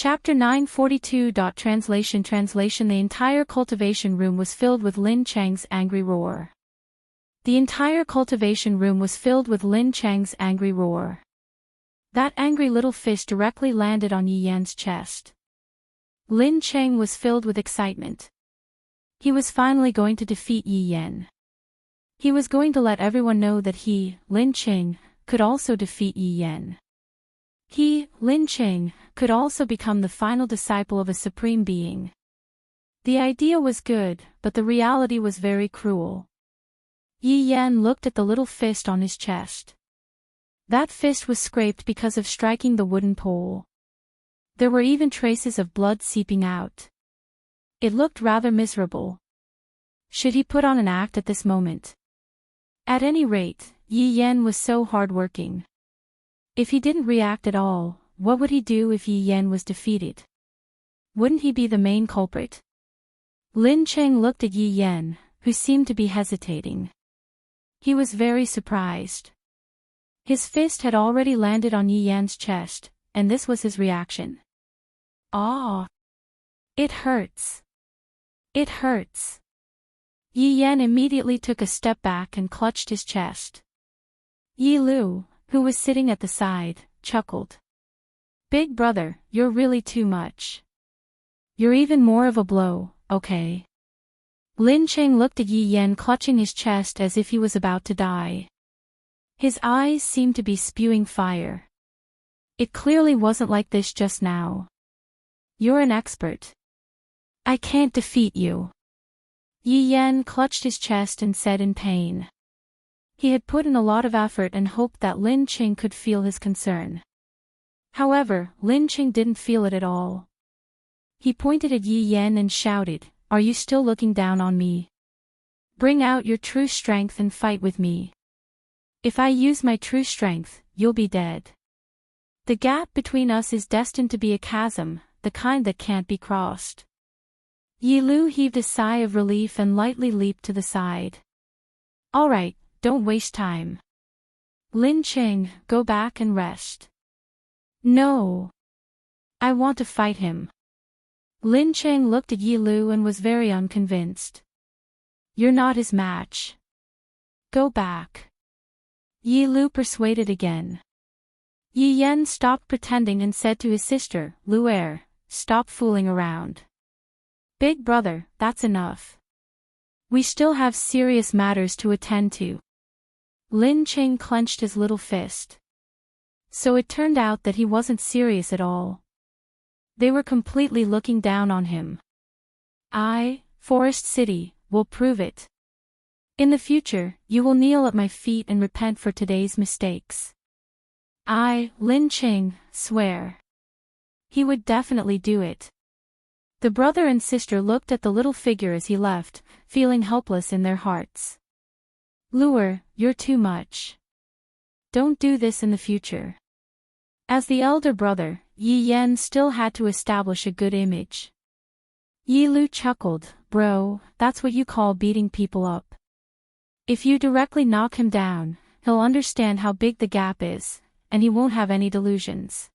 Chapter 942. Translation. The entire cultivation room was filled with Lin Chang's angry roar. The entire cultivation room was filled with Lin Chang's angry roar. That angry little fish directly landed on Yi Yan's chest. Lin Chang was filled with excitement. He was finally going to defeat Yi Yan. He was going to let everyone know that he, Lin Chang, could also defeat Yi Yan. He, Lin Chang, could also become the final disciple of a supreme being. The idea was good, but the reality was very cruel. Yi Yan looked at the little fist on his chest. That fist was scraped because of striking the wooden pole. There were even traces of blood seeping out. It looked rather miserable. Should he put on an act at this moment? At any rate, Yi Yan was so hard-working. If he didn't react at all, what would he do if Yi Yan was defeated? Wouldn't he be the main culprit? Lin Chang looked at Yi Yan, who seemed to be hesitating. He was very surprised. His fist had already landed on Yi Yan's chest, and this was his reaction. "Ah! It hurts. It hurts." Yi Yan immediately took a step back and clutched his chest. Yi Lu, who was sitting at the side, chuckled. "Big brother, you're really too much. You're even more of a blow, okay?" Lin Chang looked at Yi Yan clutching his chest as if he was about to die. His eyes seemed to be spewing fire. "It clearly wasn't like this just now. You're an expert. I can't defeat you." Yi Yan clutched his chest and said in pain. He had put in a lot of effort and hoped that Lin Chang could feel his concern. However, Lin Chang didn't feel it at all. He pointed at Yi Yan and shouted, "Are you still looking down on me? Bring out your true strength and fight with me. If I use my true strength, you'll be dead. The gap between us is destined to be a chasm, the kind that can't be crossed." Yi Lu heaved a sigh of relief and lightly leaped to the side. "All right, don't waste time. Lin Chang, go back and rest." "No. I want to fight him." Lin Chang looked at Yi Lu and was very unconvinced. "You're not his match. Go back." Yi Lu persuaded again. Yi Yan stopped pretending and said to his sister, "Lu'er, stop fooling around. Big brother, that's enough. We still have serious matters to attend to." Lin Chang clenched his little fist. So it turned out that he wasn't serious at all. They were completely looking down on him. Forest City, will prove it. In the future, you will kneel at my feet and repent for today's mistakes. Lin Chang, swear. He would definitely do it. The brother and sister looked at the little figure as he left, feeling helpless in their hearts. "Lu'er, you're too much. Don't do this in the future." As the elder brother, Yi Yan still had to establish a good image. Yi Lu chuckled, "Bro, that's what you call beating people up. If you directly knock him down, he'll understand how big the gap is, and he won't have any delusions."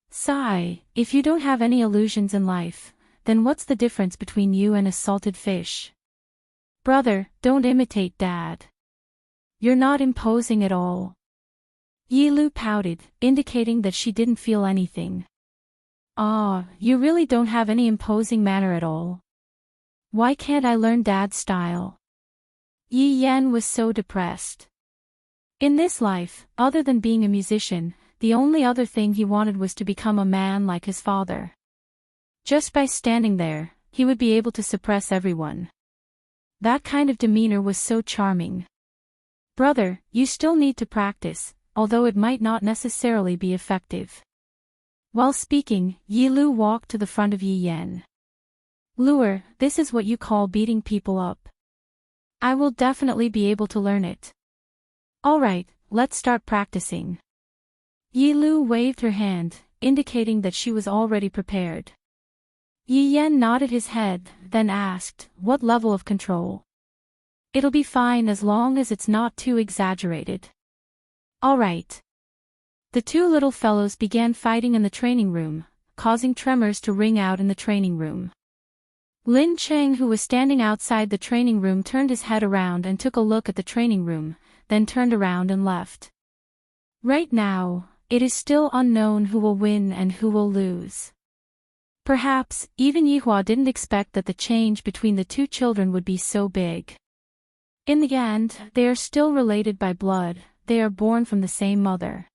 Sigh, if you don't have any illusions in life, then what's the difference between you and a salted fish? Brother, don't imitate Dad. You're not imposing at all. Yi Lu pouted, indicating that she didn't feel anything. You really don't have any imposing manner at all. Why can't I learn Dad's style? Yi Yan was so depressed. In this life, other than being a musician, the only other thing he wanted was to become a man like his father. Just by standing there, he would be able to suppress everyone. That kind of demeanor was so charming. Brother, you still need to practice, although it might not necessarily be effective. While speaking, Yi Lu walked to the front of Yi Yan. Lu'er, this is what you call beating people up. I will definitely be able to learn it. Alright, let's start practicing. Yi Lu waved her hand, indicating that she was already prepared. Yi Yan nodded his head, then asked, "What level of control?" "It'll be fine as long as it's not too exaggerated." "Alright." The two little fellows began fighting in the training room, causing tremors to ring out in the training room. Lin Cheng, who was standing outside the training room, turned his head around and took a look at the training room, then turned around and left. Right now, it is still unknown who will win and who will lose. Perhaps, even Yihua didn't expect that the change between the two children would be so big. In the end, they are still related by blood, they are born from the same mother.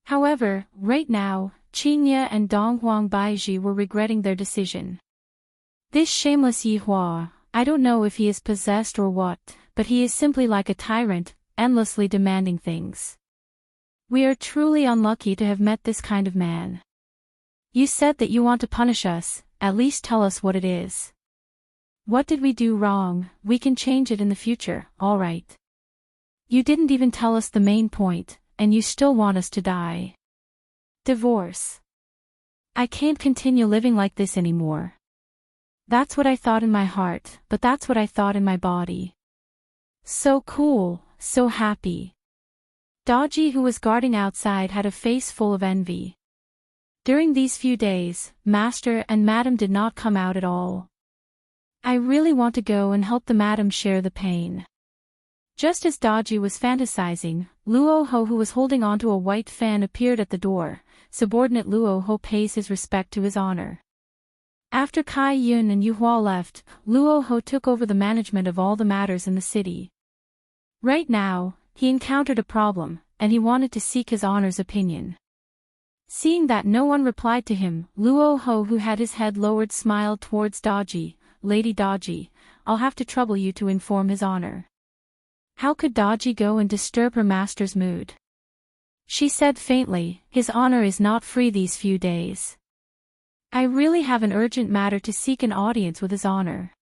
However, right now, Qingye and Donghuang Baiji were regretting their decision. This shameless Yihua, I don't know if he is possessed or what, but he is simply like a tyrant, endlessly demanding things. We are truly unlucky to have met this kind of man. You said that you want to punish us, at least tell us what it is. What did we do wrong? We can change it in the future, alright. You didn't even tell us the main point, and you still want us to die. Divorce. I can't continue living like this anymore. That's what I thought in my heart, but that's what I thought in my body. So cool, so happy. Daji, who was guarding outside, had a face full of envy. During these few days, Master and Madam did not come out at all. I really want to go and help the Madam share the pain. Just as Daji was fantasizing, Luo Ho, who was holding onto a white fan, appeared at the door. Subordinate Luo Ho pays his respect to his honor. After Kai Yun and Yuhua left, Luo Ho took over the management of all the matters in the city. Right now, he encountered a problem, and he wanted to seek his honor's opinion. Seeing that no one replied to him, Luo Ho, who had his head lowered, smiled towards Daji. Lady Daji, I'll have to trouble you to inform his honor. How could Daji go and disturb her master's mood? She said faintly, his honor is not free these few days. I really have an urgent matter to seek an audience with his honor.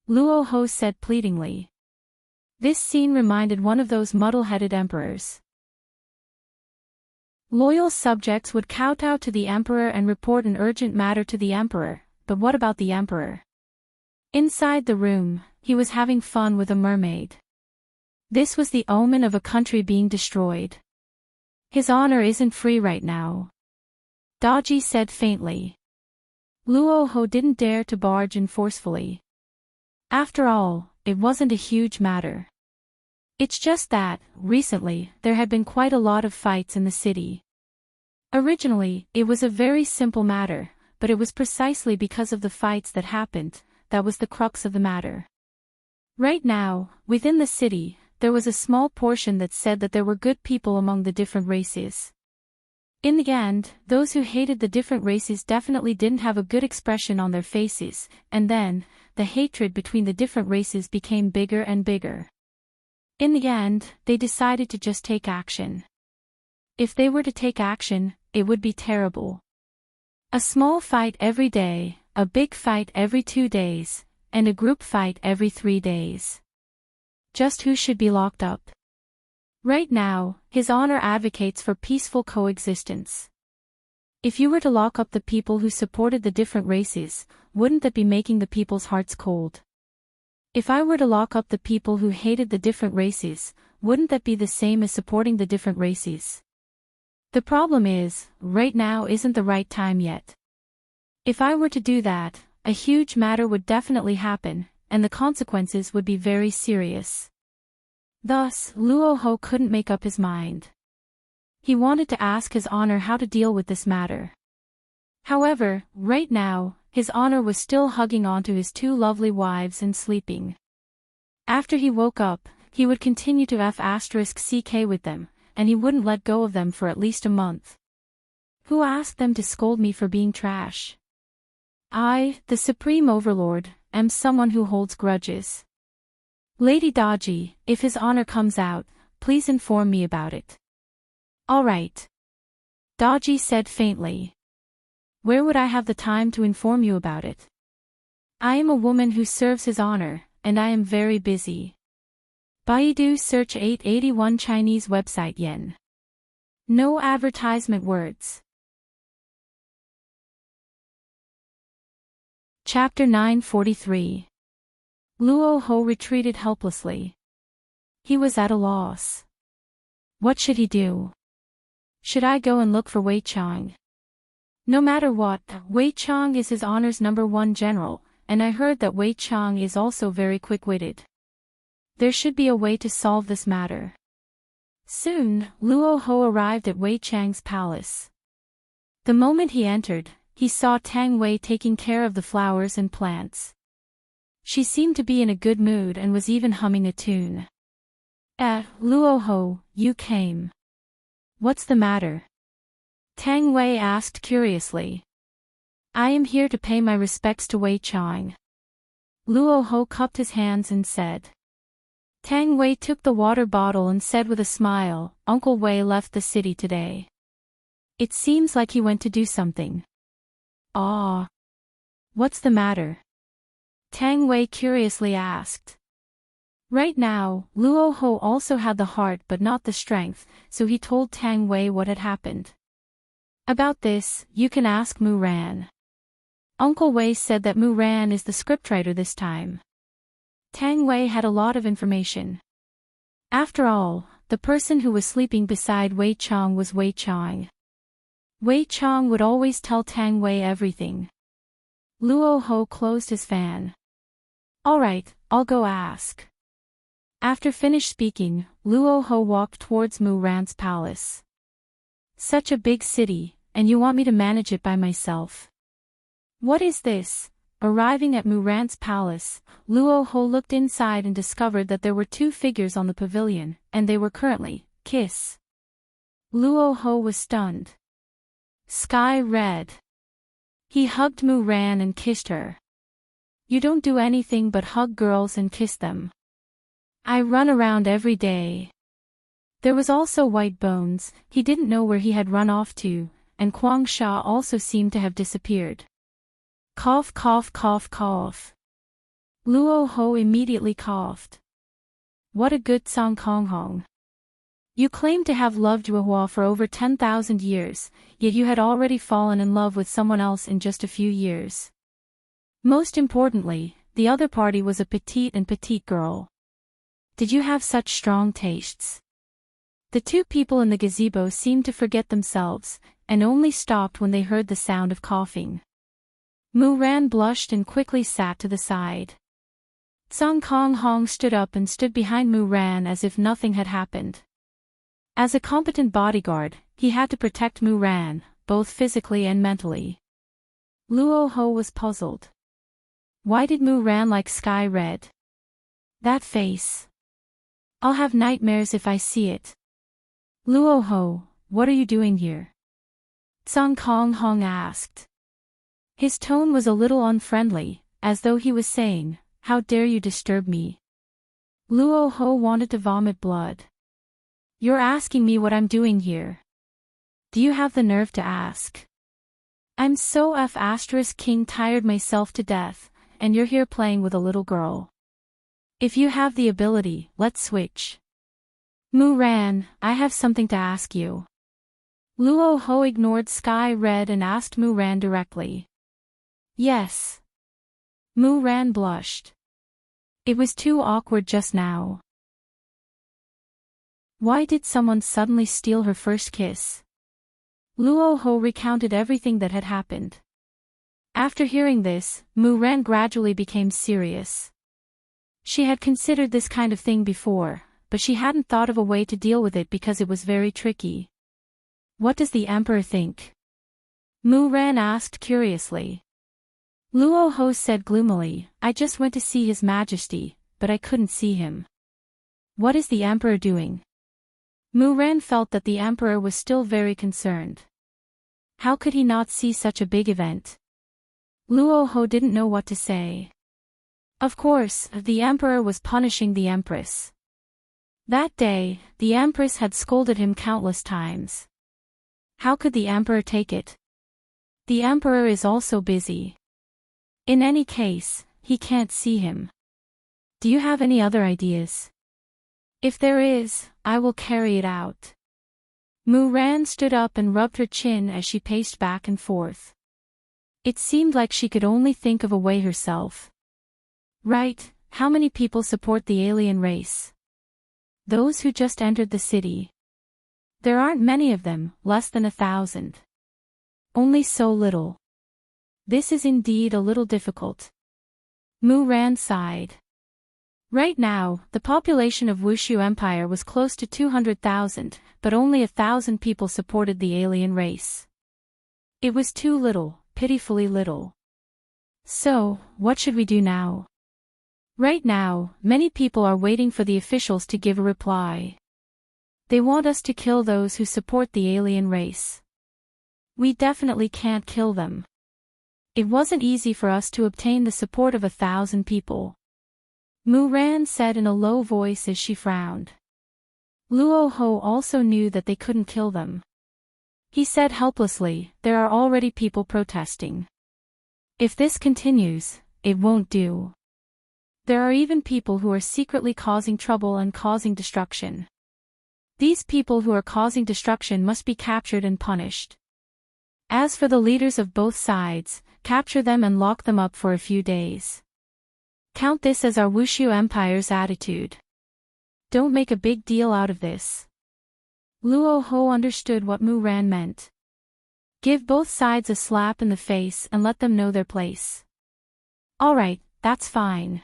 Luo Ho said pleadingly. This scene reminded one of those muddle-headed emperors. Loyal subjects would kowtow to the emperor and report an urgent matter to the emperor, but what about the emperor? Inside the room, he was having fun with a mermaid. This was the omen of a country being destroyed. His honor isn't free right now. Daji said faintly. Luo Ho didn't dare to barge in forcefully. After all, it wasn't a huge matter. It's just that, recently, there had been quite a lot of fights in the city. Originally, it was a very simple matter, but it was precisely because of the fights that happened, that was the crux of the matter. Right now, within the city, there was a small portion that said that there were good people among the different races. In the end, those who hated the different races definitely didn't have a good expression on their faces, and then, the hatred between the different races became bigger and bigger. In the end, they decided to just take action. If they were to take action, it would be terrible. A small fight every day, a big fight every 2 days, and a group fight every 3 days. Just who should be locked up? Right now, his honor advocates for peaceful coexistence. If you were to lock up the people who supported the different races, wouldn't that be making the people's hearts cold? If I were to lock up the people who hated the different races, wouldn't that be the same as supporting the different races? The problem is, right now isn't the right time yet. If I were to do that, a huge matter would definitely happen, and the consequences would be very serious. Thus, Luo Ho couldn't make up his mind. He wanted to ask his honor how to deal with this matter. However, right now, his honor was still hugging onto his 2 lovely wives and sleeping. After he woke up, he would continue to f*ck with them, and he wouldn't let go of them for at least a month. Who asked them to scold me for being trash? I, the Supreme Overlord, am someone who holds grudges. Lady Daji, if his honor comes out, please inform me about it. All right. Daji said faintly. Where would I have the time to inform you about it? I am a woman who serves his honor, and I am very busy. Baidu search 881 Chinese website yen. No advertisement words. Chapter 943. Luo Ho retreated helplessly. He was at a loss. What should he do? Should I go and look for Wei Chang? No matter what, Wei Chang is his honor's #1 general, and I heard that Wei Chang is also very quick-witted. There should be a way to solve this matter. Soon, Luo Ho arrived at Wei Chang's palace. The moment he entered, he saw Tang Wei taking care of the flowers and plants. She seemed to be in a good mood and was even humming a tune. Luo Ho, you came. What's the matter? Tang Wei asked curiously. I am here to pay my respects to Wei Chang. Luo Ho cupped his hands and said. Tang Wei took the water bottle and said with a smile, Uncle Wei left the city today. It seems like he went to do something. Ah. What's the matter? Tang Wei curiously asked. Right now, Luo Ho also had the heart but not the strength, so he told Tang Wei what had happened. About this, you can ask Mu Ran. Uncle Wei said that Mu Ran is the scriptwriter this time. Tang Wei had a lot of information. After all, the person who was sleeping beside Wei Chang was Wei Chang. Wei Chang would always tell Tang Wei everything. Luo Ho closed his fan. Alright, I'll go ask. After finished speaking, Luo Ho walked towards Mu Ran's palace. Such a big city, and you want me to manage it by myself. What is this? Arriving at Mu Ran's palace, Luo Ho looked inside and discovered that there were 2 figures on the pavilion, and they were currently kiss. Luo Ho was stunned. Sky red. He hugged Mu Ran and kissed her. You don't do anything but hug girls and kiss them. I run around every day. There was also White Bones, he didn't know where he had run off to, and Kwang Sha also seemed to have disappeared. Cough cough cough cough. Luo Ho immediately coughed. What a good Song Kong Hong. You claim to have loved Yuehua for over 10,000 years, yet you had already fallen in love with someone else in just a few years. Most importantly, the other party was a petite girl. Did you have such strong tastes? The 2 people in the gazebo seemed to forget themselves, and only stopped when they heard the sound of coughing. Mu Ran blushed and quickly sat to the side. Song Kong Hong stood up and stood behind Mu Ran as if nothing had happened. As a competent bodyguard, he had to protect Mu Ran, both physically and mentally. Luo Ho was puzzled. Why did Mu Ran like sky red? That face. I'll have nightmares if I see it. Luo Ho, what are you doing here? Song Kong Hong asked. His tone was a little unfriendly, as though he was saying, how dare you disturb me? Luo Ho wanted to vomit blood. You're asking me what I'm doing here. Do you have the nerve to ask? I'm so King tired myself to death, and you're here playing with a little girl. If you have the ability, let's switch. Mu Ran, I have something to ask you. Luo Ho ignored Sky Red and asked Mu Ran directly. Yes. Mu Ran blushed. It was too awkward just now. Why did someone suddenly steal her first kiss? Luo Ho recounted everything that had happened. After hearing this, Mu Ran gradually became serious. She had considered this kind of thing before, but she hadn't thought of a way to deal with it because it was very tricky. What does the Emperor think? Mu Ran asked curiously. Luo Ho said gloomily, I just went to see His Majesty, but I couldn't see him. What is the Emperor doing? Mu Ran felt that the Emperor was still very concerned. How could he not see such a big event? Luo Ho didn't know what to say. Of course, the Emperor was punishing the Empress. That day, the Empress had scolded him countless times. How could the Emperor take it? The Emperor is also busy. In any case, he can't see him. Do you have any other ideas? If there is, I will carry it out. Mu Ran stood up and rubbed her chin as she paced back and forth. It seemed like she could only think of a way herself. Right, how many people support the alien race? Those who just entered the city. There aren't many of them, less than 1,000. Only so little. This is indeed a little difficult. Mu Ran sighed. Right now, the population of Wushu Empire was close to 200,000, but only 1,000 people supported the alien race. It was too little, pitifully little. So, what should we do now? Right now, many people are waiting for the officials to give a reply. They want us to kill those who support the alien race. We definitely can't kill them. It wasn't easy for us to obtain the support of 1,000 people. Mu Ran said in a low voice as she frowned. Luo Ho also knew that they couldn't kill them. He said helplessly, there are already people protesting. If this continues, it won't do. There are even people who are secretly causing trouble and causing destruction. These people who are causing destruction must be captured and punished. As for the leaders of both sides, capture them and lock them up for a few days. Count this as our Wushu Empire's attitude. Don't make a big deal out of this. Luo Ho understood what Mu Ran meant. Give both sides a slap in the face and let them know their place. Alright, that's fine.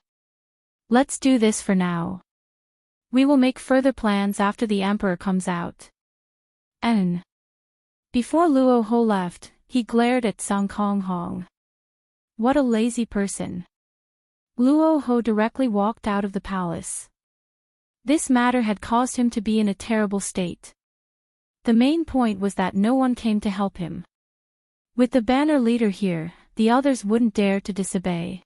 Let's do this for now. We will make further plans after the Emperor comes out. Before Luo Ho left, he glared at Song Kong Hong. What a lazy person. Luo Ho directly walked out of the palace. This matter had caused him to be in a terrible state. The main point was that no one came to help him. With the banner leader here, the others wouldn't dare to disobey.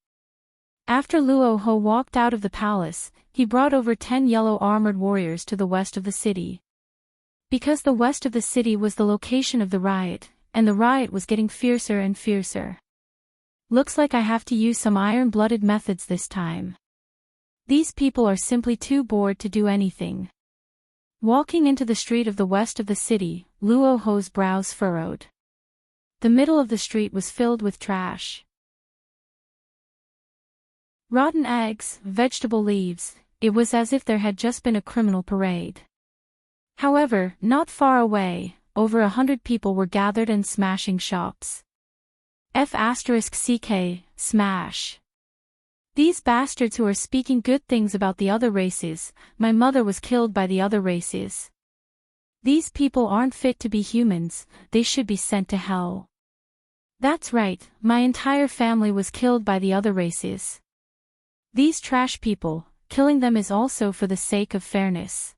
After Luo Ho walked out of the palace, he brought over 10 yellow armored warriors to the west of the city. Because the west of the city was the location of the riot, and the riot was getting fiercer and fiercer. Looks like I have to use some iron-blooded methods this time. These people are simply too bored to do anything. Walking into the street of the west of the city, Luo Ho's brows furrowed. The middle of the street was filled with trash. Rotten eggs, vegetable leaves, it was as if there had just been a criminal parade. However, not far away, over 100 people were gathered and smashing shops. F***ck, smash. These bastards who are speaking good things about the other races, my mother was killed by the other races. These people aren't fit to be humans, they should be sent to hell. That's right, my entire family was killed by the other races. These trash people, killing them is also for the sake of fairness.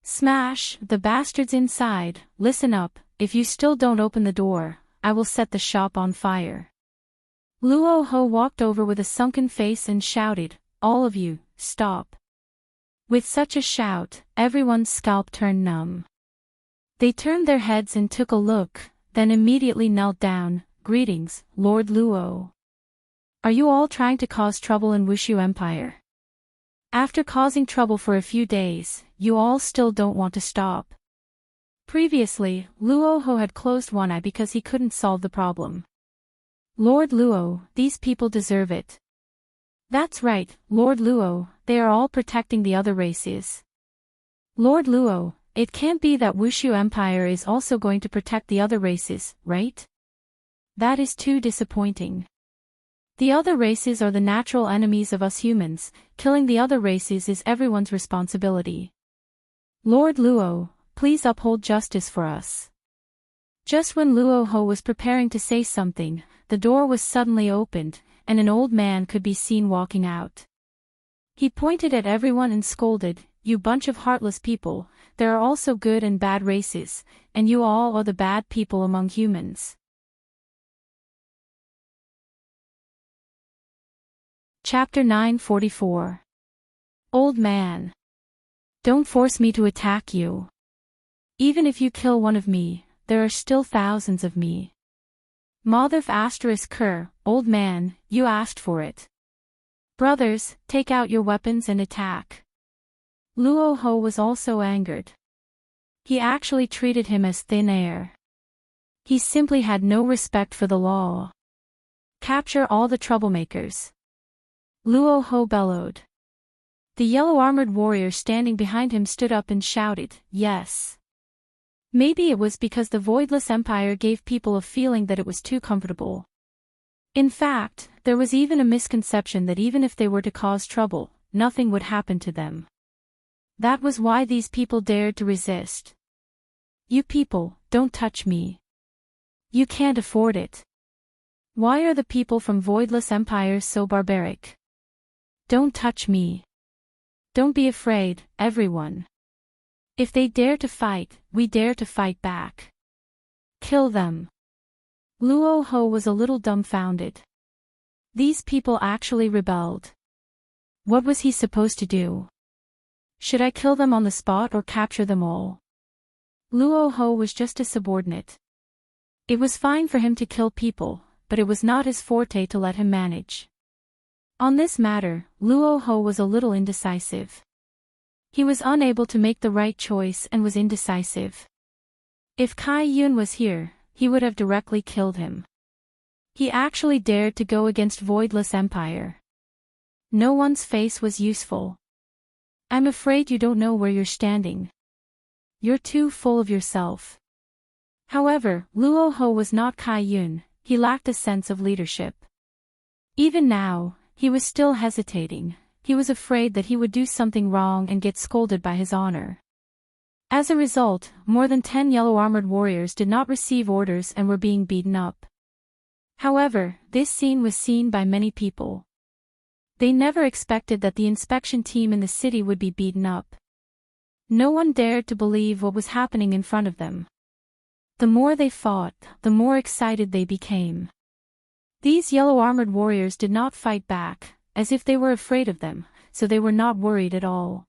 Smash, the bastards inside, listen up, if you still don't open the door, I will set the shop on fire. Luo Ho walked over with a sunken face and shouted, all of you, stop. With such a shout, everyone's scalp turned numb. They turned their heads and took a look, then immediately knelt down. Greetings, Lord Luo. Are you all trying to cause trouble in Wushu Empire? After causing trouble for a few days, you all still don't want to stop. Previously, Luo Ho had closed one eye because he couldn't solve the problem. Lord Luo, these people deserve it. That's right, Lord Luo, they are all protecting the other races. Lord Luo, it can't be that Wushu Empire is also going to protect the other races, right? That is too disappointing. The other races are the natural enemies of us humans, killing the other races is everyone's responsibility. Lord Luo, please uphold justice for us. Just when Luo Ho was preparing to say something, the door was suddenly opened, and an old man could be seen walking out. He pointed at everyone and scolded, you bunch of heartless people, there are also good and bad races, and you all are the bad people among humans. Chapter 944. Old man. Don't force me to attack you. Even if you kill one of me, there are still thousands of me. Motherf **Ker, old man, you asked for it. Brothers, take out your weapons and attack. Luo Ho was also angered. He actually treated him as thin air. He simply had no respect for the law. Capture all the troublemakers. Luo Ho bellowed. The yellow-armored warrior standing behind him stood up and shouted, yes. Maybe it was because the Voidless Empire gave people a feeling that it was too comfortable. In fact, there was even a misconception that even if they were to cause trouble, nothing would happen to them. That was why these people dared to resist. You people, don't touch me. You can't afford it. Why are the people from Voidless Empires so barbaric? Don't touch me. Don't be afraid, everyone. If they dare to fight, we dare to fight back. Kill them. Luo Ho was a little dumbfounded. These people actually rebelled. What was he supposed to do? Should I kill them on the spot or capture them all? Luo Ho was just a subordinate. It was fine for him to kill people, but it was not his forte to let him manage. On this matter, Luo Ho was a little indecisive. He was unable to make the right choice and was indecisive. If Kai Yun was here, he would have directly killed him. He actually dared to go against Voidless Empire. No one's face was useful. I'm afraid you don't know where you're standing. You're too full of yourself. However, Luo Ho was not Kai Yun, he lacked a sense of leadership. Even now, he was still hesitating. He was afraid that he would do something wrong and get scolded by his honor. As a result, more than 10 yellow-armored warriors did not receive orders and were being beaten up. However, this scene was seen by many people. They never expected that the inspection team in the city would be beaten up. No one dared to believe what was happening in front of them. The more they fought, the more excited they became. These yellow-armored warriors did not fight back, as if they were afraid of them, so they were not worried at all.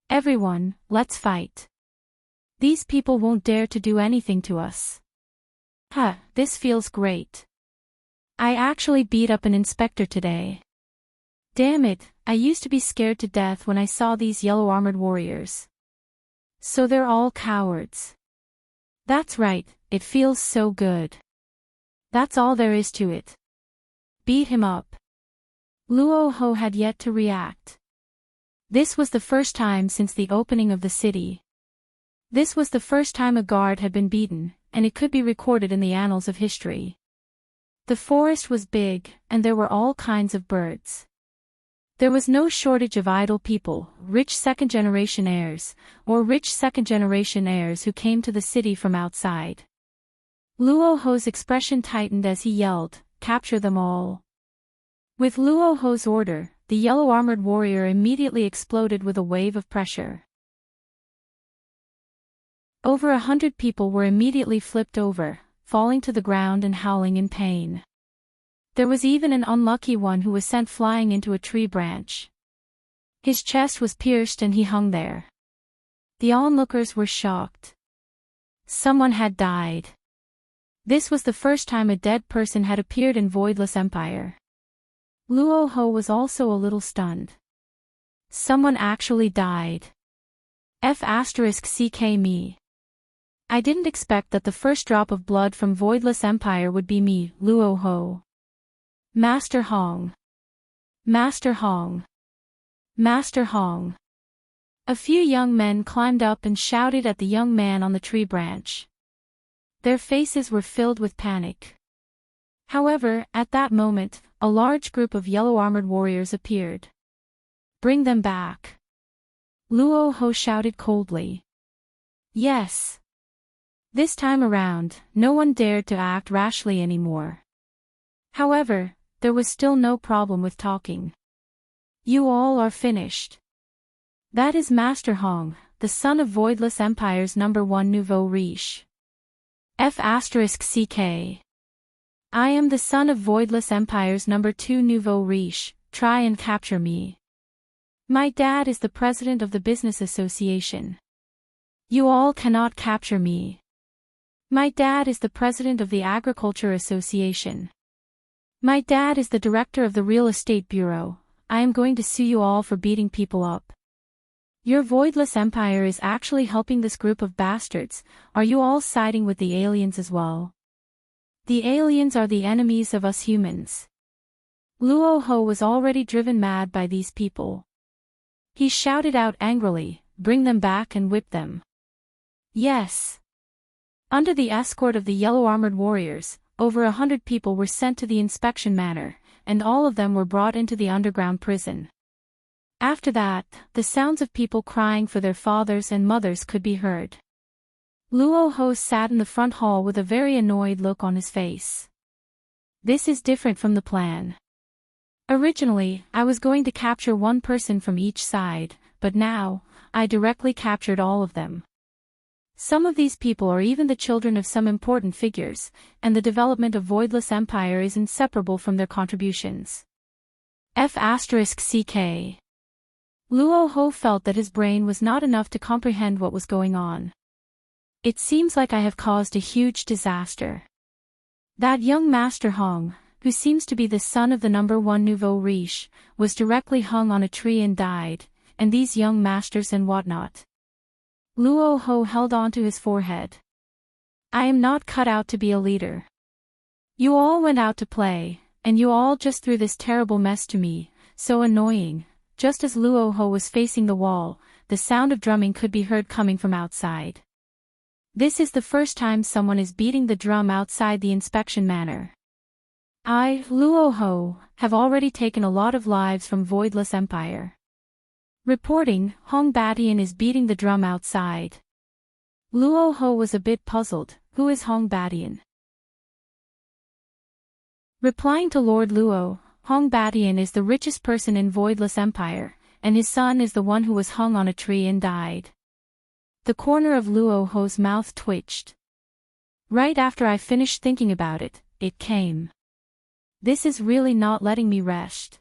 Everyone, let's fight. These people won't dare to do anything to us. This feels great. I actually beat up an inspector today. Damn it, I used to be scared to death when I saw these yellow-armored warriors. So they're all cowards. That's right, it feels so good. That's all there is to it. Beat him up. Luo Ho had yet to react. This was the first time since the opening of the city. This was the first time a guard had been beaten, and it could be recorded in the annals of history. The forest was big, and there were all kinds of birds. There was no shortage of idle people, rich second-generation heirs, or rich second-generation heirs who came to the city from outside. Luo Ho's expression tightened as he yelled, "Capture them all." With Luo Ho's order, the yellow-armored warrior immediately exploded with a wave of pressure. Over 100 people were immediately flipped over, falling to the ground and howling in pain. There was even an unlucky one who was sent flying into a tree branch. His chest was pierced and he hung there. The onlookers were shocked. Someone had died. This was the first time a dead person had appeared in Voidless Empire. Luo Ho was also a little stunned. Someone actually died. F***ck me. I didn't expect that the first drop of blood from Voidless Empire would be me, Luo Ho. Master Hong. Master Hong. Master Hong. A few young men climbed up and shouted at the young man on the tree branch. Their faces were filled with panic. However, at that moment, a large group of yellow-armored warriors appeared. Bring them back. Luo Ho shouted coldly. Yes. This time around, no one dared to act rashly anymore. However, there was still no problem with talking. You all are finished. That is Master Hong, the son of Voidless Empire's #1 nouveau riche. F***ck. I am the son of Voidless Empire's #2 nouveau riche, try and capture me. My dad is the president of the business association. You all cannot capture me. My dad is the president of the agriculture association. My dad is the director of the real estate bureau. I am going to sue you all for beating people up. Your Voidless Empire is actually helping this group of bastards. Are you all siding with the aliens as well? The aliens are the enemies of us humans. Luo Ho was already driven mad by these people. He shouted out angrily, bring them back and whip them. Yes. Under the escort of the yellow-armored warriors, over 100 people were sent to the inspection manor, and all of them were brought into the underground prison. After that, the sounds of people crying for their fathers and mothers could be heard. Luo Ho sat in the front hall with a very annoyed look on his face. This is different from the plan. Originally, I was going to capture one person from each side, but now, I directly captured all of them. Some of these people are even the children of some important figures, and the development of Voidless Empire is inseparable from their contributions. F***CK. Luo Ho felt that his brain was not enough to comprehend what was going on. It seems like I have caused a huge disaster. That young Master Hong, who seems to be the son of the number 1 nouveau riche, was directly hung on a tree and died, and these young masters and whatnot. Luo Ho held on to his forehead. I am not cut out to be a leader. You all went out to play, and you all just threw this terrible mess to me, so annoying. Just as Luo Ho was facing the wall, the sound of drumming could be heard coming from outside. This is the first time someone is beating the drum outside the inspection manor. I, Luo Ho, have already taken a lot of lives from Voidless Empire. Reporting, Hong Batian is beating the drum outside. Luo Ho was a bit puzzled. Who is Hong Batian? Replying to Lord Luo, Hong Batian is the richest person in Voidless Empire, and his son is the one who was hung on a tree and died. The corner of Luo Ho's mouth twitched. Right after I finished thinking about it, it came. This is really not letting me rest.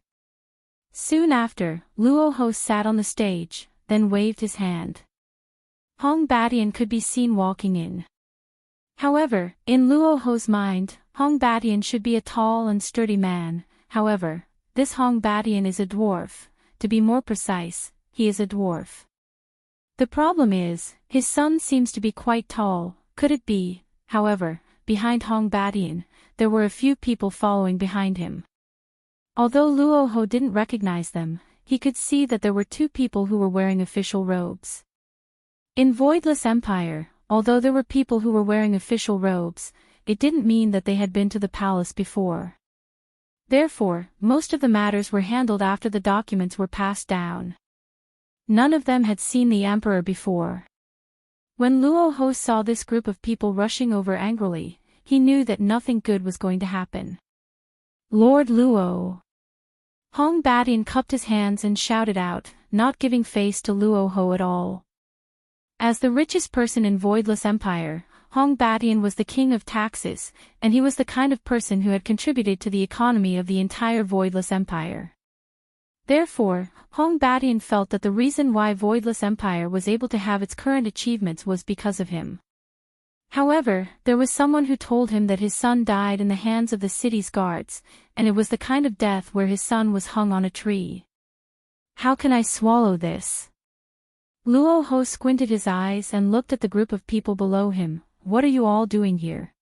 Soon after, Luo Ho sat on the stage, then waved his hand. Hong Batian could be seen walking in. However, in Luo Ho's mind, Hong Batian should be a tall and sturdy man. However, this Hong Batian is a dwarf. To be more precise, he is a dwarf. The problem is, his son seems to be quite tall. Could it be? However, behind Hong Batian, there were a few people following behind him. Although Luo Ho didn't recognize them, he could see that there were 2 people who were wearing official robes. In Voidless Empire, although there were people who were wearing official robes, it didn't mean that they had been to the palace before. Therefore, most of the matters were handled after the documents were passed down. None of them had seen the emperor before. When Luo Ho saw this group of people rushing over angrily, he knew that nothing good was going to happen. Lord Luo. Hong Batian cupped his hands and shouted out, not giving face to Luo Ho at all. As the richest person in Voidless Empire, Hong Batian was the king of taxes, and he was the kind of person who had contributed to the economy of the entire Voidless Empire. Therefore, Hong Batian felt that the reason why Voidless Empire was able to have its current achievements was because of him. However, there was someone who told him that his son died in the hands of the city's guards, and it was the kind of death where his son was hung on a tree. How can I swallow this? Luo Ho squinted his eyes and looked at the group of people below him. What are you all doing here?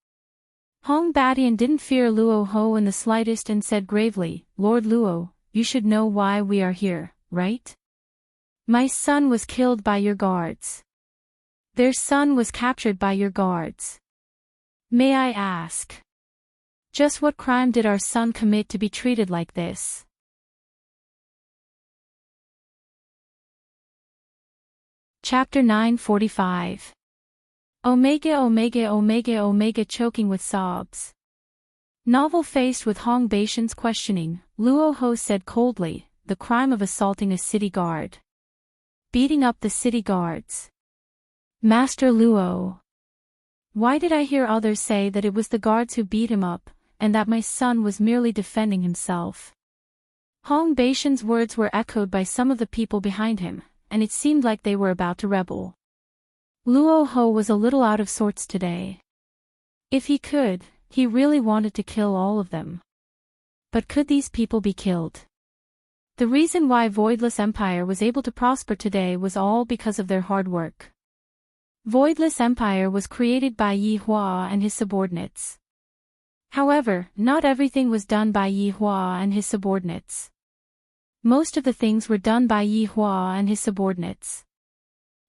Hong Batian didn't fear Luo Ho in the slightest and said gravely, Lord Luo, you should know why we are here, right? My son was killed by your guards. Their son was captured by your guards. May I ask? Just what crime did our son commit to be treated like this? Chapter 945. Omega Omega Omega Omega choking with sobs. Novel faced with Hong Batian's questioning, Luo Ho said coldly, the crime of assaulting a city guard. Beating up the city guards. Master Luo. Why did I hear others say that it was the guards who beat him up, and that my son was merely defending himself? Hong Batian's words were echoed by some of the people behind him, and it seemed like they were about to rebel. Luo Ho was a little out of sorts today. If he could, he really wanted to kill all of them. But could these people be killed? The reason why Voidless Empire was able to prosper today was all because of their hard work. Voidless Empire was created by Yi Hua and his subordinates. However, not everything was done by Yi Hua and his subordinates. Most of the things were done by Yi Hua and his subordinates.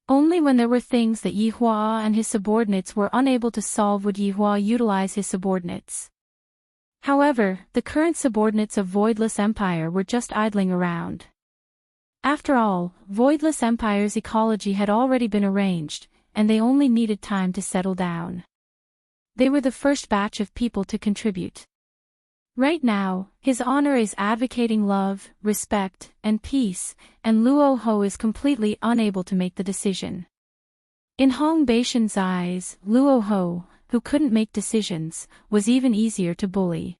Only when there were things that Yihua and his subordinates were unable to solve would Yihua utilize his subordinates. However, the current subordinates of Voidless Empire were just idling around. After all, Voidless Empire's ecology had already been arranged, and they only needed time to settle down. They were the first batch of people to contribute. Right now, his honor is advocating love, respect, and peace, and Luo Ho is completely unable to make the decision. In Hong Baishan's eyes, Luo Ho, who couldn't make decisions, was even easier to bully.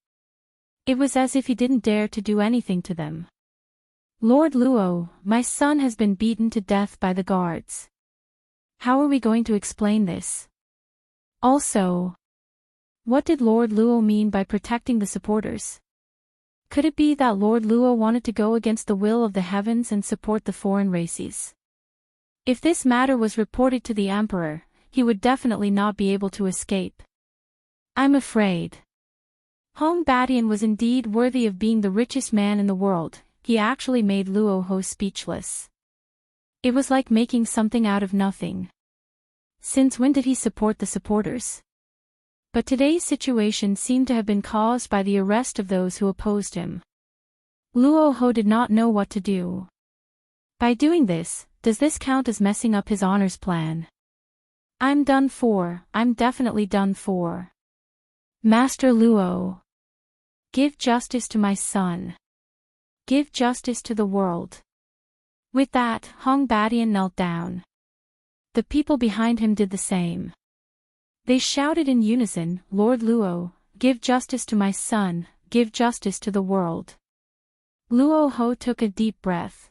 It was as if he didn't dare to do anything to them. Lord Luo, my son has been beaten to death by the guards. How are we going to explain this? Also, what did Lord Luo mean by protecting the supporters? Could it be that Lord Luo wanted to go against the will of the heavens and support the foreign races? If this matter was reported to the Emperor, he would definitely not be able to escape. I'm afraid. Hong Badian was indeed worthy of being the richest man in the world. He actually made Luo Ho speechless. It was like making something out of nothing. Since when did he support the supporters? But today's situation seemed to have been caused by the arrest of those who opposed him. Luo Ho did not know what to do. By doing this, does this count as messing up his honors plan? I'm done for, I'm definitely done for. Master Luo. Give justice to my son. Give justice to the world. With that, Hong Badian knelt down. The people behind him did the same. They shouted in unison, Lord Luo, give justice to my son, give justice to the world. Luo Ho took a deep breath.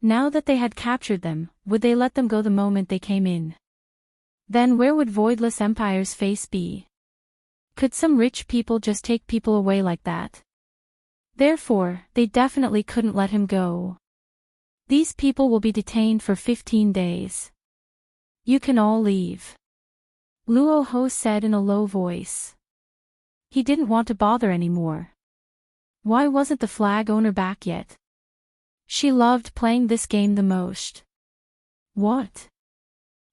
Now that they had captured them, would they let them go the moment they came in? Then where would Voidless Empire's face be? Could some rich people just take people away like that? Therefore, they definitely couldn't let him go. These people will be detained for 15 days. You can all leave. Luo Ho said in a low voice. He didn't want to bother anymore. Why wasn't the flag owner back yet? She loved playing this game the most. What?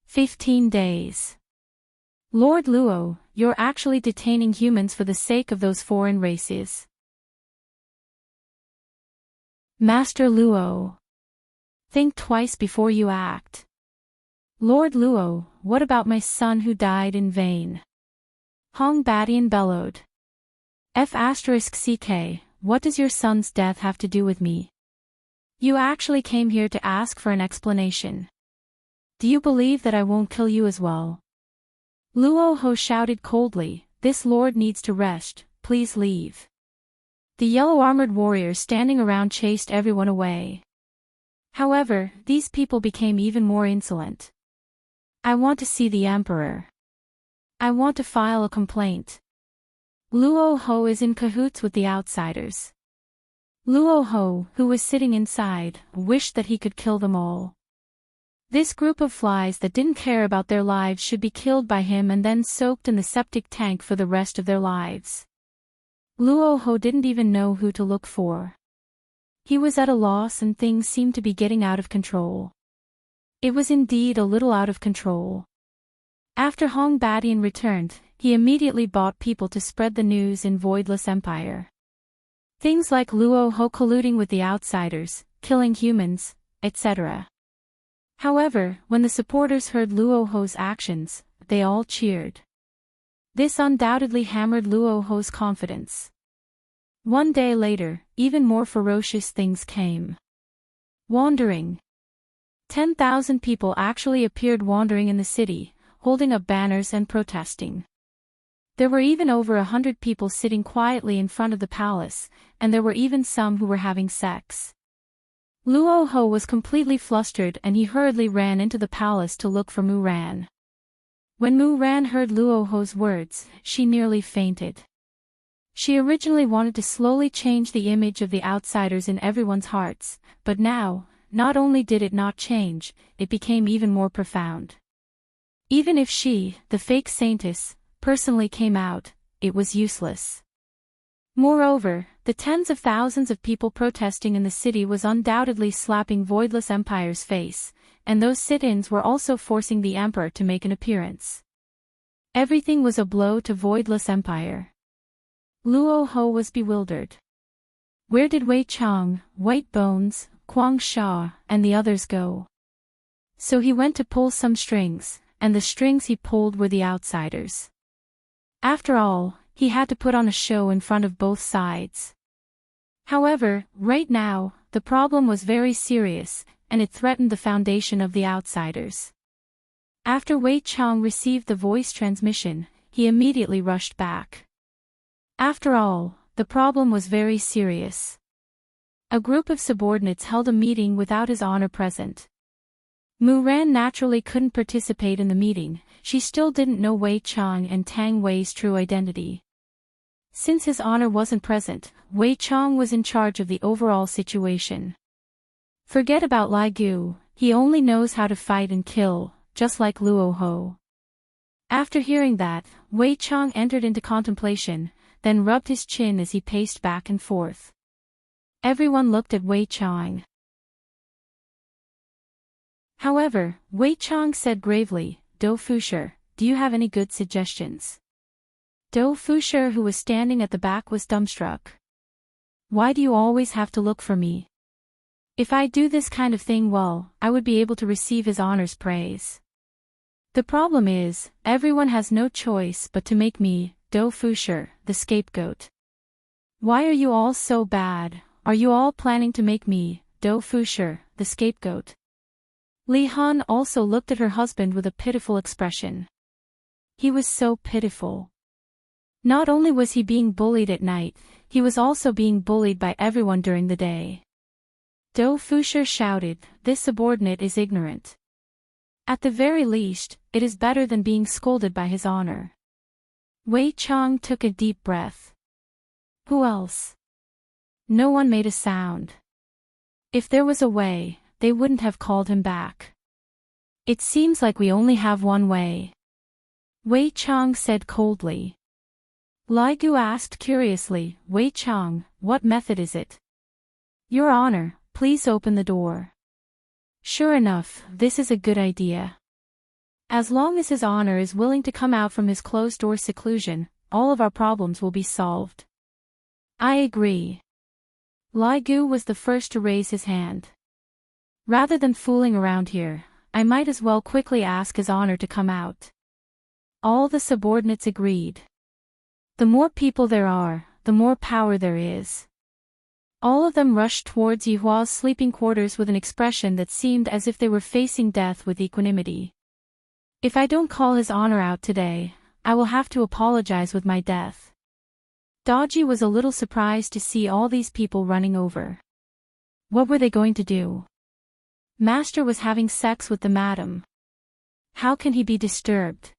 15 days. Lord Luo, you're actually detaining humans for the sake of those foreign races. Master Luo. Think twice before you act. Lord Luo, what about my son who died in vain? Hong Badian bellowed. F***ck, what does your son's death have to do with me? You actually came here to ask for an explanation. Do you believe that I won't kill you as well? Luo Ho shouted coldly, this lord needs to rest, please leave. The yellow-armored warriors standing around chased everyone away. However, these people became even more insolent. I want to see the Emperor. I want to file a complaint. Luo Ho is in cahoots with the outsiders. Luo Ho, who was sitting inside, wished that he could kill them all. This group of flies that didn't care about their lives should be killed by him and then soaked in the septic tank for the rest of their lives. Luo Ho didn't even know who to look for. He was at a loss and things seemed to be getting out of control. It was indeed a little out of control. After Hong Badian returned, he immediately bought people to spread the news in Voidless Empire. Things like Luo Ho colluding with the outsiders, killing humans, etc. However, when the supporters heard Luo Ho's actions, they all cheered. This undoubtedly hammered Luo Ho's confidence. One day later, even more ferocious things came. Wandering. 10,000 people actually appeared wandering in the city, holding up banners and protesting. There were even over 100 people sitting quietly in front of the palace, and there were even some who were having sex. Luo Ho was completely flustered and he hurriedly ran into the palace to look for Mu Ran. When Mu Ran heard Luo Ho's words, she nearly fainted. She originally wanted to slowly change the image of the outsiders in everyone's hearts, but now, not only did it not change, it became even more profound. Even if she, the fake saintess, personally came out, it was useless. Moreover, the tens of thousands of people protesting in the city was undoubtedly slapping Voidless Empire's face, and those sit-ins were also forcing the emperor to make an appearance. Everything was a blow to Voidless Empire. Luo Ho was bewildered. Where did Wei Chang, White Bones, Quang Sha, and the others go? So he went to pull some strings, and the strings he pulled were the outsiders. After all, he had to put on a show in front of both sides. However, right now, the problem was very serious, and it threatened the foundation of the outsiders. After Wei Chang received the voice transmission, he immediately rushed back. After all, the problem was very serious. A group of subordinates held a meeting without His Honor present. Mu Ran naturally couldn't participate in the meeting. She still didn't know Wei Chang and Tang Wei's true identity. Since His Honor wasn't present, Wei Chang was in charge of the overall situation. Forget about Lai Gu, he only knows how to fight and kill, just like Luo Ho. After hearing that, Wei Chang entered into contemplation, then rubbed his chin as he paced back and forth. Everyone looked at Wei Chang. However, Wei Chang said gravely, "Do Fusher, do you have any good suggestions?" Do Fusher, who was standing at the back, was dumbstruck. "Why do you always have to look for me? If I do this kind of thing well, I would be able to receive His Honor's praise. The problem is, everyone has no choice but to make me, Do Fusher, the scapegoat. Why are you all so bad? Are you all planning to make me, Do Fusher, the scapegoat?" Li Han also looked at her husband with a pitiful expression. He was so pitiful. Not only was he being bullied at night, he was also being bullied by everyone during the day. Do Fusher shouted, "This subordinate is ignorant. At the very least, it is better than being scolded by His Honor." Wei Chang took a deep breath. Who else? No one made a sound. If there was a way, they wouldn't have called him back. "It seems like we only have one way," Wei Chang said coldly. Lai Gu asked curiously, "Wei Chang, what method is it?" "Your Honor, please open the door." Sure enough, this is a good idea. As long as His Honor is willing to come out from his closed-door seclusion, all of our problems will be solved. I agree. Lai Gu was the first to raise his hand. Rather than fooling around here, I might as well quickly ask His Honor to come out. All the subordinates agreed. The more people there are, the more power there is. All of them rushed towards Yihua's sleeping quarters with an expression that seemed as if they were facing death with equanimity. If I don't call His Honor out today, I will have to apologize with my death. Dodgy was a little surprised to see all these people running over. What were they going to do? Master was having sex with the madam. How can he be disturbed?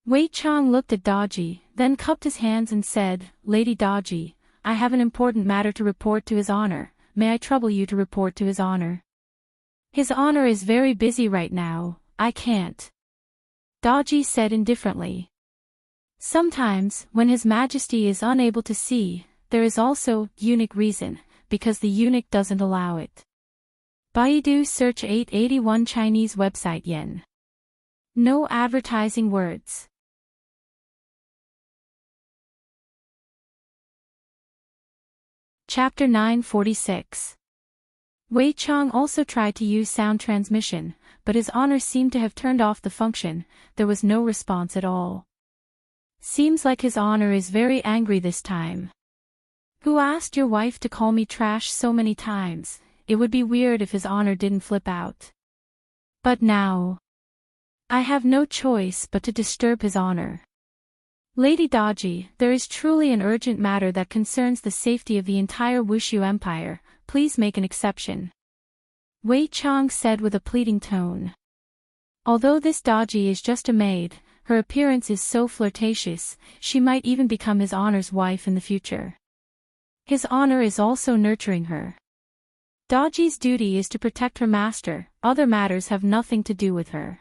Wei Chang looked at Dodgy, then cupped his hands and said, "Lady Dodgy, I have an important matter to report to His Honor. May I trouble you to report to His Honor?" "His Honor is very busy right now, I can't," Dodgy said indifferently. "Sometimes, when His Majesty is unable to see, there is also unique reason, because the eunuch doesn't allow it." Baidu search 881 Chinese website yen. No advertising words. Chapter 946. Wei Chang also tried to use sound transmission, but His Honor seemed to have turned off the function. There was no response at all. Seems like His Honor is very angry this time. Who asked your wife to call me trash so many times? It would be weird if His Honor didn't flip out. But now, I have no choice but to disturb His Honor. Lady Dodgy, there is truly an urgent matter that concerns the safety of the entire Wushu Empire. Please make an exception," Wei Chang said with a pleading tone. Although this Dodgy is just a maid, her appearance is so flirtatious, she might even become His Honor's wife in the future. His Honor is also nurturing her. Dodgy's duty is to protect her master, other matters have nothing to do with her.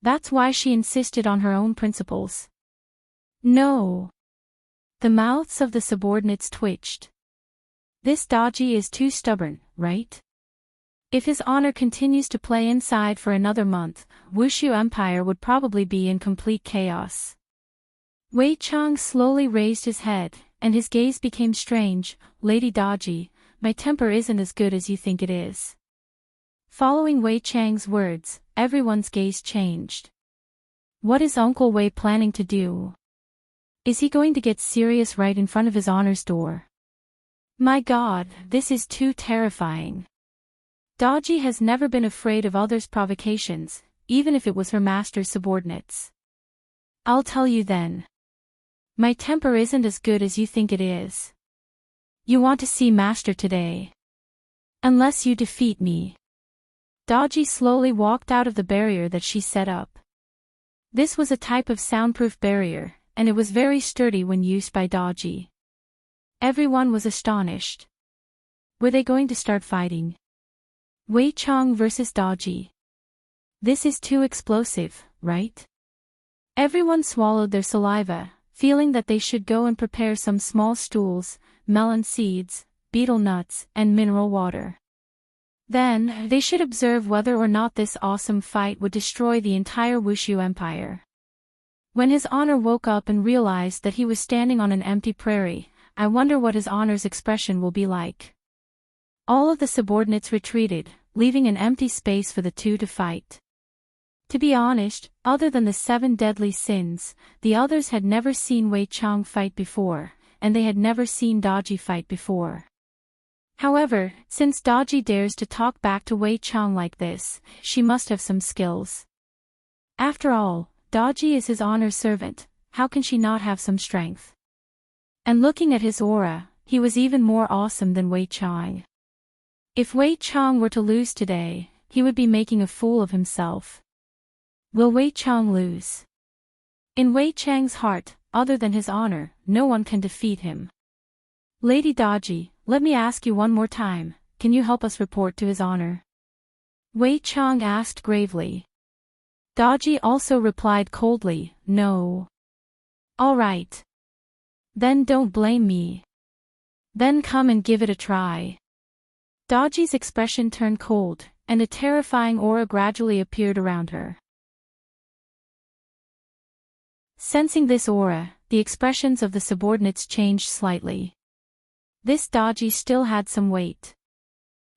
That's why she insisted on her own principles. No. The mouths of the subordinates twitched. This Dodgy is too stubborn, right? If his honor continues to play inside for another month, Wushu Empire would probably be in complete chaos. Wei Chang slowly raised his head, and his gaze became strange. Lady Dodgy, my temper isn't as good as you think it is. Following Wei Chang's words, everyone's gaze changed. What is Uncle Wei planning to do? Is he going to get serious right in front of his honor's door? My God, this is too terrifying. Dodgy has never been afraid of others' provocations, even if it was her master's subordinates. I'll tell you then. My temper isn't as good as you think it is. You want to see Master today. Unless you defeat me. Dodgy slowly walked out of the barrier that she set up. This was a type of soundproof barrier, and it was very sturdy when used by Dodgy. Everyone was astonished. Were they going to start fighting? Wei Chang versus Dodgy. This is too explosive, right? Everyone swallowed their saliva, feeling that they should go and prepare some small stools, melon seeds, betel nuts, and mineral water. Then, they should observe whether or not this awesome fight would destroy the entire Wushu Empire. When his honor woke up and realized that he was standing on an empty prairie, I wonder what his honor's expression will be like. All of the subordinates retreated, leaving an empty space for the two to fight. To be honest, other than the 7 deadly sins, the others had never seen Wei Chang fight before, and they had never seen Dodgy fight before. However, since Dodgy dares to talk back to Wei Chang like this, she must have some skills. After all, Dodgy is his honor's servant, how can she not have some strength? And looking at his aura, he was even more awesome than Wei Chang. If Wei Chang were to lose today, he would be making a fool of himself. Will Wei Chang lose? In Wei Chang's heart, other than his honor, no one can defeat him. Lady Dodgy, let me ask you one more time, can you help us report to his honor? Wei Chang asked gravely. Dodgy also replied coldly, no. All right. Then don't blame me. Then come and give it a try. Dodgy's expression turned cold, and a terrifying aura gradually appeared around her. Sensing this aura, the expressions of the subordinates changed slightly. This Dodgy still had some weight.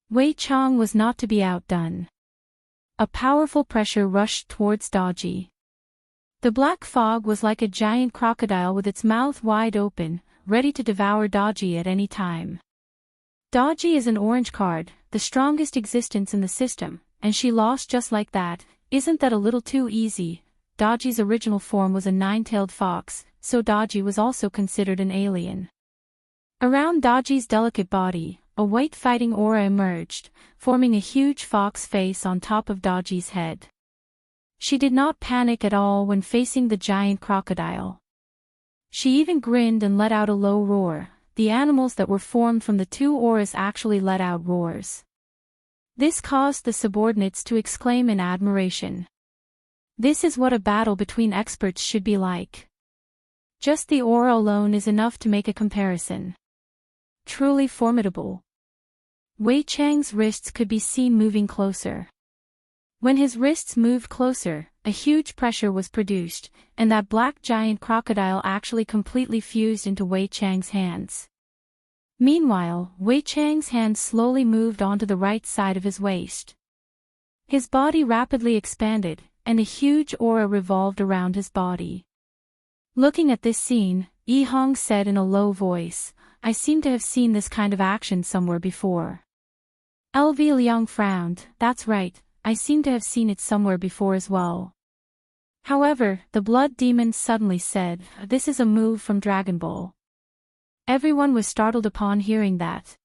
Wei Chang was not to be outdone. A powerful pressure rushed towards Dodgy. The black fog was like a giant crocodile with its mouth wide open, ready to devour Dodgy at any time. Dodgy is an orange card, the strongest existence in the system, and she lost just like that. Isn't that a little too easy? Dodgy's original form was a 9-tailed fox, so Dodgy was also considered an alien. Around Dodgy's delicate body, a white fighting aura emerged, forming a huge fox face on top of Dodgy's head. She did not panic at all when facing the giant crocodile. She even grinned and let out a low roar. The animals that were formed from the two auras actually let out roars. This caused the subordinates to exclaim in admiration. This is what a battle between experts should be like. Just the aura alone is enough to make a comparison. Truly formidable. Wei Chang's wrists could be seen moving closer. When his wrists moved closer, a huge pressure was produced, and that black giant crocodile actually completely fused into Wei Chang's hands. Meanwhile, Wei Chang's hands slowly moved onto the right side of his waist. His body rapidly expanded, and a huge aura revolved around his body. Looking at this scene, Yi Hong said in a low voice, I seem to have seen this kind of action somewhere before. LV Liang frowned, that's right, I seem to have seen it somewhere before as well. However, the blood demon suddenly said, this is a move from Dragon Ball. Everyone was startled upon hearing that.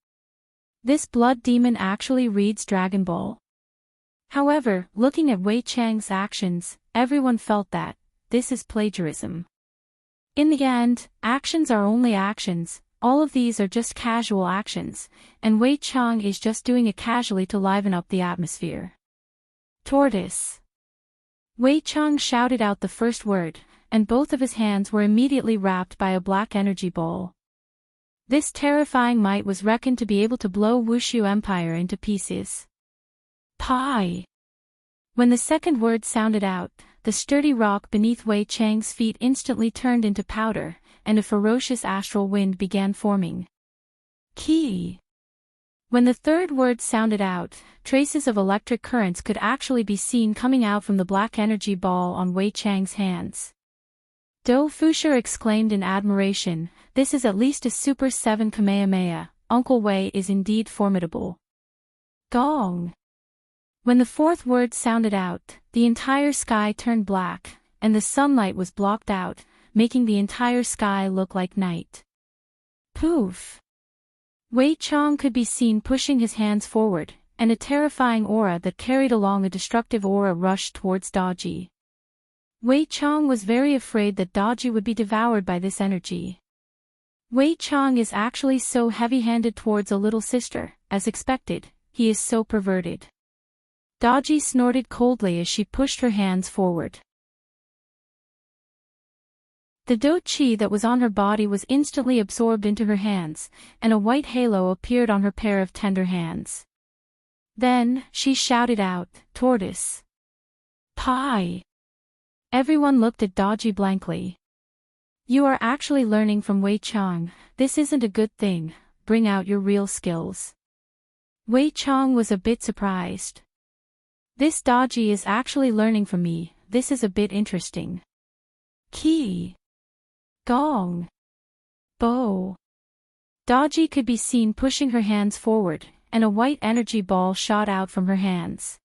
This blood demon actually reads Dragon Ball. However, looking at Wei Chang's actions, everyone felt that this is plagiarism. In the end, actions are only actions, all of these are just casual actions, and Wei Chang is just doing it casually to liven up the atmosphere. Tortoise. Wei Chang shouted out the first word, and both of his hands were immediately wrapped by a black energy ball. This terrifying might was reckoned to be able to blow Wushu Empire into pieces. Pie. When the second word sounded out, the sturdy rock beneath Wei Chang's feet instantly turned into powder, and a ferocious astral wind began forming. Ki. When the third word sounded out, traces of electric currents could actually be seen coming out from the black energy ball on Wei Chang's hands. Do Fusher exclaimed in admiration, "This is at least a Super 7 Kamehameha, Uncle Wei is indeed formidable." Gong. When the fourth word sounded out, the entire sky turned black, and the sunlight was blocked out, making the entire sky look like night. Poof. Wei Chang could be seen pushing his hands forward, and a terrifying aura that carried along a destructive aura rushed towards Daji. Wei Chang was very afraid that Daji would be devoured by this energy. Wei Chang is actually so heavy-handed towards a little sister, as expected, he is so perverted. Daji snorted coldly as she pushed her hands forward. The do chi that was on her body was instantly absorbed into her hands, and a white halo appeared on her pair of tender hands. Then, she shouted out, "Tortoise! Pie!" Everyone looked at Daji blankly. "You are actually learning from Wei Chang, this isn't a good thing, bring out your real skills." Wei Chang was a bit surprised. "This Daji is actually learning from me, this is a bit interesting." Ki. Gong. Bo. Daji could be seen pushing her hands forward, and a white energy ball shot out from her hands.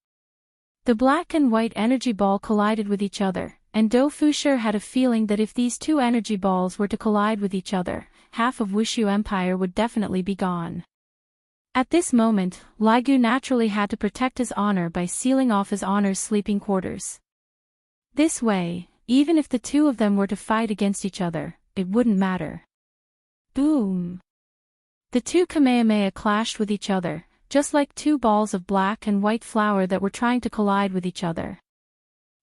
The black and white energy ball collided with each other, and Do Fusher had a feeling that if these two energy balls were to collide with each other, half of Wushu Empire would definitely be gone. At this moment, Ligu naturally had to protect his honor by sealing off his honor's sleeping quarters. This way, even if the two of them were to fight against each other, it wouldn't matter. Boom! The two Kamehameha clashed with each other, just like two balls of black and white flour that were trying to collide with each other.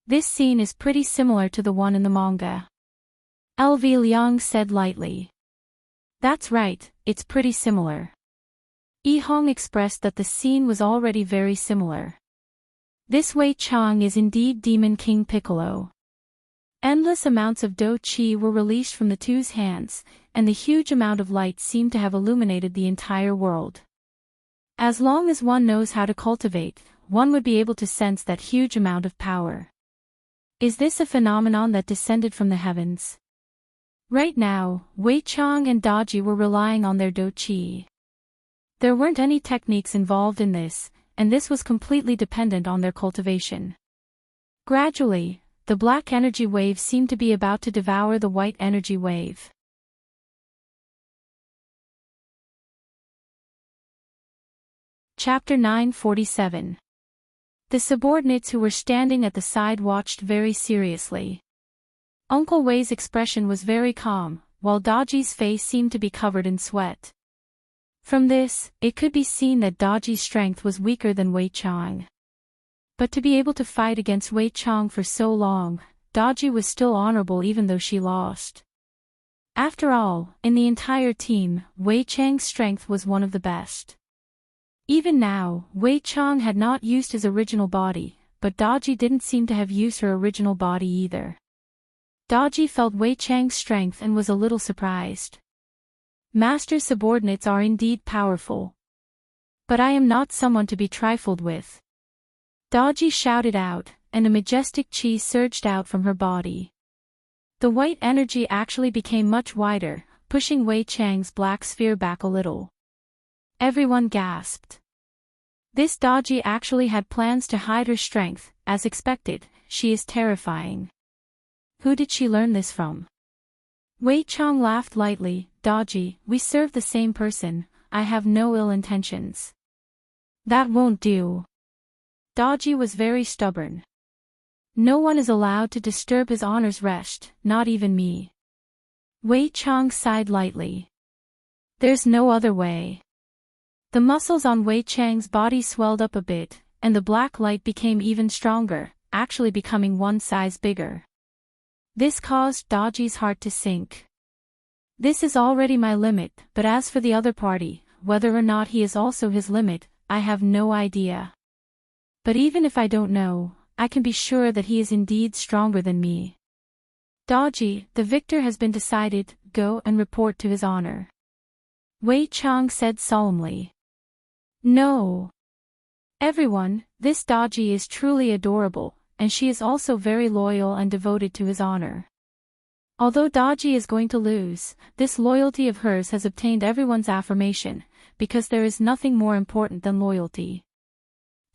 This scene is pretty similar to the one in the manga. LV Liang said lightly. "That's right, it's pretty similar." Yi Hong expressed that the scene was already very similar. This Wei Chang is indeed Demon King Piccolo. Endless amounts of do chi were released from the two's hands, and the huge amount of light seemed to have illuminated the entire world. As long as one knows how to cultivate, one would be able to sense that huge amount of power. Is this a phenomenon that descended from the heavens? Right now, Wei Chang and Daji were relying on their do chi. There weren't any techniques involved in this, and this was completely dependent on their cultivation. Gradually, the black energy wave seemed to be about to devour the white energy wave. Chapter 947. The subordinates who were standing at the side watched very seriously. Uncle Wei's expression was very calm, while Daji's face seemed to be covered in sweat. From this, it could be seen that Daji's strength was weaker than Wei Chang. But to be able to fight against Wei Chang for so long, Daji was still honorable even though she lost. After all, in the entire team, Wei Chang's strength was one of the best. Even now, Wei Chang had not used his original body, but Daji didn't seem to have used her original body either. Daji felt Wei Chang's strength and was a little surprised. Master subordinates are indeed powerful. But I am not someone to be trifled with. Daji shouted out, and a majestic chi surged out from her body. The white energy actually became much wider, pushing Wei Chang's black sphere back a little. Everyone gasped. This Daji actually had plans to hide her strength, as expected, she is terrifying. Who did she learn this from? Wei Chang laughed lightly. Daji, we serve the same person, I have no ill intentions. That won't do. Daji was very stubborn. No one is allowed to disturb his honor's rest, not even me. Wei Chang sighed lightly. There's no other way. The muscles on Wei Chang's body swelled up a bit, and the black light became even stronger, actually becoming one size bigger. This caused Daji's heart to sink. This is already my limit, but as for the other party, whether or not he is also his limit, I have no idea. But even if I don't know, I can be sure that he is indeed stronger than me. Dodgy, the victor has been decided, go and report to his honor. Wei Chang said solemnly. No. Everyone, this Dodgy is truly adorable, and she is also very loyal and devoted to his honor. Although Dodgy is going to lose, this loyalty of hers has obtained everyone's affirmation, because there is nothing more important than loyalty.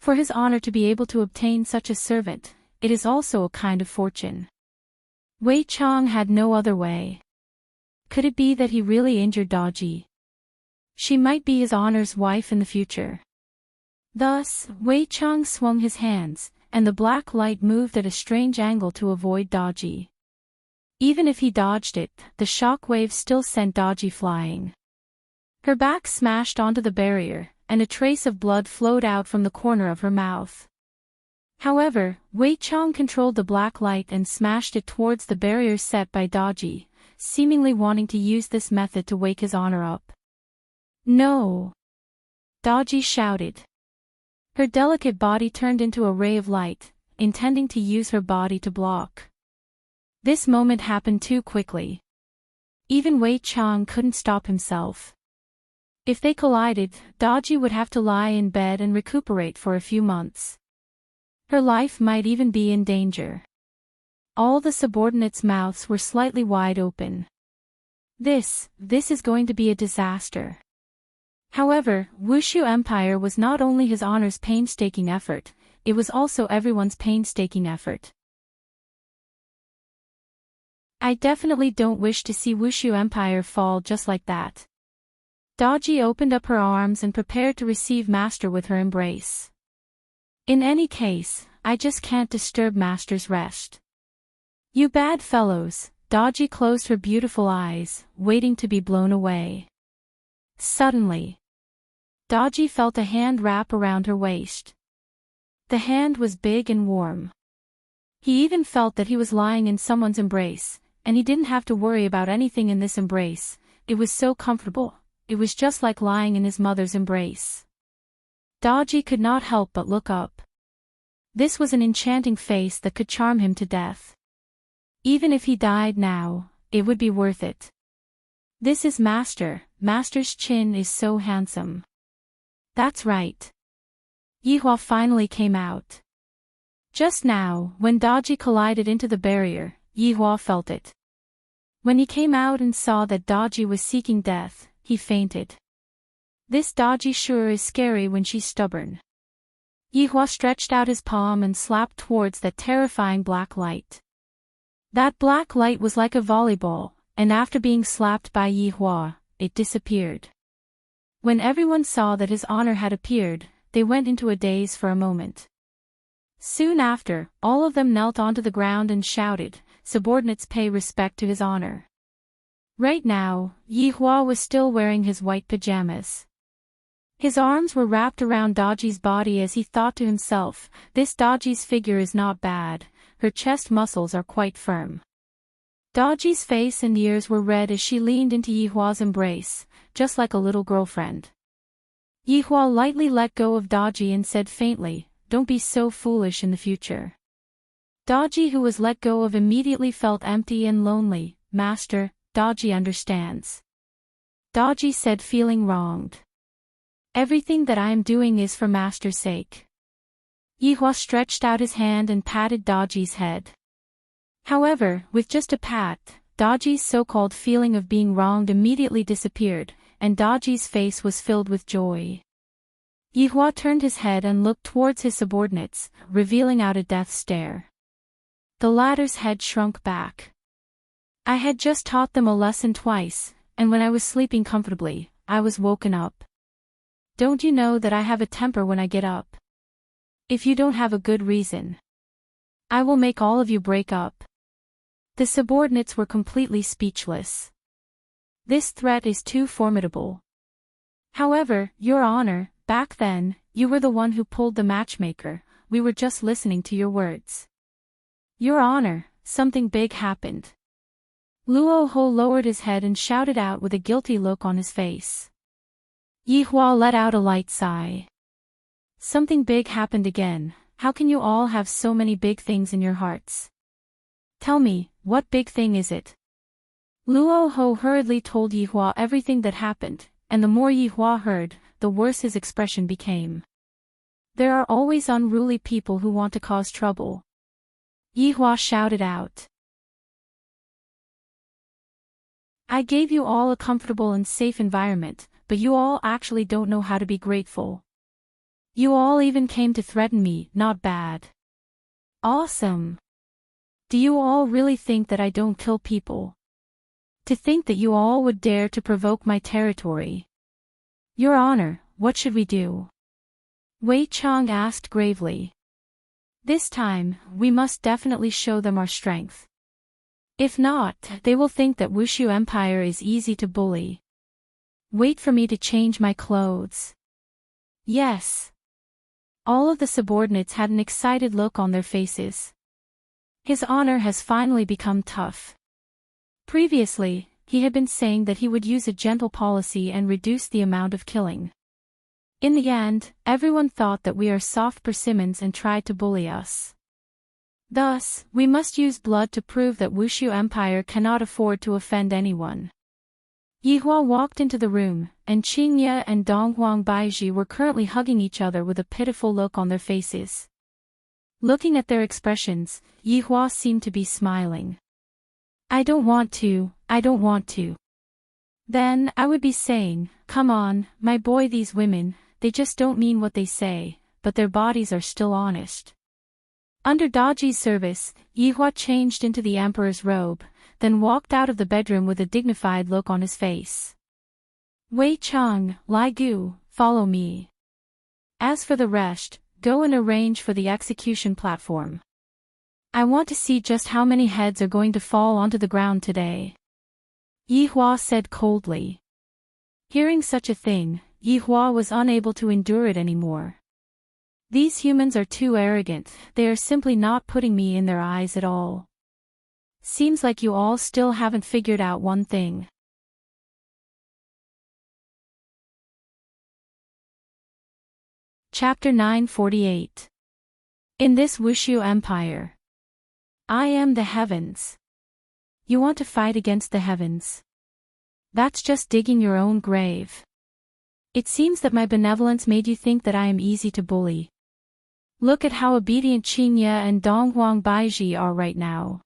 For his honor to be able to obtain such a servant, it is also a kind of fortune. Wei Chang had no other way. Could it be that he really injured Dodgy? She might be his honor's wife in the future. Thus, Wei Chang swung his hands, and the black light moved at a strange angle to avoid Dodgy. Even if he dodged it, the shock wave still sent Dodgy flying. Her back smashed onto the barrier, and a trace of blood flowed out from the corner of her mouth. However, Wei Chang controlled the black light and smashed it towards the barrier set by Dodgy, seemingly wanting to use this method to wake his honor up. No! Dodgy shouted. Her delicate body turned into a ray of light, intending to use her body to block. This moment happened too quickly. Even Wei Chang couldn't stop himself. If they collided, Dodgy would have to lie in bed and recuperate for a few months. Her life might even be in danger. All the subordinates' mouths were slightly wide open. This is going to be a disaster. However, Wushu Empire was not only his honor's painstaking effort, it was also everyone's painstaking effort. I definitely don't wish to see Wushu Empire fall just like that. Dodgy opened up her arms and prepared to receive Master with her embrace. In any case, I just can't disturb Master's rest. You bad fellows, Dodgy closed her beautiful eyes, waiting to be blown away. Suddenly, Dodgy felt a hand wrap around her waist. The hand was big and warm. He even felt that he was lying in someone's embrace, and he didn't have to worry about anything in this embrace. It was so comfortable. It was just like lying in his mother's embrace. Dodgy could not help but look up. This was an enchanting face that could charm him to death. Even if he died now, it would be worth it. This is Master. Master's chin is so handsome. That's right. Yihua finally came out. Just now, when Dodgy collided into the barrier, Yihua felt it. When he came out and saw that Dodgy was seeking death, he fainted. This Dodgy sure is scary when she's stubborn. Yihua stretched out his palm and slapped towards that terrifying black light. That black light was like a volleyball, and after being slapped by Yihua, it disappeared. When everyone saw that his honor had appeared, they went into a daze for a moment. Soon after, all of them knelt onto the ground and shouted, "Subordinates pay respect to his honor." Right now, Yihua was still wearing his white pajamas. His arms were wrapped around Dodgy's body as he thought to himself, this Dodgy's figure is not bad, her chest muscles are quite firm. Dodgy's face and ears were red as she leaned into Yihua's embrace, just like a little girlfriend. Yihua lightly let go of Dodgy and said faintly, "Don't be so foolish in the future." Dodgy, who was let go of, immediately felt empty and lonely. "Master, Dodgy understands." Dodgy said, feeling wronged. "Everything that I am doing is for Master's sake." Yihua stretched out his hand and patted Dodgy's head. However, with just a pat, Dodgy's so-called feeling of being wronged immediately disappeared, and Dodgy's face was filled with joy. Yihua turned his head and looked towards his subordinates, revealing out a death stare. The latter's head shrunk back. "I had just taught them a lesson twice, and when I was sleeping comfortably, I was woken up. Don't you know that I have a temper when I get up? If you don't have a good reason, I will make all of you break up." The subordinates were completely speechless. This threat is too formidable. "However, Your Honor, back then, you were the one who pulled the matchmaker, we were just listening to your words." "Your Honor, something big happened." Luo Ho lowered his head and shouted out with a guilty look on his face. Yihua let out a light sigh. Something big happened again. How can you all have so many big things in your hearts? Tell me, what big thing is it? Luo Ho hurriedly told Yihua everything that happened, and the more Yihua heard, the worse his expression became. There are always unruly people who want to cause trouble. Yihua shouted out. I gave you all a comfortable and safe environment, but you all actually don't know how to be grateful. You all even came to threaten me, not bad. Awesome. Do you all really think that I don't kill people? To think that you all would dare to provoke my territory. Your Honor, what should we do? Wei Chang asked gravely. This time, we must definitely show them our strength. If not, they will think that Wushu Empire is easy to bully. Wait for me to change my clothes. Yes. All of the subordinates had an excited look on their faces. His Honor has finally become tough. Previously, he had been saying that he would use a gentle policy and reduce the amount of killing. In the end, everyone thought that we are soft persimmons and tried to bully us. Thus, we must use blood to prove that Wushu Empire cannot afford to offend anyone. Yihua walked into the room, and Qingye and Donghuang Baiji were currently hugging each other with a pitiful look on their faces. Looking at their expressions, Yihua seemed to be smiling. I don't want to. Then, I would be saying, come on, my boy, these women, they just don't mean what they say, but their bodies are still honest. Under Daji's service, Yihua changed into the emperor's robe, then walked out of the bedroom with a dignified look on his face. Wei Chang, Lai Gu, follow me. As for the rest, go and arrange for the execution platform. I want to see just how many heads are going to fall onto the ground today. Yihua said coldly. Hearing such a thing, Yihua was unable to endure it anymore. These humans are too arrogant, they are simply not putting me in their eyes at all. Seems like you all still haven't figured out one thing. Chapter 948. In this Wushu Empire. I am the heavens. You want to fight against the heavens? That's just digging your own grave. It seems that my benevolence made you think that I am easy to bully. Look at how obedient Qingye and Donghuang Baiji are right now.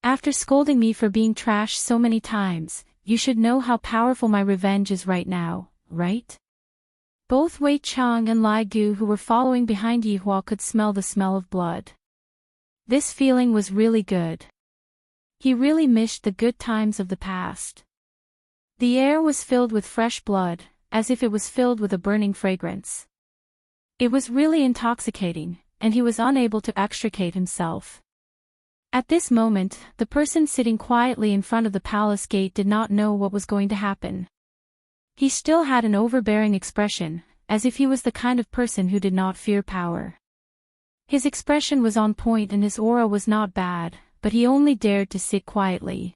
After scolding me for being trash so many times, you should know how powerful my revenge is right now, right? Both Wei Chang and Lai Gu who were following behind Yihua could smell the smell of blood. This feeling was really good. He really missed the good times of the past. The air was filled with fresh blood, as if it was filled with a burning fragrance. It was really intoxicating, and he was unable to extricate himself. At this moment, the person sitting quietly in front of the palace gate did not know what was going to happen. He still had an overbearing expression, as if he was the kind of person who did not fear power. His expression was on point and his aura was not bad, but he only dared to sit quietly.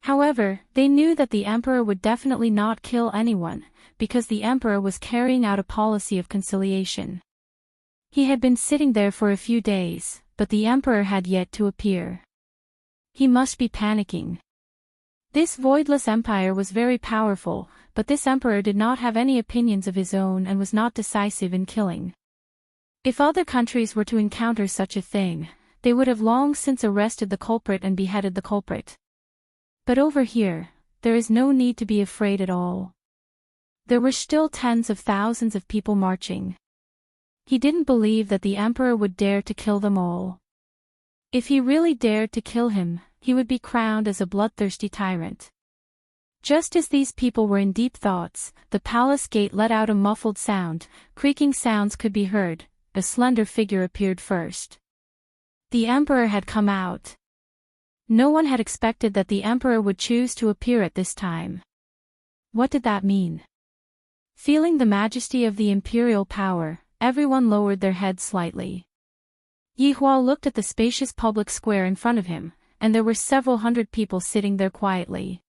However, they knew that the emperor would definitely not kill anyone, because the emperor was carrying out a policy of conciliation. He had been sitting there for a few days, but the emperor had yet to appear. He must be panicking. This voidless empire was very powerful, but this emperor did not have any opinions of his own and was not decisive in killing. If other countries were to encounter such a thing, they would have long since arrested the culprit and beheaded the culprit. But over here, there is no need to be afraid at all. There were still tens of thousands of people marching. He didn't believe that the emperor would dare to kill them all. If he really dared to kill him, he would be crowned as a bloodthirsty tyrant. Just as these people were in deep thoughts, the palace gate let out a muffled sound, creaking sounds could be heard, a slender figure appeared first. The emperor had come out. No one had expected that the emperor would choose to appear at this time. What did that mean? Feeling the majesty of the imperial power, everyone lowered their heads slightly. Yihua looked at the spacious public square in front of him, and there were several hundred people sitting there quietly.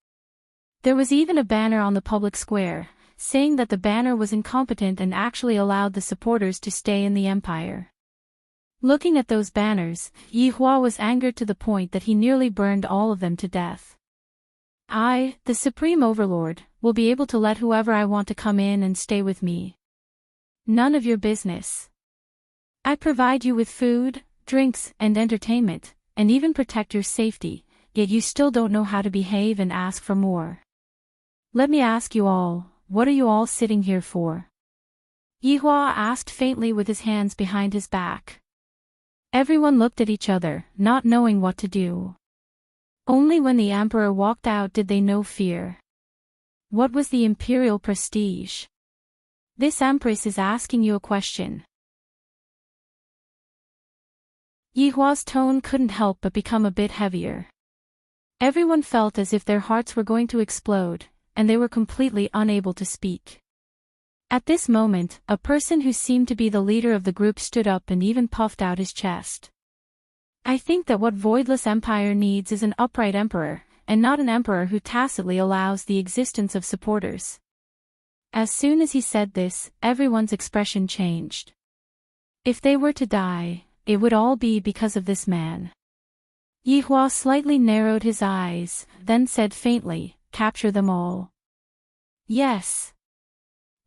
There was even a banner on the public square, saying that the banner was incompetent and actually allowed the supporters to stay in the empire. Looking at those banners, Yi Hua was angered to the point that he nearly burned all of them to death. I, the Supreme Overlord, will be able to let whoever I want to come in and stay with me. None of your business. I provide you with food, drinks, and entertainment, and even protect your safety, yet you still don't know how to behave and ask for more. Let me ask you all, what are you all sitting here for? Yi Hua asked faintly with his hands behind his back. Everyone looked at each other, not knowing what to do. Only when the emperor walked out did they know fear. What was the imperial prestige? This empress is asking you a question. Yi Hua's tone couldn't help but become a bit heavier. Everyone felt as if their hearts were going to explode, and they were completely unable to speak. At this moment, a person who seemed to be the leader of the group stood up and even puffed out his chest. I think that what Voidless Empire needs is an upright emperor, and not an emperor who tacitly allows the existence of supporters. As soon as he said this, everyone's expression changed. If they were to die, it would all be because of this man. Yi Hua slightly narrowed his eyes, then said faintly, "Capture them all." Yes.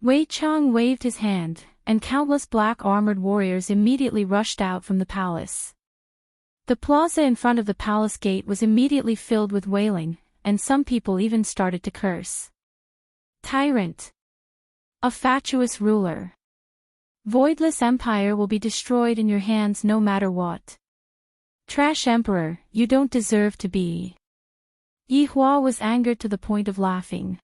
Wei Chang waved his hand, and countless black armored warriors immediately rushed out from the palace. The plaza in front of the palace gate was immediately filled with wailing, and some people even started to curse. Tyrant. A fatuous ruler. Voidless Empire will be destroyed in your hands no matter what. Trash Emperor, you don't deserve to be. Yi Hua was angered to the point of laughing.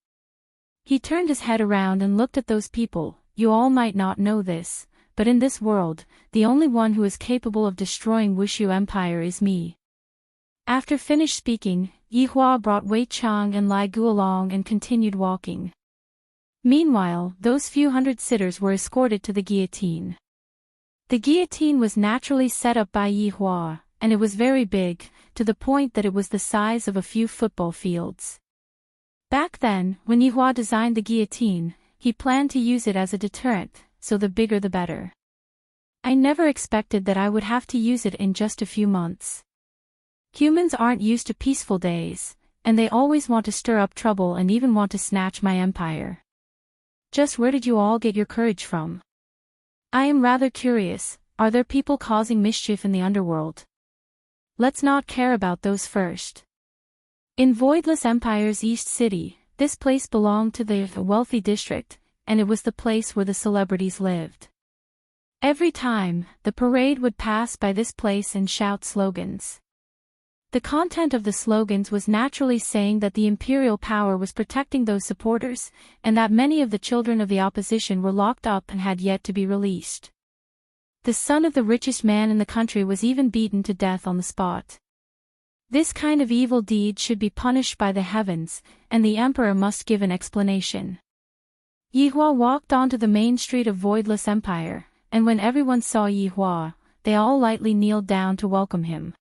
He turned his head around and looked at those people. You all might not know this, but in this world, the only one who is capable of destroying Wushu Empire is me. After finished speaking, Yi Hua brought Wei Chang and Lai Gu along and continued walking. Meanwhile, those few hundred sitters were escorted to the guillotine. The guillotine was naturally set up by Yi Hua, and it was very big, to the point that it was the size of a few football fields. Back then, when Yi Hua designed the guillotine, he planned to use it as a deterrent, so the bigger the better. I never expected that I would have to use it in just a few months. Humans aren't used to peaceful days, and they always want to stir up trouble and even want to snatch my empire. Just where did you all get your courage from? I am rather curious, are there people causing mischief in the underworld? Let's not care about those first. In Voidless Empire's East City, this place belonged to the wealthy district, and it was the place where the celebrities lived. Every time, the parade would pass by this place and shout slogans. The content of the slogans was naturally saying that the imperial power was protecting those supporters, and that many of the children of the opposition were locked up and had yet to be released. The son of the richest man in the country was even beaten to death on the spot. This kind of evil deed should be punished by the heavens, and the emperor must give an explanation. Yi Hua walked onto the main street of Voidless Empire, and when everyone saw Yi Hua, they all lightly kneeled down to welcome him.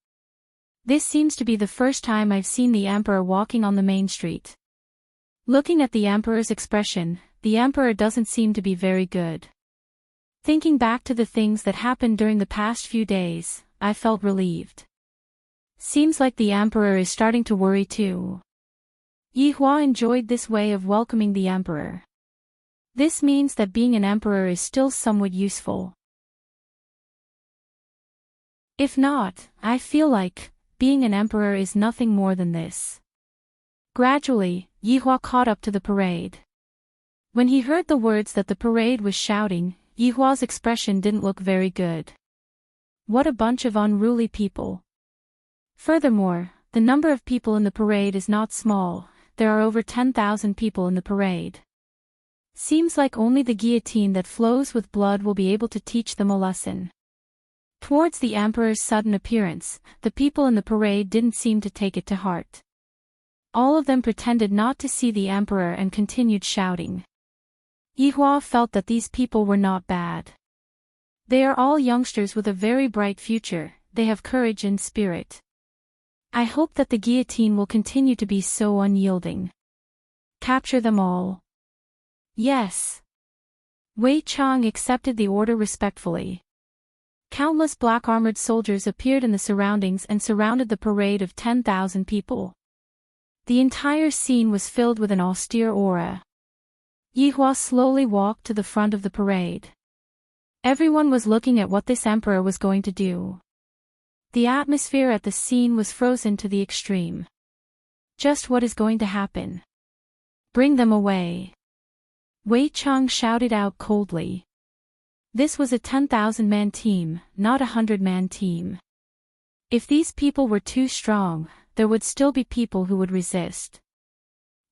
This seems to be the first time I've seen the emperor walking on the main street. Looking at the emperor's expression, the emperor doesn't seem to be very good. Thinking back to the things that happened during the past few days, I felt relieved. Seems like the emperor is starting to worry too. Yi Hua enjoyed this way of welcoming the emperor. This means that being an emperor is still somewhat useful. If not, I feel like being an emperor is nothing more than this. Gradually, Yi Hua caught up to the parade. When he heard the words that the parade was shouting, Yi Hua's expression didn't look very good. What a bunch of unruly people. Furthermore, the number of people in the parade is not small, there are over 10,000 people in the parade. Seems like only the guillotine that flows with blood will be able to teach them a lesson. Towards the emperor's sudden appearance, the people in the parade didn't seem to take it to heart. All of them pretended not to see the emperor and continued shouting. Yi Hua felt that these people were not bad. They are all youngsters with a very bright future, they have courage and spirit. I hope that the guillotine will continue to be so unyielding. Capture them all. Yes. Wei Chang accepted the order respectfully. Countless black-armored soldiers appeared in the surroundings and surrounded the parade of 10,000 people. The entire scene was filled with an austere aura. Yihua slowly walked to the front of the parade. Everyone was looking at what this emperor was going to do. The atmosphere at the scene was frozen to the extreme. Just what is going to happen? Bring them away. Wei Chang shouted out coldly. This was a 10,000-man team, not a 100-man team. If these people were too strong, there would still be people who would resist.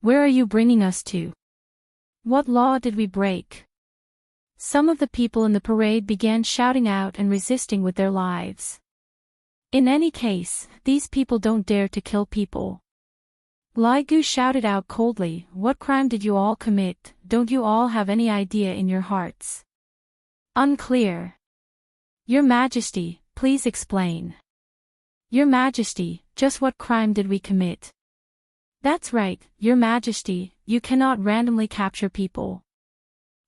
Where are you bringing us to? What law did we break? Some of the people in the parade began shouting out and resisting with their lives. In any case, these people don't dare to kill people. Li Gu shouted out coldly, what crime did you all commit? Don't you all have any idea in your hearts? Unclear. Your Majesty, please explain. Your Majesty, just what crime did we commit? That's right, Your Majesty, you cannot randomly capture people.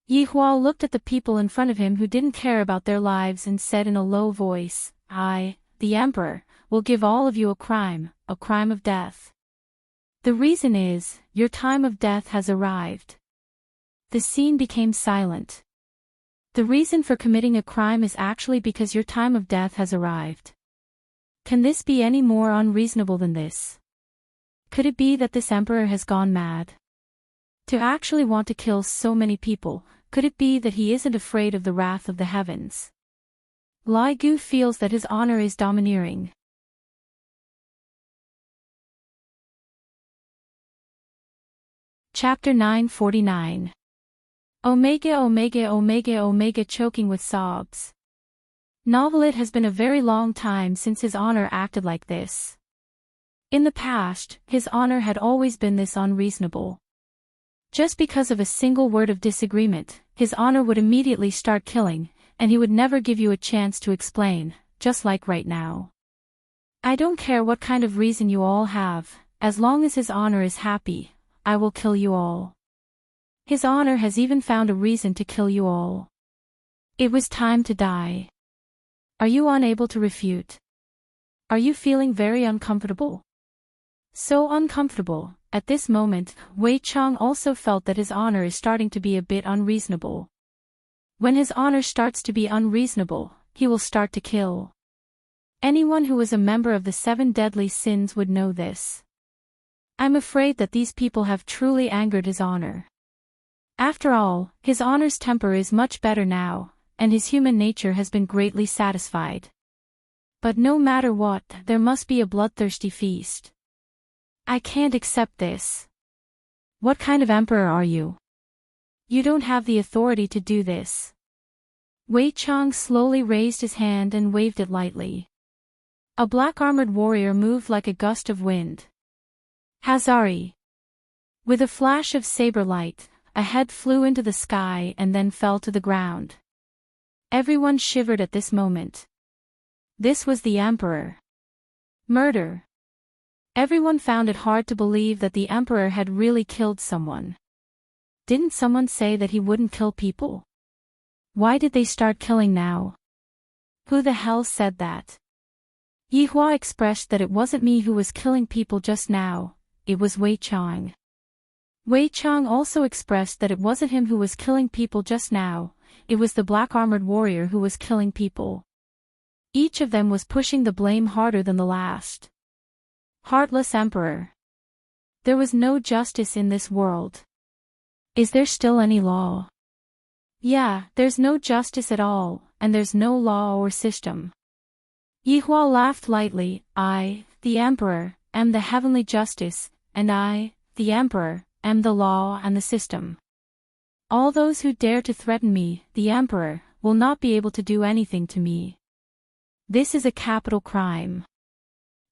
Yihua looked at the people in front of him who didn't care about their lives and said in a low voice, I, the Emperor, will give all of you a crime of death. The reason is, your time of death has arrived. The scene became silent. The reason for committing a crime is actually because your time of death has arrived. Can this be any more unreasonable than this? Could it be that this emperor has gone mad? To actually want to kill so many people, could it be that he isn't afraid of the wrath of the heavens? Li Gu feels that his honor is domineering. Chapter 949. Omega choking with sobs. It has been a very long time since his honor acted like this. In the past, his honor had always been this unreasonable. Just because of a single word of disagreement, his honor would immediately start killing, and he would never give you a chance to explain, just like right now. I don't care what kind of reason you all have, as long as his honor is happy, I will kill you all. His honor has even found a reason to kill you all. It was time to die. Are you unable to refute? Are you feeling very uncomfortable? So uncomfortable, at this moment, Wei Chang also felt that his honor is starting to be a bit unreasonable. When his honor starts to be unreasonable, he will start to kill. Anyone who is a member of the 7 deadly sins would know this. I'm afraid that these people have truly angered his honor. After all, his honor's temper is much better now, and his human nature has been greatly satisfied. But no matter what, there must be a bloodthirsty feast. I can't accept this. What kind of emperor are you? You don't have the authority to do this. Wei Chang slowly raised his hand and waved it lightly. A black-armored warrior moved like a gust of wind. Hazari! With a flash of saber light, a head flew into the sky and then fell to the ground. Everyone shivered at this moment. This was the emperor. Murder. Everyone found it hard to believe that the emperor had really killed someone. Didn't someone say that he wouldn't kill people? Why did they start killing now? Who the hell said that? Yihua expressed that it wasn't me who was killing people just now, it was Wei Chang. Wei Chang also expressed that it wasn't him who was killing people just now, it was the black-armored warrior who was killing people. Each of them was pushing the blame harder than the last. Heartless emperor. There was no justice in this world. Is there still any law? Yeah, there's no justice at all, and there's no law or system. Yihua laughed lightly, I, the emperor, am the heavenly justice, and I, the emperor, am the law and the system. All those who dare to threaten me, the emperor, will not be able to do anything to me. This is a capital crime.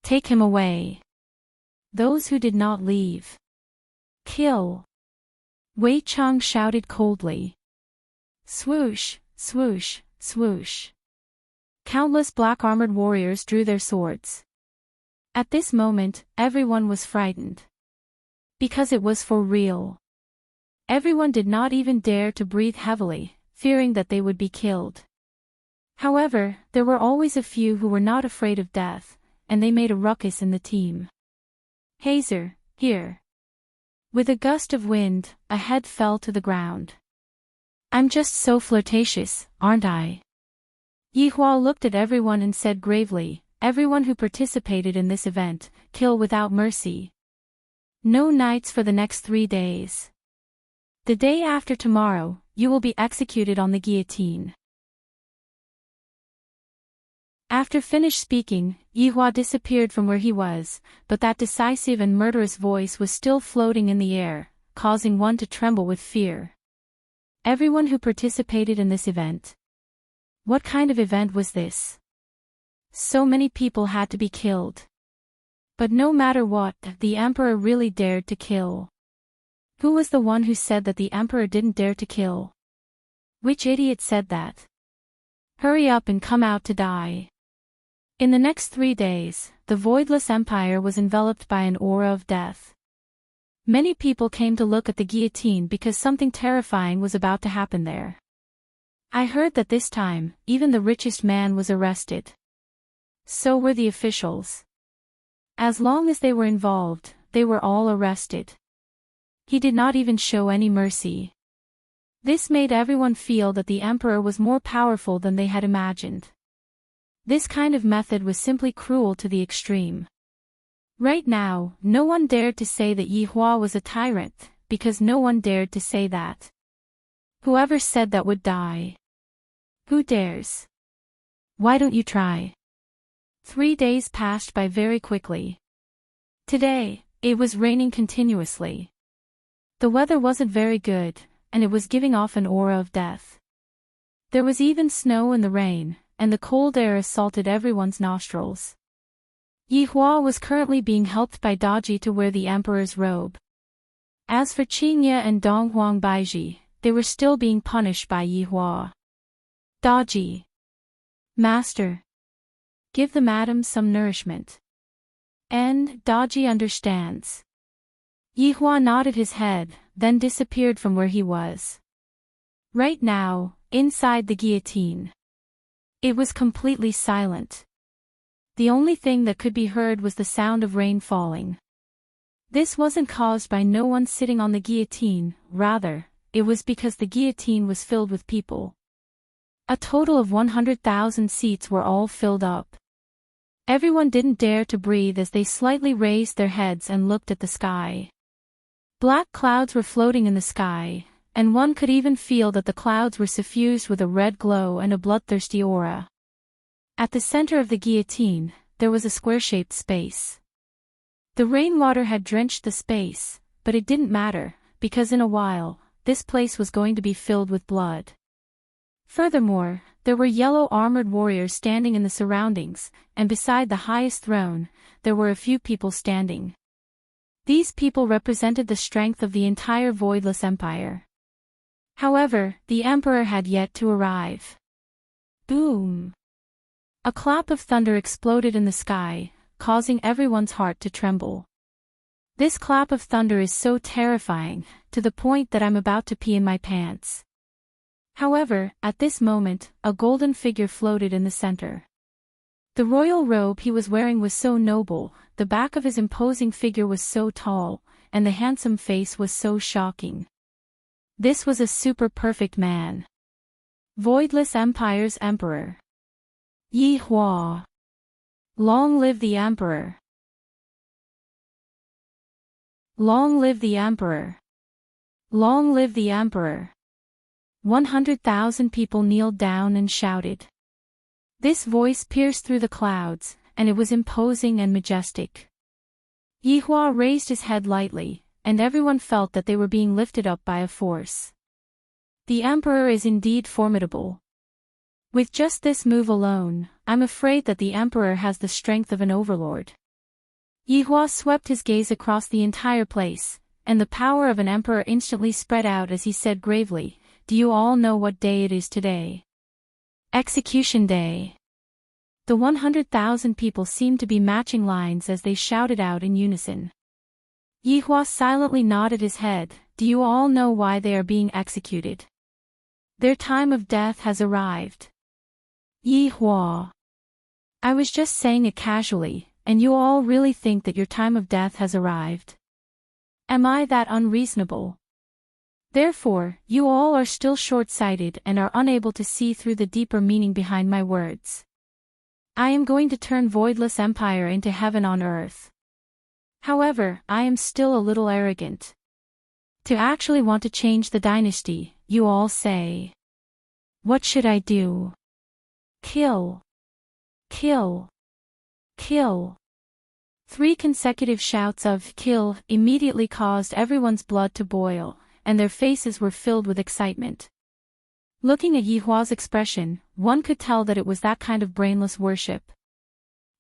Take him away. Those who did not leave. Kill. Wei Chang shouted coldly. Swoosh, swoosh, swoosh. Countless black-armored warriors drew their swords. At this moment, everyone was frightened. Because it was for real. Everyone did not even dare to breathe heavily, fearing that they would be killed. However, there were always a few who were not afraid of death, and they made a ruckus in the team. Hazer, here. With a gust of wind, a head fell to the ground. I'm just so flirtatious, aren't I? Yihua looked at everyone and said gravely, everyone who participated in this event, kill without mercy. No nights for the next 3 days. The day after tomorrow, you will be executed on the guillotine. After finished speaking, Yihua disappeared from where he was, but that decisive and murderous voice was still floating in the air, causing one to tremble with fear. Everyone who participated in this event. What kind of event was this? So many people had to be killed. But no matter what, the Emperor really dared to kill. Who was the one who said that the Emperor didn't dare to kill? Which idiot said that? Hurry up and come out to die. In the next 3 days, the Voidless Empire was enveloped by an aura of death. Many people came to look at the guillotine because something terrifying was about to happen there. I heard that this time, even the richest man was arrested. So were the officials. As long as they were involved, they were all arrested. He did not even show any mercy. This made everyone feel that the Emperor was more powerful than they had imagined. This kind of method was simply cruel to the extreme. Right now, no one dared to say that Yihua was a tyrant, because no one dared to say that. Whoever said that would die. Who dares? Why don't you try? 3 days passed by very quickly. Today, it was raining continuously. The weather wasn't very good, and it was giving off an aura of death. There was even snow in the rain, and the cold air assaulted everyone's nostrils. Yihua was currently being helped by Daji to wear the Emperor's robe. As for Qingye and Donghuang Baiji, they were still being punished by Yihua. Daji. Master. Give the madam some nourishment. And Daji understands. Yihua nodded his head, then disappeared from where he was. Right now, inside the guillotine. It was completely silent. The only thing that could be heard was the sound of rain falling. This wasn't caused by no one sitting on the guillotine, rather, it was because the guillotine was filled with people. A total of 100,000 seats were all filled up. Everyone didn't dare to breathe as they slightly raised their heads and looked at the sky. Black clouds were floating in the sky, and one could even feel that the clouds were suffused with a red glow and a bloodthirsty aura. At the center of the guillotine, there was a square-shaped space. The rainwater had drenched the space, but it didn't matter, because in a while, this place was going to be filled with blood. Furthermore, there were yellow armored warriors standing in the surroundings, and beside the highest throne, there were a few people standing. These people represented the strength of the entire Voidless Empire. However, the Emperor had yet to arrive. Boom! A clap of thunder exploded in the sky, causing everyone's heart to tremble. This clap of thunder is so terrifying, to the point that I'm about to pee in my pants. However, at this moment, a golden figure floated in the center. The royal robe he was wearing was so noble, the back of his imposing figure was so tall, and the handsome face was so shocking. This was a super perfect man. Voidless Empire's Emperor. Yihua. Long live the Emperor. Long live the Emperor. Long live the Emperor. 100,000 people kneeled down and shouted. This voice pierced through the clouds, and it was imposing and majestic. Yihua raised his head lightly, and everyone felt that they were being lifted up by a force. The Emperor is indeed formidable. With just this move alone, I'm afraid that the Emperor has the strength of an overlord. Yihua swept his gaze across the entire place, and the power of an emperor instantly spread out as he said gravely, "Do you all know what day it is today? Execution Day." The 100,000 people seemed to be matching lines as they shouted out in unison. Yihua silently nodded his head, do you all know why they are being executed? Their time of death has arrived. Yi Hua. I was just saying it casually, and you all really think that your time of death has arrived. Am I that unreasonable? Therefore, you all are still short-sighted and are unable to see through the deeper meaning behind my words. I am going to turn Voidless Empire into heaven on earth. However, I am still a little arrogant. To actually want to change the dynasty, you all say. What should I do? Kill. Kill. Kill. 3 consecutive shouts of kill immediately caused everyone's blood to boil, and their faces were filled with excitement. Looking at Yi Hua's expression, one could tell that it was that kind of brainless worship.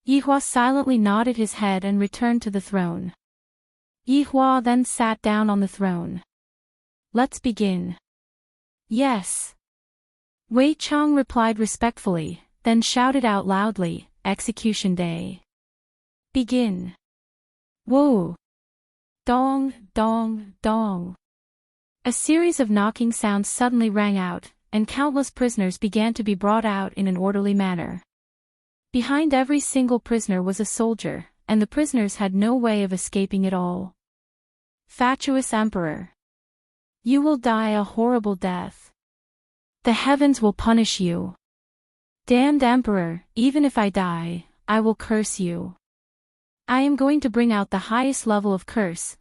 Yi Hua silently nodded his head and returned to the throne. Yi Hua then sat down on the throne. Let's begin. Yes. Wei Chang replied respectfully, then shouted out loudly, Execution Day. Begin. Whoa. Dong, dong, dong. A series of knocking sounds suddenly rang out, and countless prisoners began to be brought out in an orderly manner. Behind every single prisoner was a soldier, and the prisoners had no way of escaping it all. Fatuous Emperor. You will die a horrible death. The heavens will punish you. Damned Emperor, even if I die, I will curse you. I am going to bring out the highest level of curse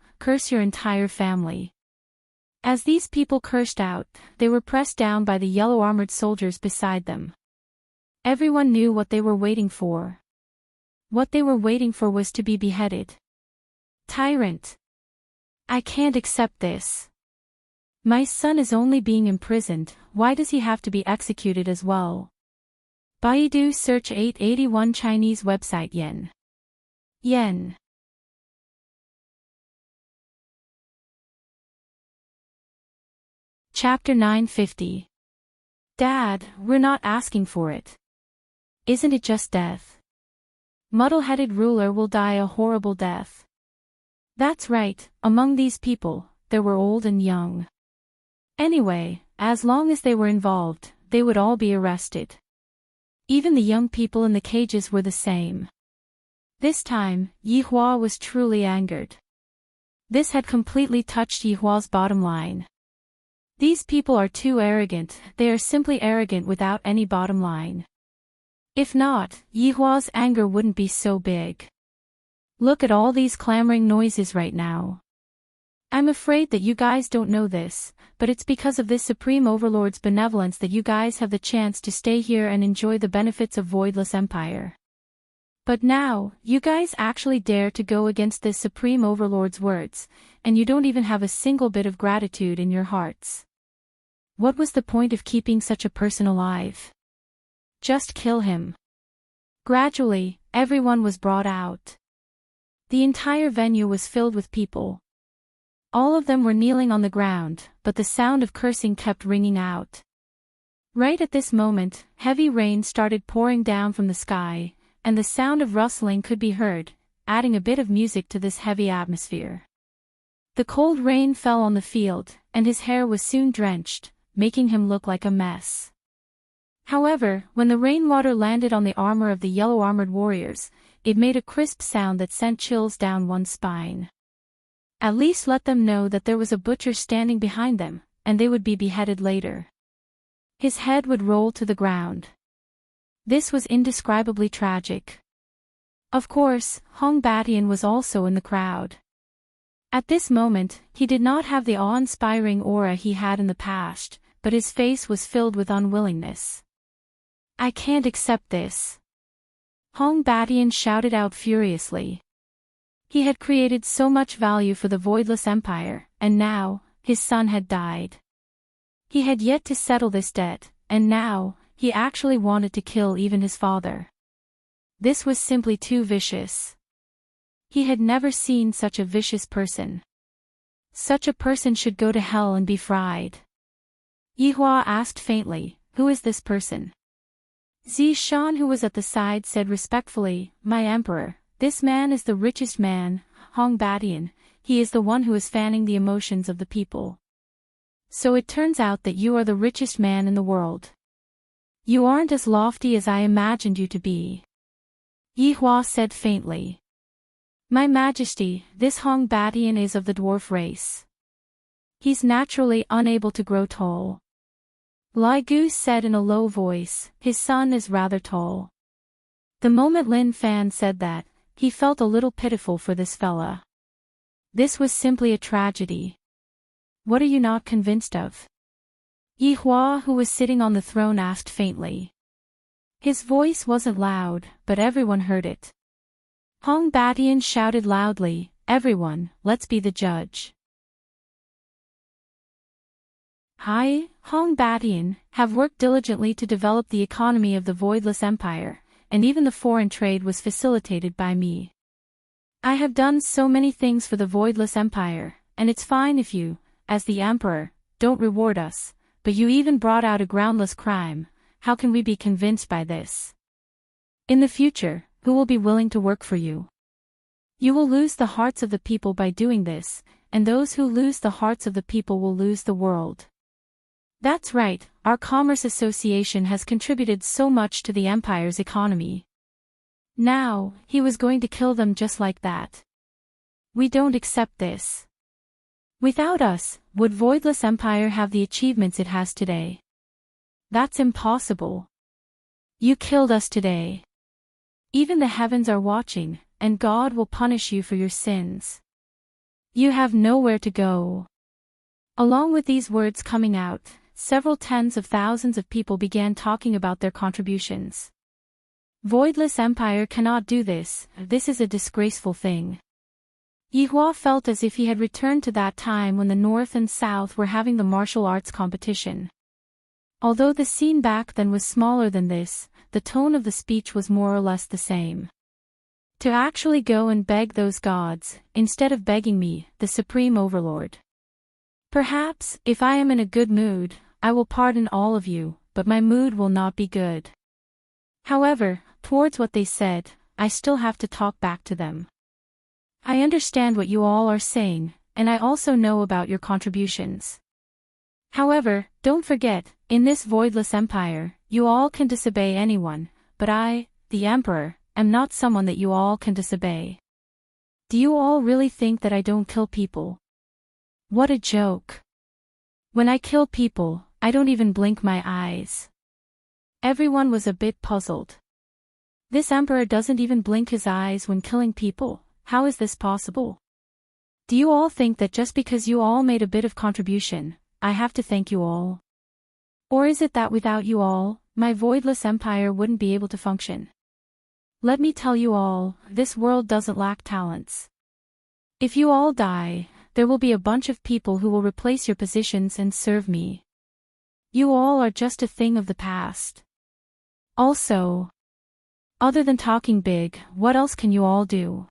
your entire family. As these people cursed out, they were pressed down by the yellow-armored soldiers beside them. Everyone knew what they were waiting for. What they were waiting for was to be beheaded. Tyrant. I can't accept this. My son is only being imprisoned, why does he have to be executed as well? Baidu search 881 Chinese website yen. Yen. Chapter 950. Dad, we're not asking for it. Isn't it just death? Muddle-headed ruler will die a horrible death. That's right, among these people, there were old and young. Anyway, as long as they were involved, they would all be arrested. Even the young people in the cages were the same. This time, Yi Hua was truly angered. This had completely touched Yi Hua's bottom line. These people are too arrogant, they are simply arrogant without any bottom line. If not, Yi Hua's anger wouldn't be so big. Look at all these clamoring noises right now. I'm afraid that you guys don't know this, but it's because of this Supreme Overlord's benevolence that you guys have the chance to stay here and enjoy the benefits of Voidless Empire. But now, you guys actually dare to go against this Supreme Overlord's words, and you don't even have a single bit of gratitude in your hearts. What was the point of keeping such a person alive? Just kill him. Gradually, everyone was brought out. The entire venue was filled with people. All of them were kneeling on the ground, but the sound of cursing kept ringing out. Right at this moment, heavy rain started pouring down from the sky, and the sound of rustling could be heard, adding a bit of music to this heavy atmosphere. The cold rain fell on the field, and his hair was soon drenched, making him look like a mess. However, when the rainwater landed on the armor of the yellow-armored warriors, it made a crisp sound that sent chills down one's spine. At least let them know that there was a butcher standing behind them, and they would be beheaded later. His head would roll to the ground. This was indescribably tragic. Of course, Hong Batian was also in the crowd. At this moment, he did not have the awe-inspiring aura he had in the past, but his face was filled with unwillingness. I can't accept this. Hong Batian shouted out furiously. He had created so much value for the Voidless Empire, and now, his son had died. He had yet to settle this debt, and now, he actually wanted to kill even his father. This was simply too vicious. He had never seen such a vicious person. Such a person should go to hell and be fried. Yi Hua asked faintly, who is this person? Zi Shan, who was at the side, said respectfully, my emperor, this man is the richest man, Hong Batian. he is the one who is fanning the emotions of the people. So it turns out that you are the richest man in the world. You aren't as lofty as I imagined you to be. Yi Hua said faintly. My Majesty, this Hong Batian is of the dwarf race. He's naturally unable to grow tall. Lai Gu said in a low voice, his son is rather tall. The moment Lin Fan said that, he felt a little pitiful for this fella. This was simply a tragedy. What are you not convinced of? Yi Hua, who was sitting on the throne, asked faintly. His voice wasn't loud, but everyone heard it. Hong Batian shouted loudly, everyone, let's be the judge. I, Hong Batian, have worked diligently to develop the economy of the Voidless Empire, and even the foreign trade was facilitated by me. I have done so many things for the Voidless Empire, and it's fine if you, as the Emperor, don't reward us, but you even brought out a groundless crime. How can we be convinced by this? In the future, who will be willing to work for you? You will lose the hearts of the people by doing this, and those who lose the hearts of the people will lose the world. That's right, our Commerce Association has contributed so much to the Empire's economy. Now, he was going to kill them just like that. We don't accept this. Without us, would Voidless Empire have the achievements it has today? That's impossible. You killed us today. Even the heavens are watching, and God will punish you for your sins. You have nowhere to go. Along with these words coming out, several tens of thousands of people began talking about their contributions. Voidless Empire cannot do this, this is a disgraceful thing. Yi Hua felt as if he had returned to that time when the North and South were having the martial arts competition. Although the scene back then was smaller than this, the tone of the speech was more or less the same. To actually go and beg those gods, instead of begging me, the Supreme Overlord. Perhaps, if I am in a good mood, I will pardon all of you, but my mood will not be good. However, towards what they said, I still have to talk back to them. I understand what you all are saying, and I also know about your contributions. However, don't forget, in this Voidless Empire, you all can disobey anyone, but I, the Emperor, am not someone that you all can disobey. Do you all really think that I don't kill people? What a joke. When I kill people, I don't even blink my eyes. Everyone was a bit puzzled. This Emperor doesn't even blink his eyes when killing people, how is this possible? Do you all think that just because you all made a bit of contribution, I have to thank you all? Or is it that without you all, my Voidless Empire wouldn't be able to function? Let me tell you all, this world doesn't lack talents. If you all die, there will be a bunch of people who will replace your positions and serve me. You all are just a thing of the past. Also, other than talking big, what else can you all do?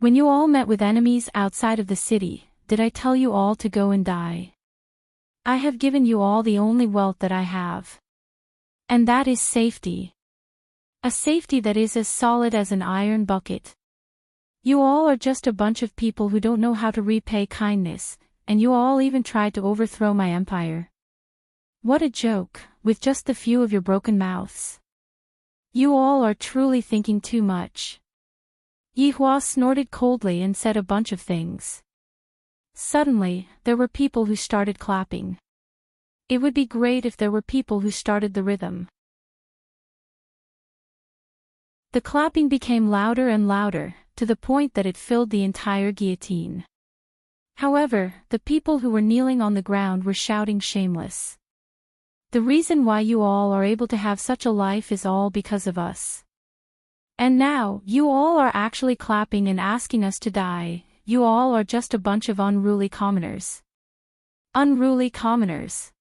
When you all met with enemies outside of the city, did I tell you all to go and die? I have given you all the only wealth that I have. And that is safety. A safety that is as solid as an iron bucket. You all are just a bunch of people who don't know how to repay kindness, and you all even tried to overthrow my empire. What a joke, with just the few of your broken mouths. You all are truly thinking too much. Yi Hua snorted coldly and said a bunch of things. Suddenly, there were people who started clapping. It would be great if there were people who started the rhythm. The clapping became louder and louder, to the point that it filled the entire guillotine. However, the people who were kneeling on the ground were shouting shameless. The reason why you all are able to have such a life is all because of us. And now, you all are actually clapping and asking us to die, you all are just a bunch of unruly commoners. Unruly commoners.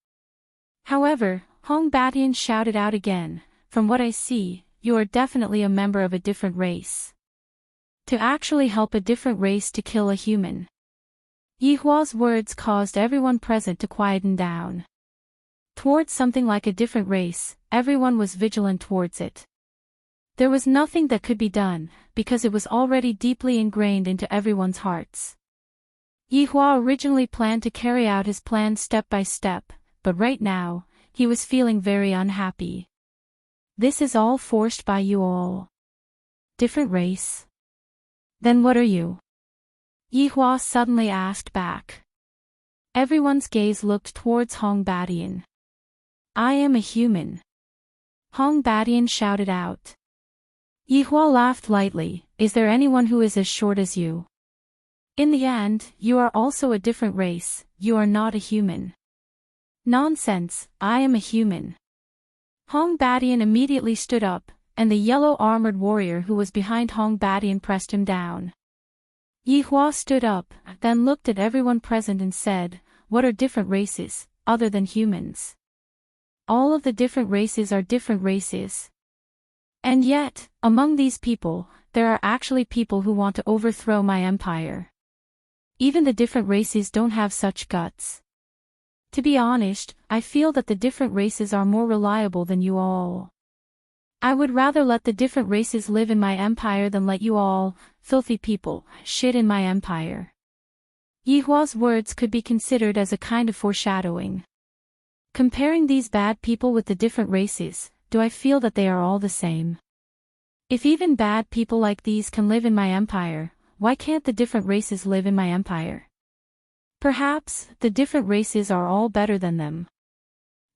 However, Hong Batian shouted out again, from what I see, you are definitely a member of a different race. To actually help a different race to kill a human. Yi Hua's words caused everyone present to quieten down. Towards something like a different race, everyone was vigilant towards it. There was nothing that could be done, because it was already deeply ingrained into everyone's hearts. Yi Hua originally planned to carry out his plan step by step, but right now, he was feeling very unhappy. This is all forced by you all. Different race? Then what are you? Yi Hua suddenly asked back. Everyone's gaze looked towards Hong Badian. I am a human. Hong Badian shouted out. Yi Hua laughed lightly. Is there anyone who is as short as you? In the end, you are also a different race, you are not a human. Nonsense, I am a human. Hong Badian immediately stood up, and the yellow armored warrior who was behind Hong Badian pressed him down. Yi Hua stood up, then looked at everyone present and said, what are different races, other than humans? All of the different races are different races. And yet, among these people, there are actually people who want to overthrow my empire. Even the different races don't have such guts. To be honest, I feel that the different races are more reliable than you all. I would rather let the different races live in my empire than let you all, filthy people, shit in my empire. Yi Hua's words could be considered as a kind of foreshadowing. Comparing these bad people with the different races, do I feel that they are all the same? If even bad people like these can live in my empire, why can't the different races live in my empire? Perhaps, the different races are all better than them.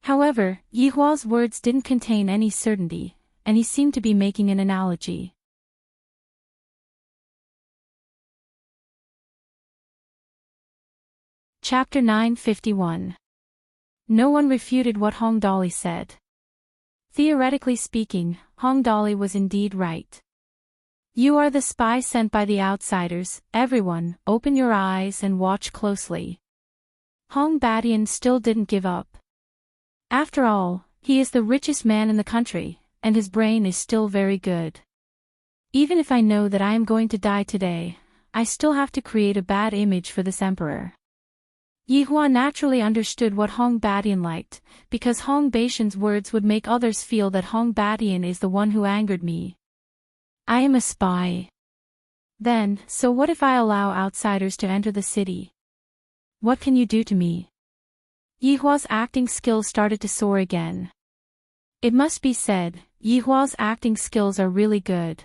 However, Yi Hua's words didn't contain any certainty, and he seemed to be making an analogy. Chapter 951. No one refuted what Hong Dali said. Theoretically speaking, Hong Dali was indeed right. You are the spy sent by the outsiders. Everyone, open your eyes and watch closely. Hong Badian still didn't give up. After all, he is the richest man in the country, and his brain is still very good. Even if I know that I am going to die today, I still have to create a bad image for this emperor. Yi Hua naturally understood what Hong Badian liked, because Hong Badian's words would make others feel that Hong Badian is the one who angered me. I am a spy. Then, so what if I allow outsiders to enter the city? What can you do to me? Yi Hua's acting skills started to soar again. It must be said, Yi Hua's acting skills are really good.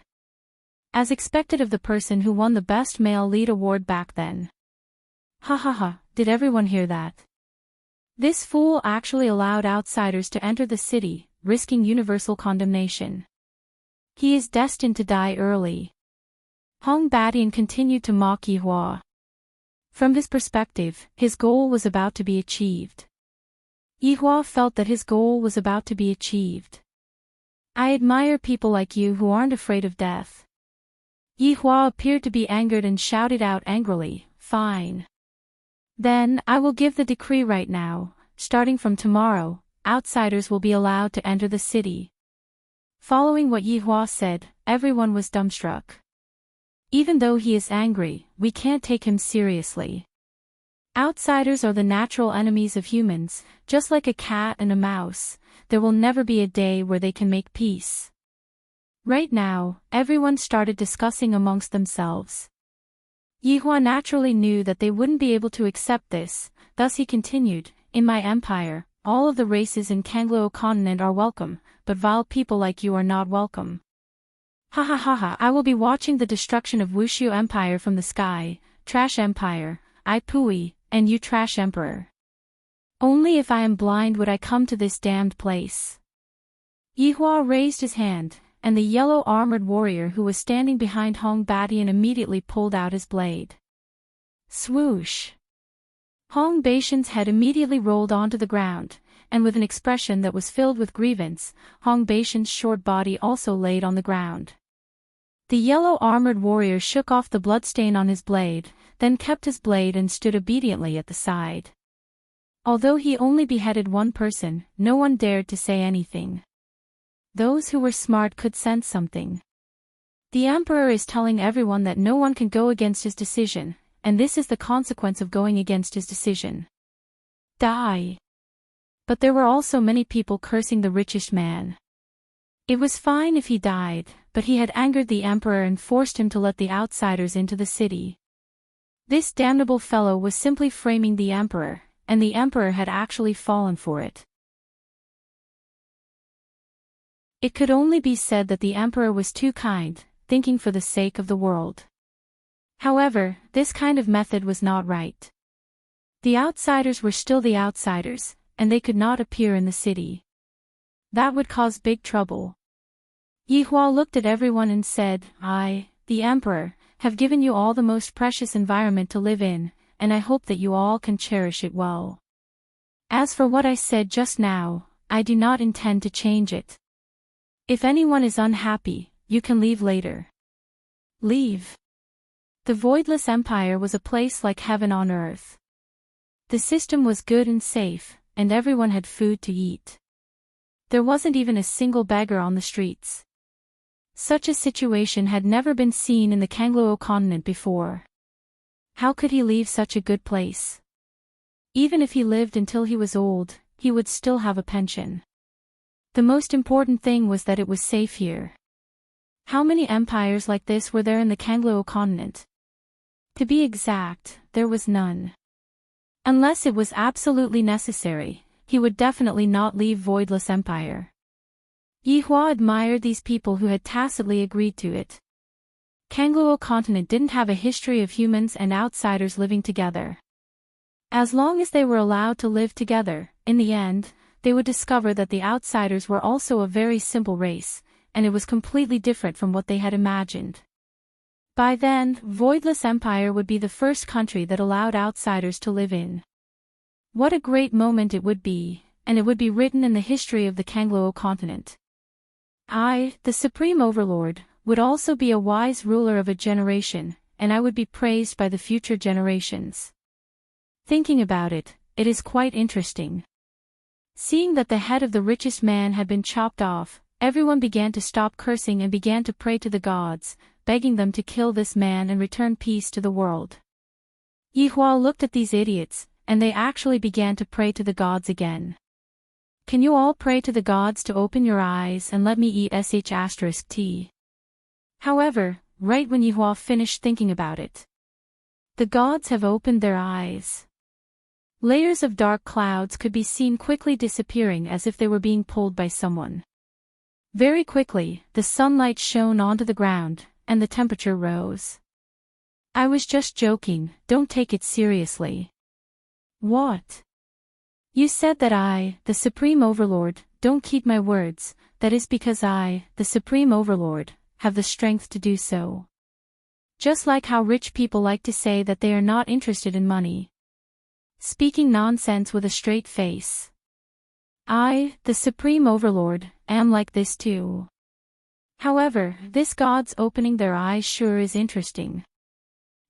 As expected of the person who won the Best Male Lead award back then. Ha ha ha, did everyone hear that? This fool actually allowed outsiders to enter the city, risking universal condemnation. He is destined to die early. Hong Badian continued to mock Yi Hua. From his perspective, his goal was about to be achieved. Yi Hua felt that his goal was about to be achieved. I admire people like you who aren't afraid of death. Yi Hua appeared to be angered and shouted out angrily, fine. Then, I will give the decree right now, starting from tomorrow, outsiders will be allowed to enter the city. Following what Yi Hua said, everyone was dumbstruck. Even though he is angry, we can't take him seriously. Outsiders are the natural enemies of humans, just like a cat and a mouse. There will never be a day where they can make peace. Right now, everyone started discussing amongst themselves. Yi Hua naturally knew that they wouldn't be able to accept this, thus he continued, in my empire, all of the races in Kangluo continent are welcome, but vile people like you are not welcome. Ha ha ha ha, I will be watching the destruction of Wuxiu Empire from the sky, trash empire, I Pui, and you trash emperor. Only if I am blind would I come to this damned place. Yi Hua raised his hand, and the yellow armored warrior who was standing behind Hong Badian immediately pulled out his blade. Swoosh! Hong Badian's head immediately rolled onto the ground, and with an expression that was filled with grievance, Hong Badian's short body also laid on the ground. The yellow armored warrior shook off the bloodstain on his blade, then kept his blade and stood obediently at the side. Although he only beheaded one person, no one dared to say anything. Those who were smart could sense something. The emperor is telling everyone that no one can go against his decision, and this is the consequence of going against his decision. Die. But there were also many people cursing the richest man. It was fine if he died, but he had angered the emperor and forced him to let the outsiders into the city. This damnable fellow was simply framing the emperor, and the emperor had actually fallen for it. It could only be said that the emperor was too kind, thinking for the sake of the world. However, this kind of method was not right. The outsiders were still the outsiders, and they could not appear in the city. That would cause big trouble. Yihua looked at everyone and said, I, the emperor, have given you all the most precious environment to live in, and I hope that you all can cherish it well. As for what I said just now, I do not intend to change it. If anyone is unhappy, you can leave later. Leave. The Voidless Empire was a place like heaven on earth. The system was good and safe, and everyone had food to eat. There wasn't even a single beggar on the streets. Such a situation had never been seen in the Kangluo continent before. How could he leave such a good place? Even if he lived until he was old, he would still have a pension. The most important thing was that it was safe here. How many empires like this were there in the Kangluo continent? To be exact, there was none. Unless it was absolutely necessary, he would definitely not leave Voidless Empire. Yihua admired these people who had tacitly agreed to it. Kangluo continent didn't have a history of humans and outsiders living together. As long as they were allowed to live together, in the end, they would discover that the outsiders were also a very simple race, and it was completely different from what they had imagined. By then, Voidless Empire would be the first country that allowed outsiders to live in. What a great moment it would be, and it would be written in the history of the Kangluo continent. I, the Supreme Overlord, would also be a wise ruler of a generation, and I would be praised by the future generations. Thinking about it, it is quite interesting. Seeing that the head of the richest man had been chopped off, everyone began to stop cursing and began to pray to the gods, begging them to kill this man and return peace to the world. Yihua looked at these idiots, and they actually began to pray to the gods again. Can you all pray to the gods to open your eyes and let me eat sh*t? However, right when Yihua finished thinking about it, the gods have opened their eyes. Layers of dark clouds could be seen quickly disappearing as if they were being pulled by someone. Very quickly, the sunlight shone onto the ground, and the temperature rose. I was just joking, don't take it seriously. What? You said that I, the Supreme Overlord, don't keep my words, that is because I, the Supreme Overlord, have the strength to do so. Just like how rich people like to say that they are not interested in money. Speaking nonsense with a straight face. I, the Supreme Overlord, am like this too. However, this gods opening their eyes sure is interesting.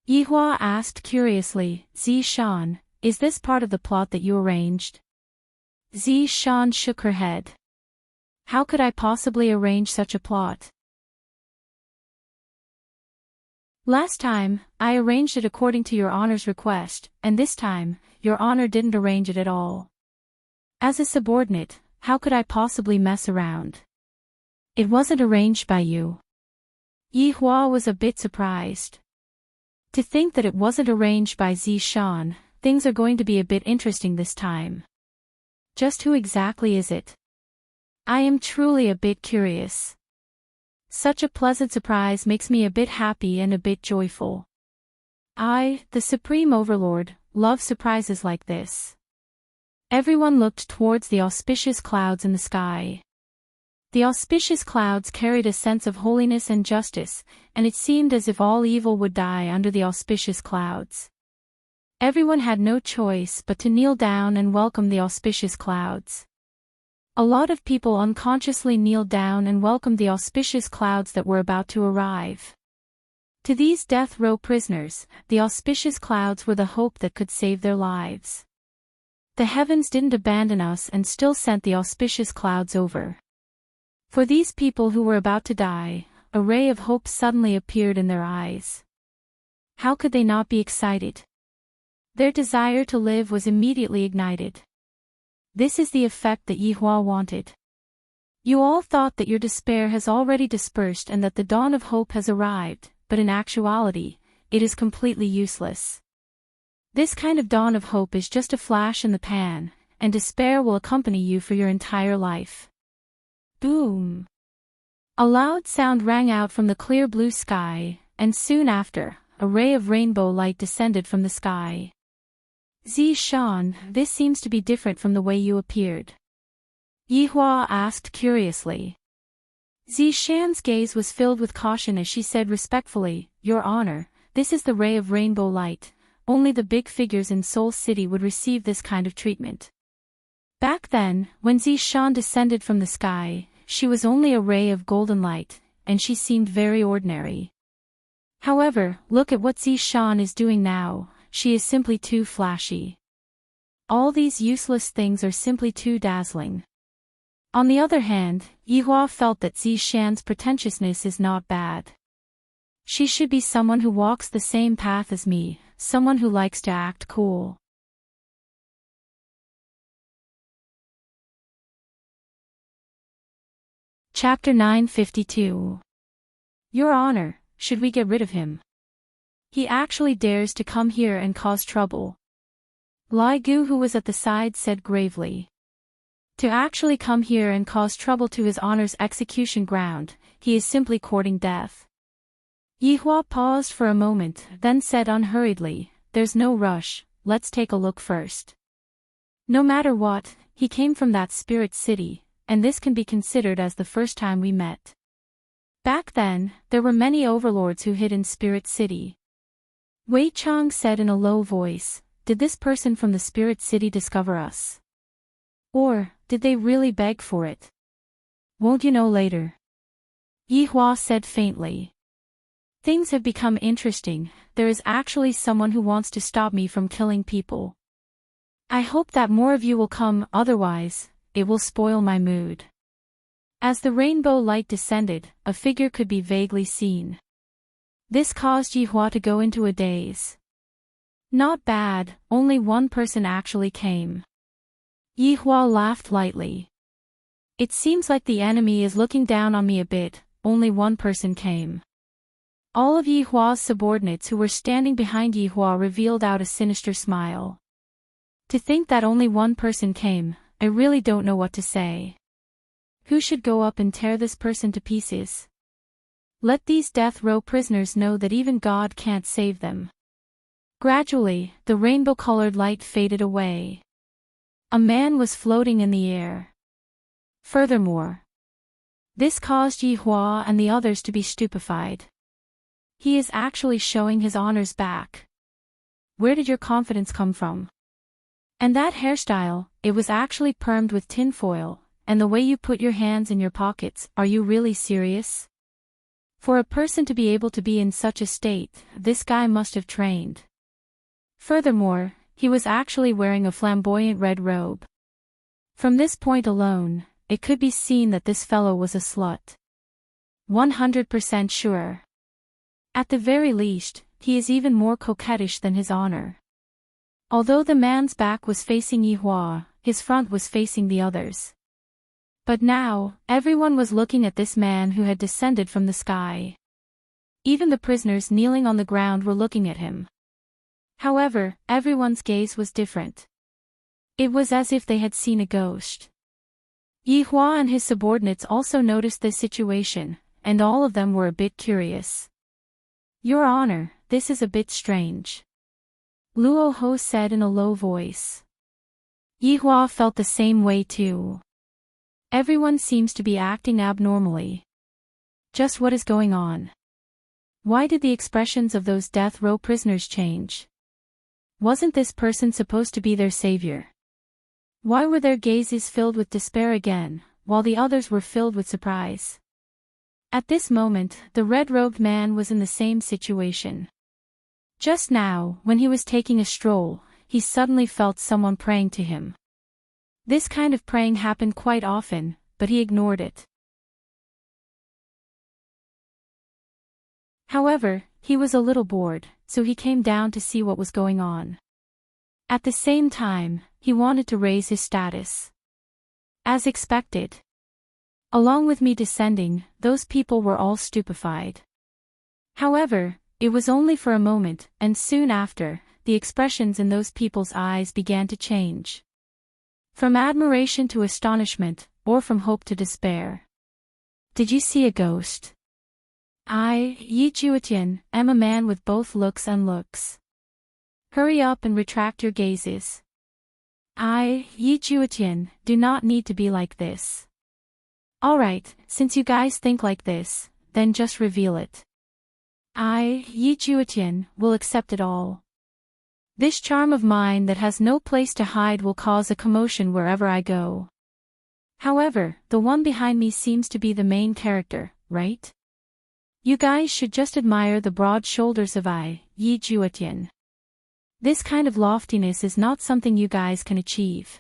Yihua asked curiously, Zishan, is this part of the plot that you arranged? Zishan shook her head. How could I possibly arrange such a plot? Last time, I arranged it according to your honor's request, and this time, your honor didn't arrange it at all. As a subordinate, how could I possibly mess around? It wasn't arranged by you. Yihua was a bit surprised. To think that it wasn't arranged by Zishan, things are going to be a bit interesting this time. Just who exactly is it? I am truly a bit curious. Such a pleasant surprise makes me a bit happy and a bit joyful. I, the Supreme Overlord, love surprises like this. Everyone looked towards the auspicious clouds in the sky. The auspicious clouds carried a sense of holiness and justice, and it seemed as if all evil would die under the auspicious clouds. Everyone had no choice but to kneel down and welcome the auspicious clouds. A lot of people unconsciously kneeled down and welcomed the auspicious clouds that were about to arrive. To these death row prisoners, the auspicious clouds were the hope that could save their lives. The heavens didn't abandon us and still sent the auspicious clouds over. For these people who were about to die, a ray of hope suddenly appeared in their eyes. How could they not be excited? Their desire to live was immediately ignited. This is the effect that Yihua wanted. You all thought that your despair has already dispersed and that the dawn of hope has arrived, but in actuality, it is completely useless. This kind of dawn of hope is just a flash in the pan, and despair will accompany you for your entire life. Boom! A loud sound rang out from the clear blue sky, and soon after, a ray of rainbow light descended from the sky. Zishan, this seems to be different from the way you appeared. Yihua asked curiously. Zishan's gaze was filled with caution as she said respectfully, Your Honor, this is the ray of rainbow light. Only the big figures in Seoul City would receive this kind of treatment. Back then, when Zishan descended from the sky, she was only a ray of golden light, and she seemed very ordinary. However, look at what Zishan is doing now, she is simply too flashy. All these useless things are simply too dazzling. On the other hand, Yihua felt that Zishan's pretentiousness is not bad. She should be someone who walks the same path as me, someone who likes to act cool. Chapter 952. Your Honor, should we get rid of him? He actually dares to come here and cause trouble. Lai Gu, who was at the side, said gravely. To actually come here and cause trouble to His Honor's execution ground, he is simply courting death. Yihua paused for a moment, then said unhurriedly, There's no rush, let's take a look first. No matter what, he came from that spirit city, and this can be considered as the first time we met. Back then, there were many overlords who hid in Spirit City. Wei Chang said in a low voice, Did this person from the Spirit City discover us? Or, did they really beg for it? Won't you know later? Yihua said faintly. Things have become interesting, there is actually someone who wants to stop me from killing people. I hope that more of you will come, otherwise, it will spoil my mood. As the rainbow light descended, a figure could be vaguely seen. This caused Yihua to go into a daze. Not bad, only one person actually came. Yihua laughed lightly. It seems like the enemy is looking down on me a bit, only one person came. All of Yihua's subordinates who were standing behind Yihua revealed out a sinister smile. To think that only one person came, I really don't know what to say. Who should go up and tear this person to pieces? Let these death row prisoners know that even God can't save them. Gradually, the rainbow-colored light faded away. A man was floating in the air. Furthermore, this caused Yihua and the others to be stupefied. He is actually showing His Honor's back. Where did your confidence come from? And that hairstyle, it was actually permed with tinfoil, and the way you put your hands in your pockets, are you really serious? For a person to be able to be in such a state, this guy must have trained. Furthermore, he was actually wearing a flamboyant red robe. From this point alone, it could be seen that this fellow was a slut. 100% sure. At the very least, he is even more coquettish than His Honor. Although the man's back was facing Yihua, his front was facing the others. But now, everyone was looking at this man who had descended from the sky. Even the prisoners kneeling on the ground were looking at him. However, everyone's gaze was different. It was as if they had seen a ghost. Yihua and his subordinates also noticed this situation, and all of them were a bit curious. Your Honor, this is a bit strange. Luo Ho said in a low voice. Yihua felt the same way too. Everyone seems to be acting abnormally. Just what is going on? Why did the expressions of those death row prisoners change? Wasn't this person supposed to be their savior? Why were their gazes filled with despair again, while the others were filled with surprise? At this moment, the red-robed man was in the same situation. Just now, when he was taking a stroll, he suddenly felt someone praying to him. This kind of praying happened quite often, but he ignored it. However, he was a little bored, so he came down to see what was going on. At the same time, he wanted to raise his status. As expected. Along with me descending, those people were all stupefied. However, it was only for a moment, and soon after, the expressions in those people's eyes began to change. From admiration to astonishment, or from hope to despair. Did you see a ghost? I, Yi Juetian, am a man with both looks and looks. Hurry up and retract your gazes. I, Yi Juetian, do not need to be like this. Alright, since you guys think like this, then just reveal it. I, Yi Juetian, will accept it all. This charm of mine that has no place to hide will cause a commotion wherever I go. However, the one behind me seems to be the main character, right? You guys should just admire the broad shoulders of I, Yi Juetian. This kind of loftiness is not something you guys can achieve.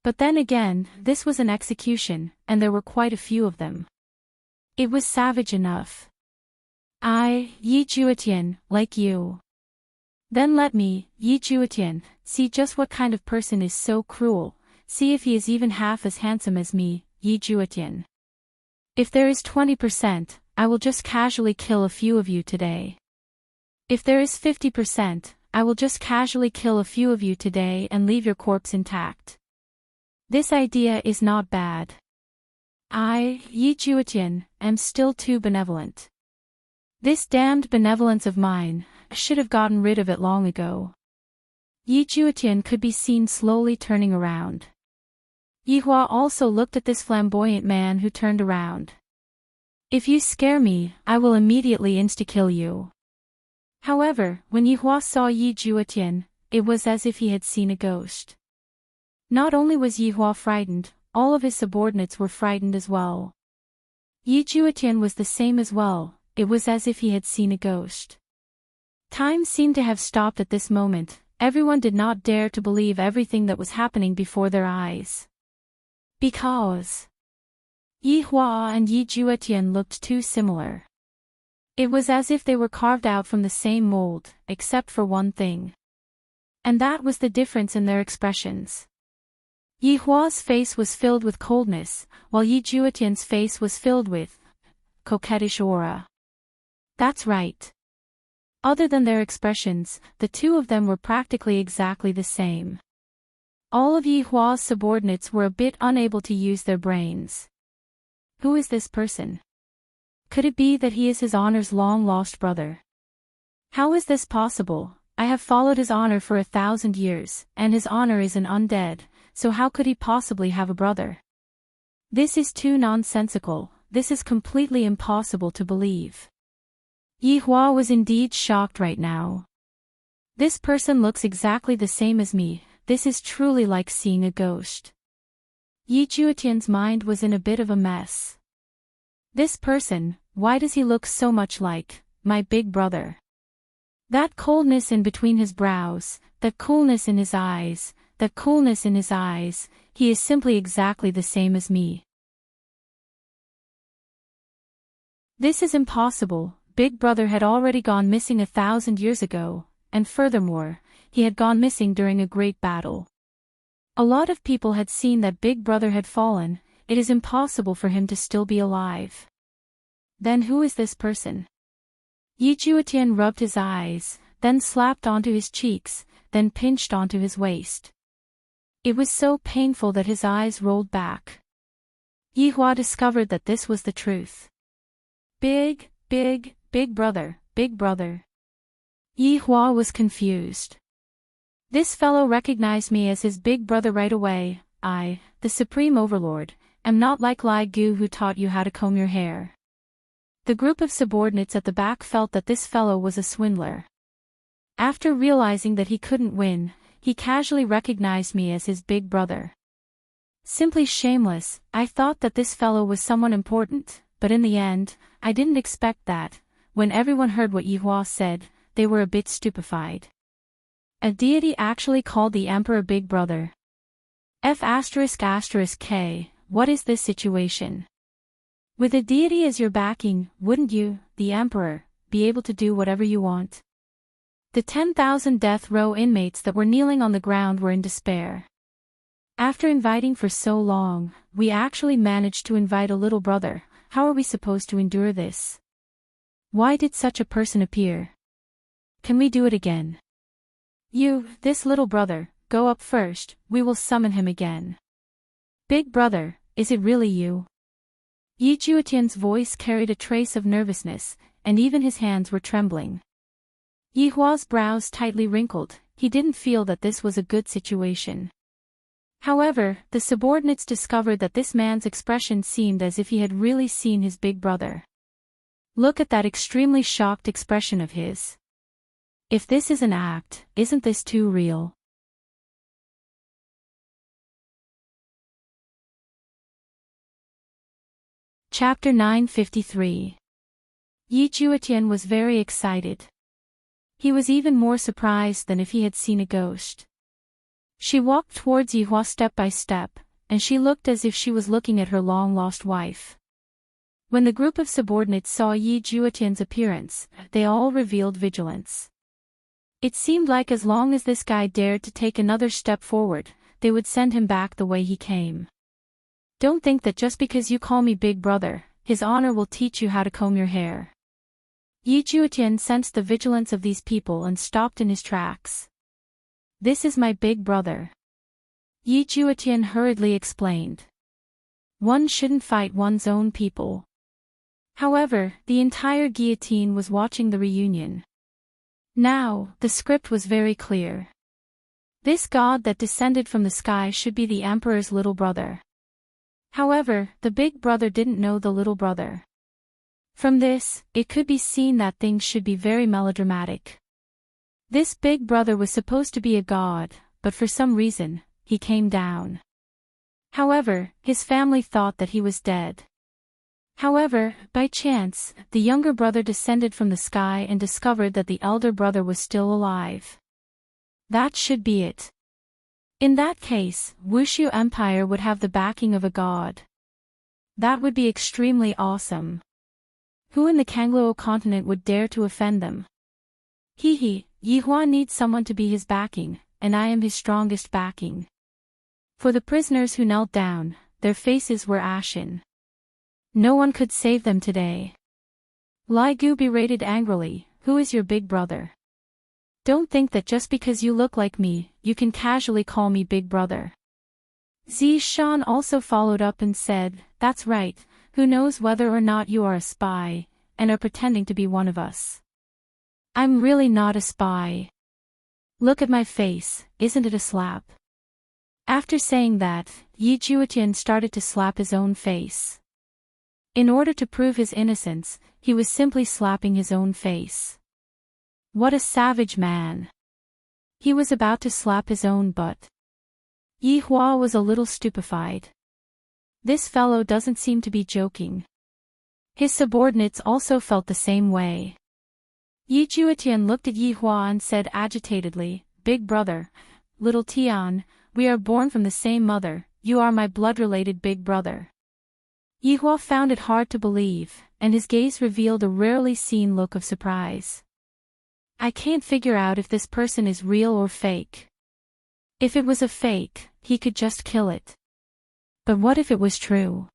But then again, this was an execution, and there were quite a few of them. It was savage enough. I, Yi Juetian, like you. Then let me, Yi Juetian, see just what kind of person is so cruel, see if he is even half as handsome as me, Yi Juetian. If there is 20%, I will just casually kill a few of you today. If there is 50%, I will just casually kill a few of you today and leave your corpse intact. This idea is not bad. I, Yi Juetian, am still too benevolent. This damned benevolence of mine, I should have gotten rid of it long ago. Yi Juetian could be seen slowly turning around. Yi Hua also looked at this flamboyant man who turned around. If you scare me, I will immediately insta-kill you. However, when Yi Hua saw Yi Juetian, it was as if he had seen a ghost. Not only was Yi Hua frightened, all of his subordinates were frightened as well. Yi Juetian was the same as well, it was as if he had seen a ghost. Time seemed to have stopped at this moment, everyone did not dare to believe everything that was happening before their eyes. Because Yi Hua and Yi Juetian looked too similar. It was as if they were carved out from the same mold, except for one thing. And that was the difference in their expressions. Yi Hua's face was filled with coldness, while Yi Juetian's face was filled with coquettish aura. That's right. Other than their expressions, the two of them were practically exactly the same. All of Yi Hua's subordinates were a bit unable to use their brains. Who is this person? Could it be that he is his honor's long-lost brother? How is this possible? I have followed his honor for 1,000 years, and his honor is an undead, so how could he possibly have a brother? This is too nonsensical, this is completely impossible to believe. Yi Hua was indeed shocked right now. This person looks exactly the same as me, this is truly like seeing a ghost. Yi Juetian's mind was in a bit of a mess. This person, why does he look so much like my big brother? That coldness in between his brows, that coolness in his eyes, he is simply exactly the same as me. This is impossible, Big Brother had already gone missing 1,000 years ago, and furthermore, he had gone missing during a great battle. A lot of people had seen that Big Brother had fallen, it is impossible for him to still be alive. Then who is this person? Yi Juetian rubbed his eyes, then slapped onto his cheeks, then pinched onto his waist. It was so painful that his eyes rolled back. Yi Hua discovered that this was the truth. Big brother, Big Brother. Yi Hua was confused. This fellow recognized me as his big brother right away. I, the Supreme Overlord, am not like Lai Gu who taught you how to comb your hair. The group of subordinates at the back felt that this fellow was a swindler. After realizing that he couldn't win, he casually recognized me as his big brother. Simply shameless, I thought that this fellow was someone important, but in the end, I didn't expect that. When everyone heard what Yi Hua said, they were a bit stupefied. A deity actually called the emperor Big Brother. F***K, what is this situation? With a deity as your backing, wouldn't you, the emperor, be able to do whatever you want? The 10,000 death row inmates that were kneeling on the ground were in despair. After inviting for so long, we actually managed to invite a little brother. How are we supposed to endure this? Why did such a person appear? Can we do it again? You, this little brother, go up first, we will summon him again. Big brother, is it really you? Yi Juetian's voice carried a trace of nervousness, and even his hands were trembling. Yi Hua's brows tightly wrinkled, he didn't feel that this was a good situation. However, the subordinates discovered that this man's expression seemed as if he had really seen his big brother. Look at that extremely shocked expression of his. If this is an act, isn't this too real? Chapter 953. Yi Juetian was very excited. He was even more surprised than if he had seen a ghost. She walked towards Yi Hua step by step, and she looked as if she was looking at her long-lost wife. When the group of subordinates saw Yi Juetian's appearance, they all revealed vigilance. It seemed like as long as this guy dared to take another step forward, they would send him back the way he came. Don't think that just because you call me big brother, his honor will teach you how to comb your hair. Yi Juetian sensed the vigilance of these people and stopped in his tracks. This is my big brother. Yi Juetian hurriedly explained. One shouldn't fight one's own people. However, the entire guillotine was watching the reunion. Now, the script was very clear. This god that descended from the sky should be the emperor's little brother. However, the big brother didn't know the little brother. From this, it could be seen that things should be very melodramatic. This big brother was supposed to be a god, but for some reason, he came down. However, his family thought that he was dead. However, by chance, the younger brother descended from the sky and discovered that the elder brother was still alive. That should be it. In that case, Wushu Empire would have the backing of a god. That would be extremely awesome. Who in the Kangluo continent would dare to offend them? Yi Hua needs someone to be his backing, and I am his strongest backing. For the prisoners who knelt down, their faces were ashen. No one could save them today. Lai Gu berated angrily, who is your big brother? Don't think that just because you look like me, you can casually call me big brother. Zi Shan also followed up and said, that's right, who knows whether or not you are a spy, and are pretending to be one of us. I'm really not a spy. Look at my face, isn't it a slap? After saying that, Yi Juetian started to slap his own face. In order to prove his innocence, he was simply slapping his own face. What a savage man. He was about to slap his own butt. Yi Hua was a little stupefied. This fellow doesn't seem to be joking. His subordinates also felt the same way. Yi Juetian looked at Yi Hua and said agitatedly, big brother, little Tian, we are born from the same mother, you are my blood-related big brother. Yi Hua found it hard to believe, and his gaze revealed a rarely seen look of surprise. I can't figure out if this person is real or fake. If it was a fake, he could just kill it. But what if it was true?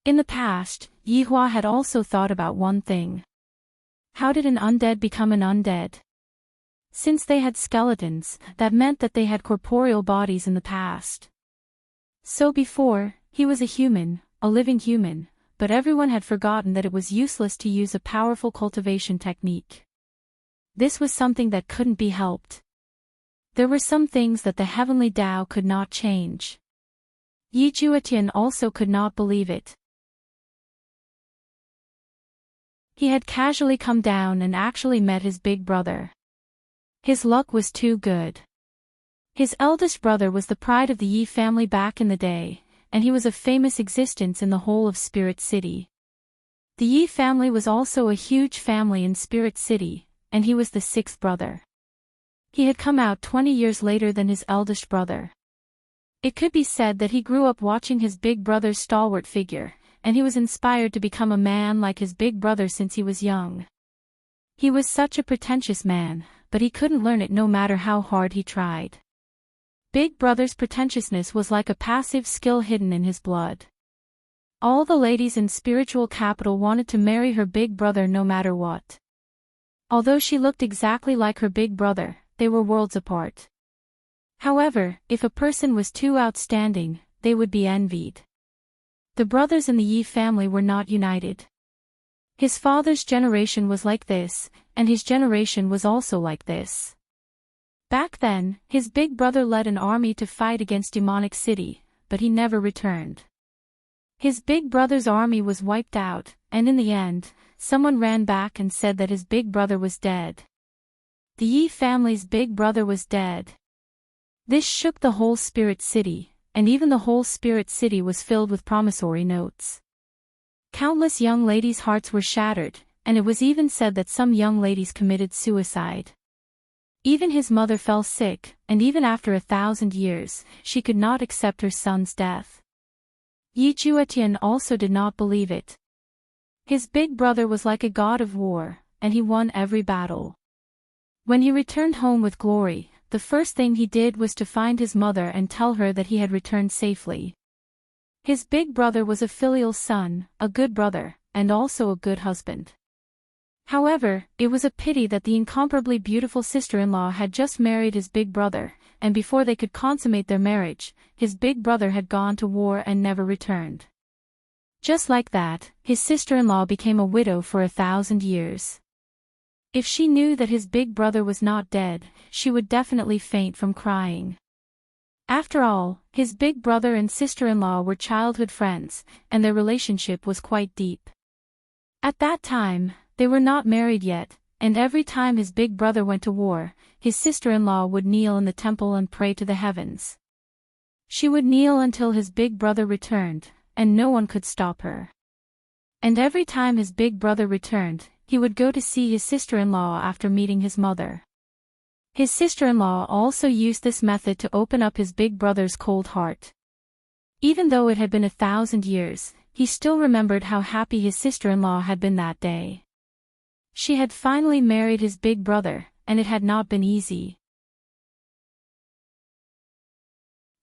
In the past, Yi Hua had also thought about one thing. How did an undead become an undead? Since they had skeletons, that meant that they had corporeal bodies in the past. So before, he was a human, a living human, but everyone had forgotten that it was useless to use a powerful cultivation technique. This was something that couldn't be helped. There were some things that the heavenly Tao could not change. Yi Juetian also could not believe it. He had casually come down and actually met his big brother. His luck was too good. His eldest brother was the pride of the Yi family back in the day, and he was of famous existence in the whole of Spirit City. The Yi family was also a huge family in Spirit City, and he was the sixth brother. He had come out 20 years later than his eldest brother. It could be said that he grew up watching his big brother's stalwart figure, and he was inspired to become a man like his big brother since he was young. He was such a pretentious man, but he couldn't learn it no matter how hard he tried. Big brother's pretentiousness was like a passive skill hidden in his blood. All the ladies in spiritual capital wanted to marry her big brother no matter what. Although she looked exactly like her big brother, they were worlds apart. However, if a person was too outstanding, they would be envied. The brothers in the Yi family were not united. His father's generation was like this, and his generation was also like this. Back then, his big brother led an army to fight against Demonic City, but he never returned. His big brother's army was wiped out, and in the end, someone ran back and said that his big brother was dead. The Yi family's big brother was dead. This shook the whole Spirit City, and even the whole Spirit City was filled with promissory notes. Countless young ladies' hearts were shattered, and it was even said that some young ladies committed suicide. Even his mother fell sick, and even after 1,000 years, she could not accept her son's death. Yi Juetian also did not believe it. His big brother was like a god of war, and he won every battle. When he returned home with glory, the first thing he did was to find his mother and tell her that he had returned safely. His big brother was a filial son, a good brother, and also a good husband. However, it was a pity that the incomparably beautiful sister-in-law had just married his big brother, and before they could consummate their marriage, his big brother had gone to war and never returned. Just like that, his sister-in-law became a widow for 1,000 years. If she knew that his big brother was not dead, she would definitely faint from crying. After all, his big brother and sister-in-law were childhood friends, and their relationship was quite deep. At that time, they were not married yet, and every time his big brother went to war, his sister-in-law would kneel in the temple and pray to the heavens. She would kneel until his big brother returned, and no one could stop her. And every time his big brother returned, he would go to see his sister-in-law after meeting his mother. His sister-in-law also used this method to open up his big brother's cold heart. Even though it had been 1,000 years, he still remembered how happy his sister-in-law had been that day. She had finally married his big brother, and it had not been easy.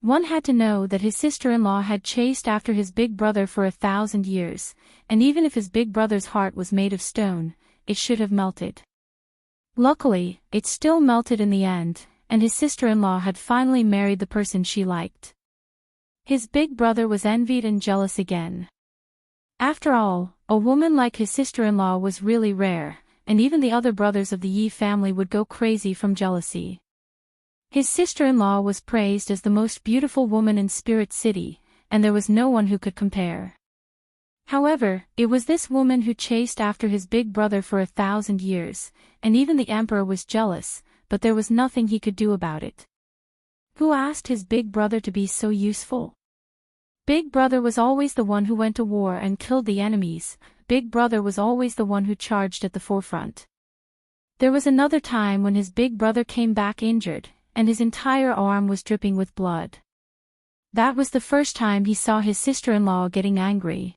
One had to know that his sister-in-law had chased after his big brother for 1,000 years, and even if his big brother's heart was made of stone, it should have melted. Luckily, it still melted in the end, and his sister-in-law had finally married the person she liked. His big brother was envied and jealous again. After all, a woman like his sister-in-law was really rare, and even the other brothers of the Yi family would go crazy from jealousy. His sister-in-law was praised as the most beautiful woman in Spirit City, and there was no one who could compare. However, it was this woman who chased after his big brother for 1,000 years, and even the emperor was jealous, but there was nothing he could do about it. Who asked his big brother to be so useful? Big brother was always the one who went to war and killed the enemies. Big brother was always the one who charged at the forefront. There was another time when his big brother came back injured, and his entire arm was dripping with blood. That was the first time he saw his sister-in-law getting angry.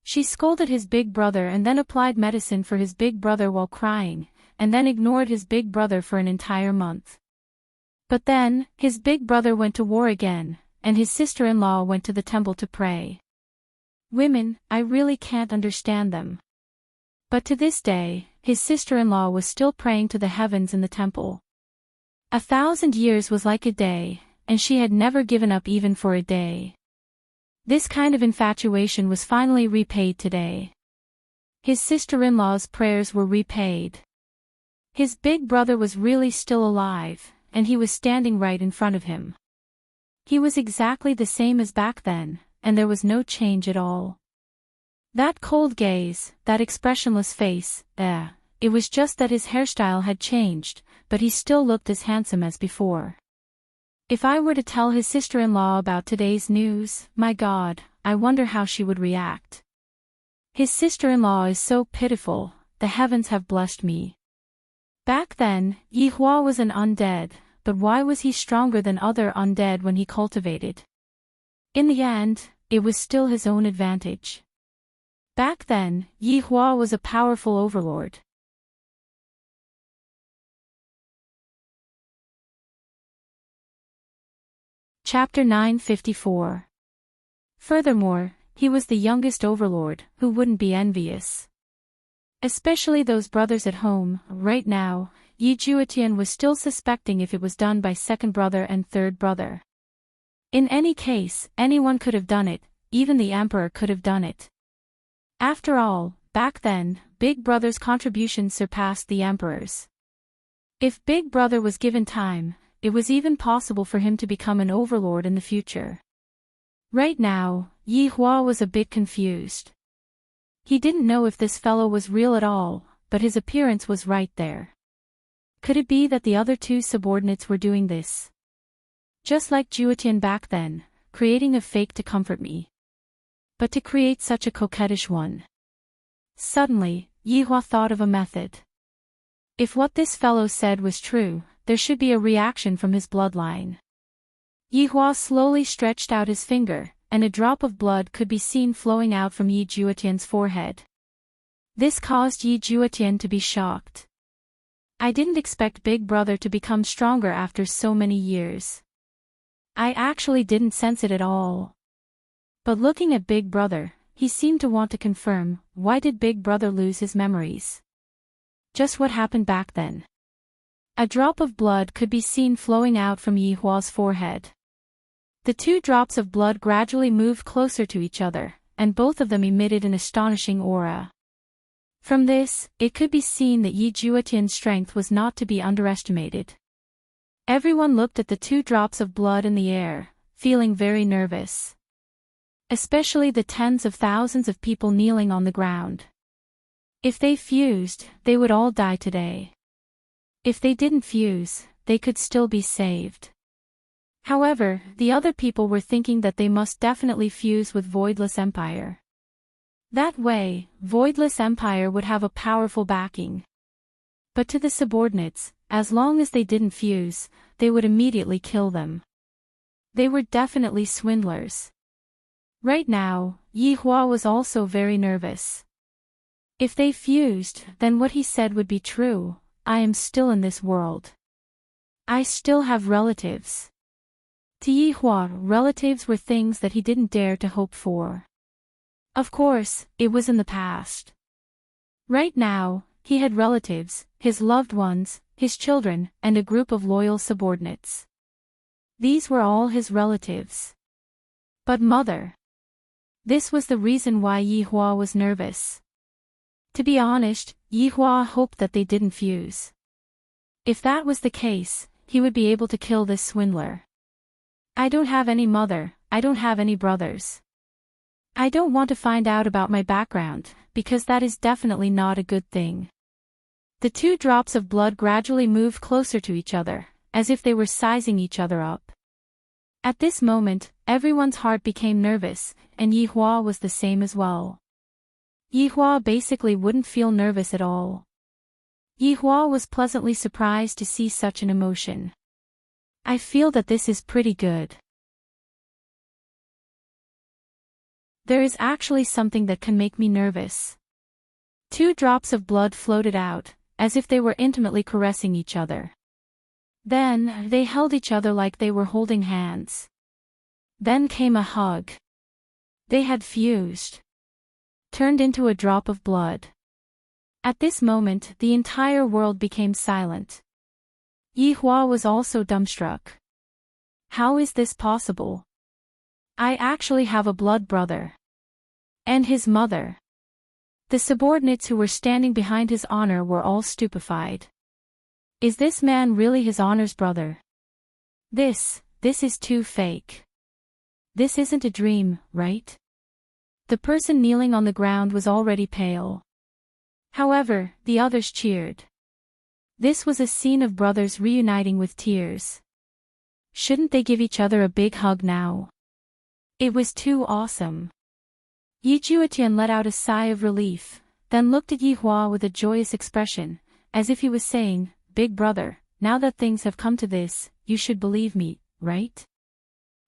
She scolded his big brother and then applied medicine for his big brother while crying, and then ignored his big brother for an entire month. But then, his big brother went to war again, and his sister-in-law went to the temple to pray. Women, I really can't understand them. But to this day, his sister-in-law was still praying to the heavens in the temple. 1,000 years was like a day, and she had never given up even for a day. This kind of infatuation was finally repaid today. His sister-in-law's prayers were repaid. His big brother was really still alive, and he was standing right in front of him. He was exactly the same as back then, and there was no change at all. That cold gaze, that expressionless face, it was just that his hairstyle had changed, but he still looked as handsome as before. If I were to tell his sister-in-law about today's news, my God, I wonder how she would react. His sister-in-law is so pitiful, the heavens have blessed me. Back then, Yi Hua was an undead, but why was he stronger than other undead when he cultivated? In the end, it was still his own advantage. Back then, Yi Hua was a powerful overlord. Chapter 954. Furthermore, he was the youngest overlord, who wouldn't be envious. Especially those brothers at home. Right now, Yi Juetian was still suspecting if it was done by second brother and third brother. In any case, anyone could have done it, even the emperor could have done it. After all, back then, Big Brother's contributions surpassed the emperor's. If Big Brother was given time, it was even possible for him to become an overlord in the future. Right now, Yi Hua was a bit confused. He didn't know if this fellow was real at all, but his appearance was right there. Could it be that the other two subordinates were doing this? Just like Juetian back then, creating a fake to comfort me. But to create such a coquettish one. Suddenly, Yi Hua thought of a method. If what this fellow said was true, there should be a reaction from his bloodline. Yi Hua slowly stretched out his finger, and a drop of blood could be seen flowing out from Yi Juetian's forehead. This caused Yi Juetian to be shocked. I didn't expect Big Brother to become stronger after so many years. I actually didn't sense it at all. But looking at Big Brother, he seemed to want to confirm, why did Big Brother lose his memories? Just what happened back then? A drop of blood could be seen flowing out from Yi Hua's forehead. The two drops of blood gradually moved closer to each other, and both of them emitted an astonishing aura. From this, it could be seen that Yi Juetian's strength was not to be underestimated. Everyone looked at the two drops of blood in the air, feeling very nervous. Especially the tens of thousands of people kneeling on the ground. If they fused, they would all die today. If they didn't fuse, they could still be saved. However, the other people were thinking that they must definitely fuse with Voidless Empire. That way, Voidless Empire would have a powerful backing. But to the subordinates, as long as they didn't fuse, they would immediately kill them. They were definitely swindlers. Right now, Yi Hua was also very nervous. If they fused, then what he said would be true, I am still in this world. I still have relatives. To Yi Hua, relatives were things that he didn't dare to hope for. Of course, it was in the past. Right now, he had relatives, his loved ones, his children, and a group of loyal subordinates. These were all his relatives. But mother. This was the reason why Yi Hua was nervous. To be honest, Yi Hua hoped that they didn't fuse. If that was the case, he would be able to kill this swindler. I don't have any mother, I don't have any brothers. I don't want to find out about my background, because that is definitely not a good thing. The two drops of blood gradually moved closer to each other, as if they were sizing each other up. At this moment, everyone's heart became nervous, and Yi Hua was the same as well. Yi Hua basically wouldn't feel nervous at all. Yi Hua was pleasantly surprised to see such an emotion. I feel that this is pretty good. There is actually something that can make me nervous. Two drops of blood floated out, as if they were intimately caressing each other. Then, they held each other like they were holding hands. Then came a hug. They had fused. Turned into a drop of blood. At this moment, the entire world became silent. Yi Hua was also dumbstruck. How is this possible? I actually have a blood brother. And his mother. The subordinates who were standing behind his honor were all stupefied. Is this man really his honor's brother? This is too fake. This isn't a dream, right? The person kneeling on the ground was already pale. However, the others cheered. This was a scene of brothers reuniting with tears. Shouldn't they give each other a big hug now? It was too awesome. Yi Juetian let out a sigh of relief, then looked at Yi Hua with a joyous expression, as if he was saying, Big brother, now that things have come to this, you should believe me, right?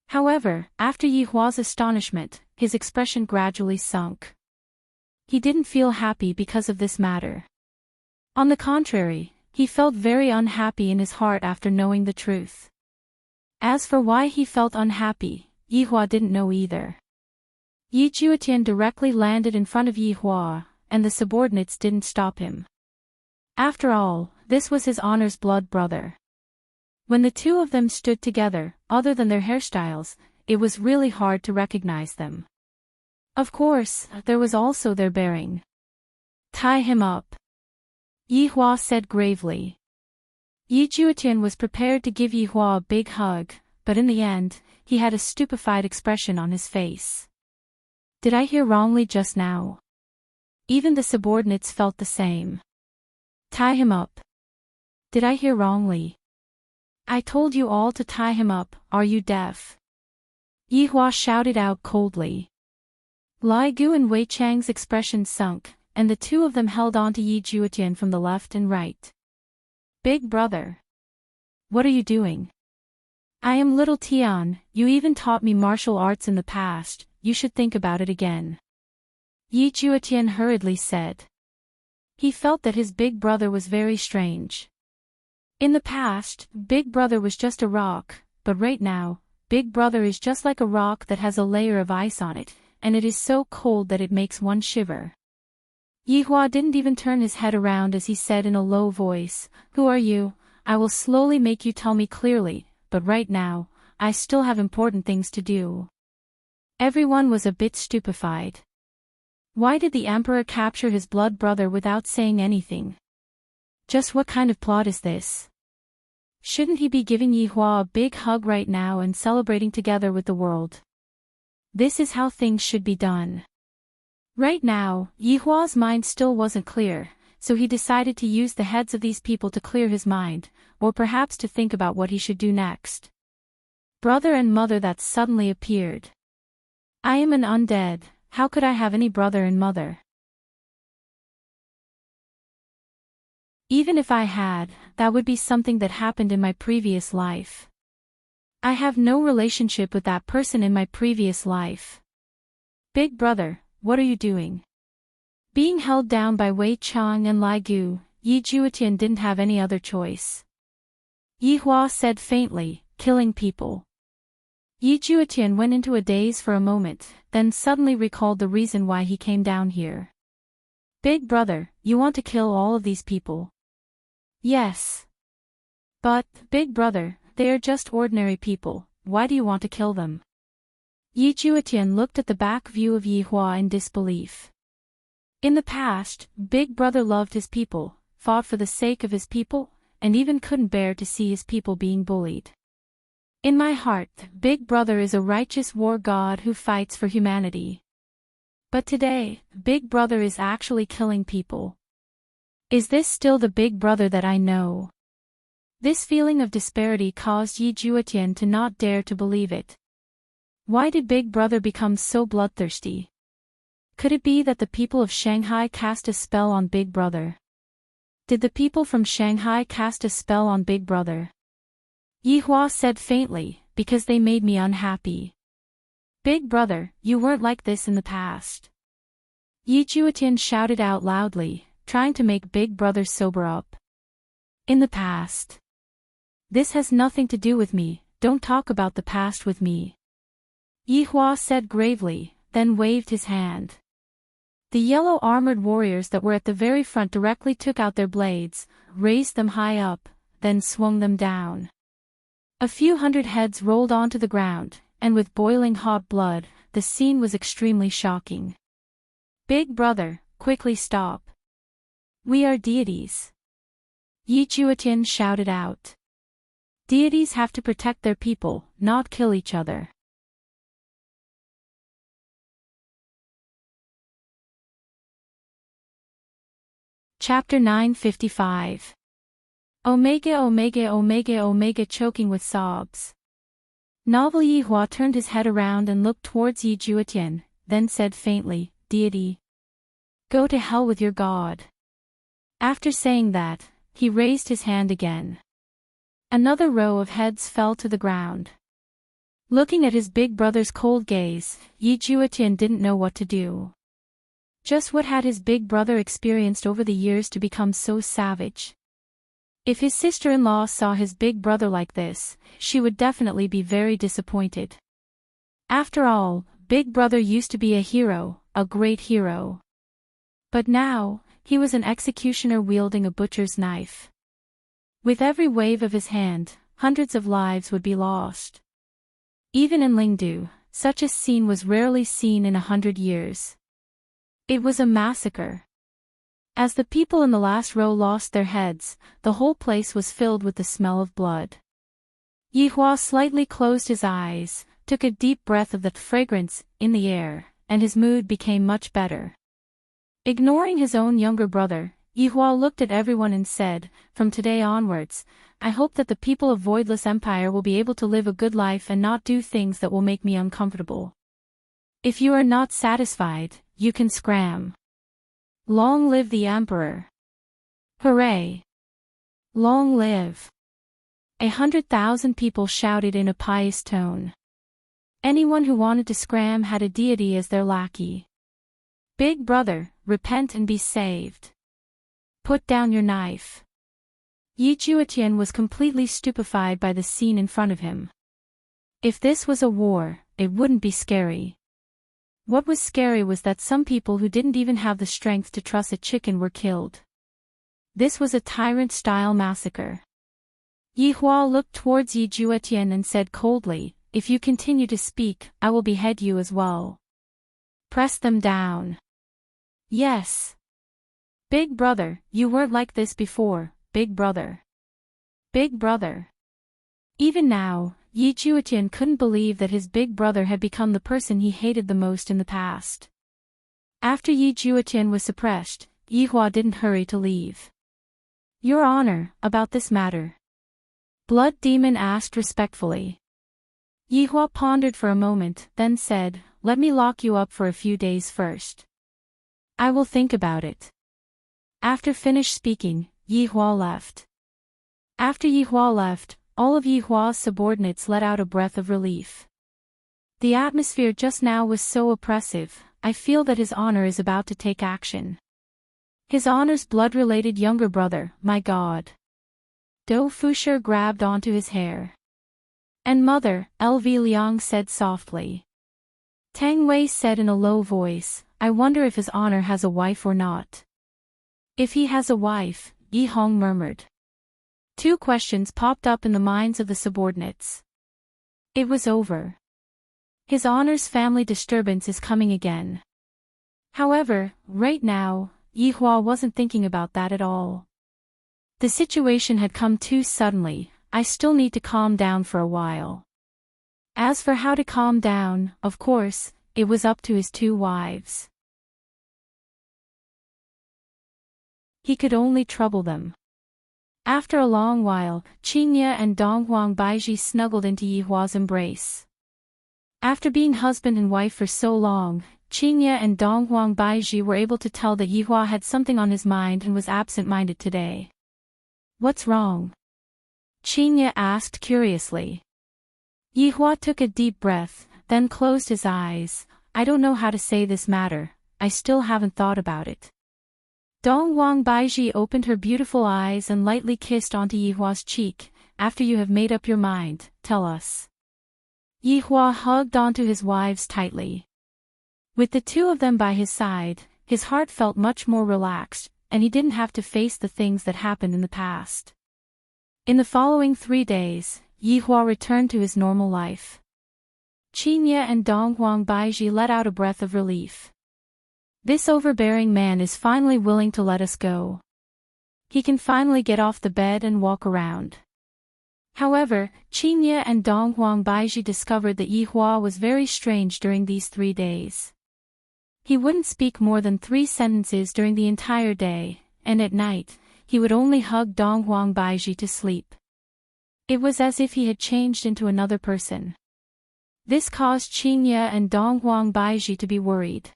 However, after Yi Hua's astonishment, his expression gradually sunk. He didn't feel happy because of this matter. On the contrary, he felt very unhappy in his heart after knowing the truth. As for why he felt unhappy, Yi Hua didn't know either. Yi Juetian directly landed in front of Yi Hua, and the subordinates didn't stop him. After all, This was his honor's blood brother. When the two of them stood together, other than their hairstyles, it was really hard to recognize them. Of course, there was also their bearing. Tie him up, Yi Hua said gravely. Yi Juetian was prepared to give Yi Hua a big hug, but in the end, he had a stupefied expression on his face. Did I hear wrongly just now? Even the subordinates felt the same. Tie him up. Did I hear wrongly? I told you all to tie him up, are you deaf? Yi Hua shouted out coldly. Lai Gu and Wei Chang's expression sunk, and the two of them held on to Yi Juetian from the left and right. Big brother. What are you doing? I am little Tian, you even taught me martial arts in the past, you should think about it again. Yi Juetian hurriedly said. He felt that his big brother was very strange. In the past, Big Brother was just a rock, but right now, Big Brother is just like a rock that has a layer of ice on it, and it is so cold that it makes one shiver. Yi Hua didn't even turn his head around as he said in a low voice, Who are you? I will slowly make you tell me clearly, but right now, I still have important things to do. Everyone was a bit stupefied. Why did the emperor capture his blood brother without saying anything? Just what kind of plot is this? Shouldn't he be giving Yi Hua a big hug right now and celebrating together with the world? This is how things should be done. Right now, Yi Hua's mind still wasn't clear, so he decided to use the heads of these people to clear his mind, or perhaps to think about what he should do next. Brother and mother that suddenly appeared. I am an undead, how could I have any brother and mother? Even if I had, that would be something that happened in my previous life. I have no relationship with that person in my previous life. Big brother, what are you doing? Being held down by Wei Chang and Lai Gu, Yi Juetian didn't have any other choice. Yi Hua said faintly, killing people. Yi Juetian went into a daze for a moment, then suddenly recalled the reason why he came down here. Big brother, you want to kill all of these people? Yes. But, big brother, they are just ordinary people, why do you want to kill them? Yi Juetian looked at the back view of Yi Hua in disbelief. In the past, Big Brother loved his people, fought for the sake of his people, and even couldn't bear to see his people being bullied. In my heart, Big Brother is a righteous war god who fights for humanity. But today, Big Brother is actually killing people. Is this still the Big Brother that I know? This feeling of disparity caused Yi Juetian to not dare to believe it. Why did Big Brother become so bloodthirsty? Could it be that the people of Shanghai cast a spell on Big Brother? Did the people from Shanghai cast a spell on Big Brother? Yi Hua said faintly, because they made me unhappy. Big Brother, you weren't like this in the past. Yi Juetian shouted out loudly, trying to make Big Brother sober up. In the past. This has nothing to do with me, don't talk about the past with me. Yi Hua said gravely, then waved his hand. The yellow armored warriors that were at the very front directly took out their blades, raised them high up, then swung them down. A few hundred heads rolled onto the ground, and with boiling hot blood, the scene was extremely shocking. Big Brother, quickly stop. We are deities. Yi Juetian shouted out. Deities have to protect their people, not kill each other. Chapter 955. Omega Omega Omega Omega choking with sobs. Novel Yi Hua turned his head around and looked towards Yi Juetian, then said faintly, Deity. Go to hell with your god. After saying that, he raised his hand again. Another row of heads fell to the ground. Looking at his big brother's cold gaze, Yi Juetian didn't know what to do. Just what had his big brother experienced over the years to become so savage? If his sister-in-law saw his big brother like this, she would definitely be very disappointed. After all, Big Brother used to be a hero, a great hero. But now, he was an executioner wielding a butcher's knife. With every wave of his hand, hundreds of lives would be lost. Even in Lingdu, such a scene was rarely seen in 100 years. It was a massacre. As the people in the last row lost their heads, the whole place was filled with the smell of blood. Yihua slightly closed his eyes, took a deep breath of that fragrance in the air, and his mood became much better. Ignoring his own younger brother, Yihua looked at everyone and said, "From today onwards, I hope that the people of Voidless Empire will be able to live a good life and not do things that will make me uncomfortable. If you are not satisfied, you can scram. Long live the Emperor! Hooray! Long live!" 100,000 people shouted in a pious tone. Anyone who wanted to scram had a deity as their lackey. "Big brother, repent and be saved. Put down your knife." Yi Juetian was completely stupefied by the scene in front of him. If this was a war, it wouldn't be scary. What was scary was that some people who didn't even have the strength to truss a chicken were killed. This was a tyrant-style massacre. Yi Hua looked towards Yi Juetian and said coldly, "If you continue to speak, I will behead you as well. Press them down." "Yes. Big brother, you weren't like this before, big brother. Big brother." Even now, Yi Juetian couldn't believe that his big brother had become the person he hated the most in the past. After Yi Juetian was suppressed, Yi Hua didn't hurry to leave. "Your Honor, about this matter?" Blood Demon asked respectfully. Yi Hua pondered for a moment, then said, "Let me lock you up for a few days first. I will think about it." After finished speaking, Yi Hua left. After Yi Hua left, all of Yi Hua's subordinates let out a breath of relief. The atmosphere just now was so oppressive. I feel that His Honor is about to take action. His Honor's blood-related younger brother, my God. Do Fusher grabbed onto his hair. "And mother," LV Liang said softly. Tang Wei said in a low voice, "I wonder if His Honor has a wife or not." "If he has a wife," Yi Hong murmured. Two questions popped up in the minds of the subordinates. It was over. His Honor's family disturbance is coming again. However, right now, Yi Hua wasn't thinking about that at all. The situation had come too suddenly. I still need to calm down for a while. As for how to calm down, of course, it was up to his two wives. He could only trouble them. After a long while, Qingye and Donghuang Baiji snuggled into Yi Hua's embrace. After being husband and wife for so long, Qingye and Donghuang Baiji were able to tell that Yi Hua had something on his mind and was absent-minded today. "What's wrong?" Qingye asked curiously. Yi Hua took a deep breath, then closed his eyes. "I don't know how to say this matter, I still haven't thought about it." Donghuang Baiji opened her beautiful eyes and lightly kissed onto Yi Hua's cheek. "After you have made up your mind, tell us." Yi Hua hugged onto his wives tightly. With the two of them by his side, his heart felt much more relaxed, and he didn't have to face the things that happened in the past. In the following 3 days, Yi Hua returned to his normal life. Qingye and Donghuang Baiji let out a breath of relief. This overbearing man is finally willing to let us go. He can finally get off the bed and walk around. However, Qingye and Donghuang Baiji discovered that Yi Hua was very strange during these 3 days. He wouldn't speak more than 3 sentences during the entire day, and at night, he would only hug Donghuang Baiji to sleep. It was as if he had changed into another person. This caused Qingye and Donghuang Baiji to be worried.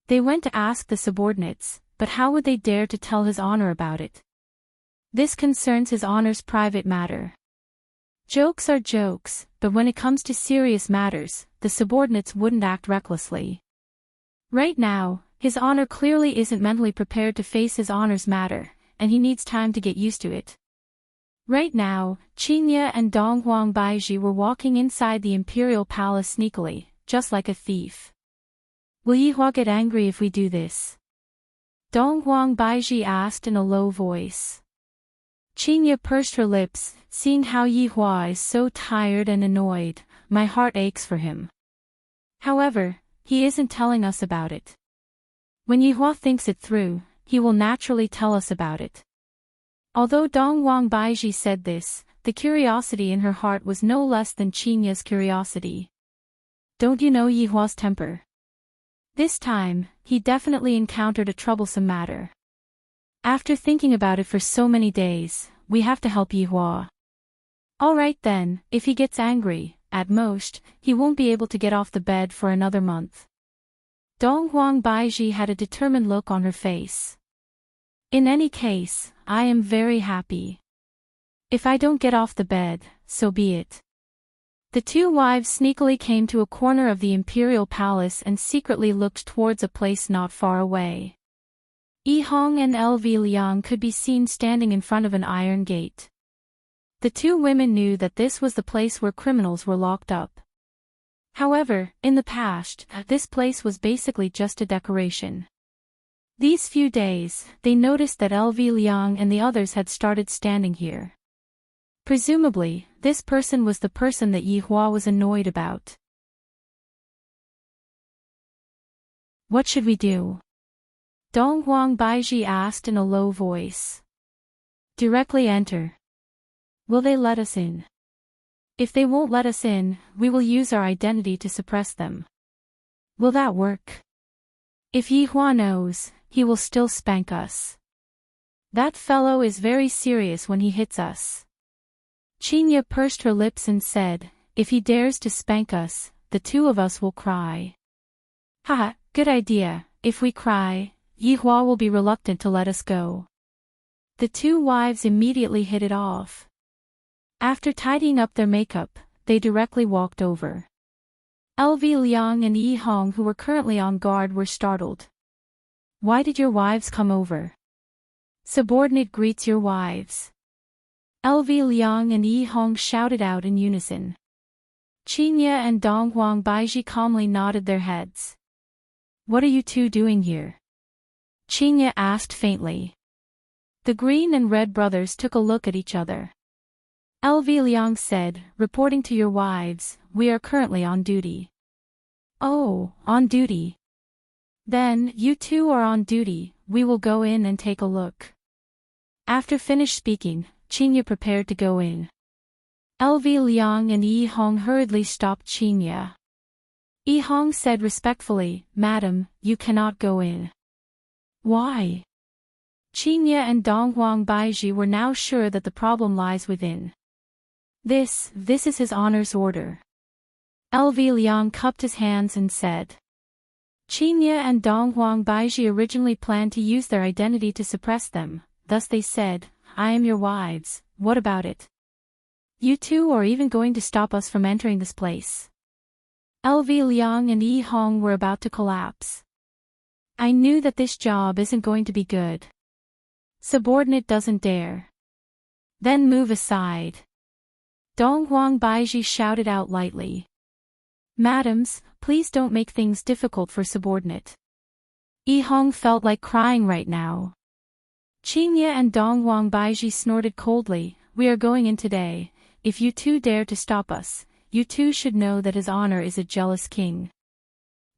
They went to ask the subordinates, but how would they dare to tell His Honor about it? This concerns His Honor's private matter. Jokes are jokes, but when it comes to serious matters, the subordinates wouldn't act recklessly. Right now, His Honor clearly isn't mentally prepared to face His Honor's matter, and he needs time to get used to it. Right now, Qingye and Donghuang Baiji were walking inside the imperial palace sneakily, just like a thief. "Will Yi Hua get angry if we do this?" Donghuang Baiji asked in a low voice. Qinya pursed her lips, seeing how Yi Hua is so tired and annoyed, my heart aches for him. However, he isn't telling us about it. When Yi Hua thinks it through, he will naturally tell us about it. Although Dong Wang Baiji said this, the curiosity in her heart was no less than Qinya's curiosity. Don't you know Yi Hua's temper? This time, he definitely encountered a troublesome matter. After thinking about it for so many days, we have to help Yi Hua. Alright then, if he gets angry, at most, he won't be able to get off the bed for another month. Dong Huang Baiji had a determined look on her face. In any case, I am very happy. If I don't get off the bed, so be it. The two wives sneakily came to a corner of the imperial palace and secretly looked towards a place not far away. Yi Hong and LV Liang could be seen standing in front of an iron gate. The two women knew that this was the place where criminals were locked up. However, in the past, this place was basically just a decoration. These few days, they noticed that LV Liang and the others had started standing here. Presumably, this person was the person that Yi Hua was annoyed about. What should we do? Dong Huang Baiji asked in a low voice. Directly enter. Will they let us in? If they won't let us in, we will use our identity to suppress them. Will that work? If Yi Hua knows, he will still spank us. That fellow is very serious when he hits us. Qinya pursed her lips and said, if he dares to spank us, the two of us will cry. Haha, good idea. If we cry, Yi Hua will be reluctant to let us go. The two wives immediately hit it off. After tidying up their makeup, they directly walked over. LV Liang and Yi Hong, who were currently on guard, were startled. Why did your wives come over? Subordinate greets your wives. LV Liang and Yi Hong shouted out in unison. Qinya and Dong Huang Baiji calmly nodded their heads. What are you two doing here? Qinya asked faintly. The green and red brothers took a look at each other. LV Liang said, reporting to your wives, we are currently on duty. Oh, on duty. Then, you two are on duty, we will go in and take a look. After finished speaking, Qinya prepared to go in. LV Liang and Yi Hong hurriedly stopped Qinya. Yi Hong said respectfully, Madam, you cannot go in. Why? Qinya and Dong Huang Baiji were now sure that the problem lies within. This is his honor's order. LV Liang cupped his hands and said. Qinya and Dong Huang Baiji originally planned to use their identity to suppress them, thus they said, I am your wives, what about it? You two are even going to stop us from entering this place. LV Liang and Yi Hong were about to collapse. I knew that this job isn't going to be good. Subordinate doesn't dare. Then move aside. Dong Huang Baiji shouted out lightly. Madams, please don't make things difficult for subordinate. Yi Hong felt like crying right now. Qinya and Dong Huang Baiji snorted coldly, we are going in today, if you two dare to stop us, you two should know that his honor is a jealous king.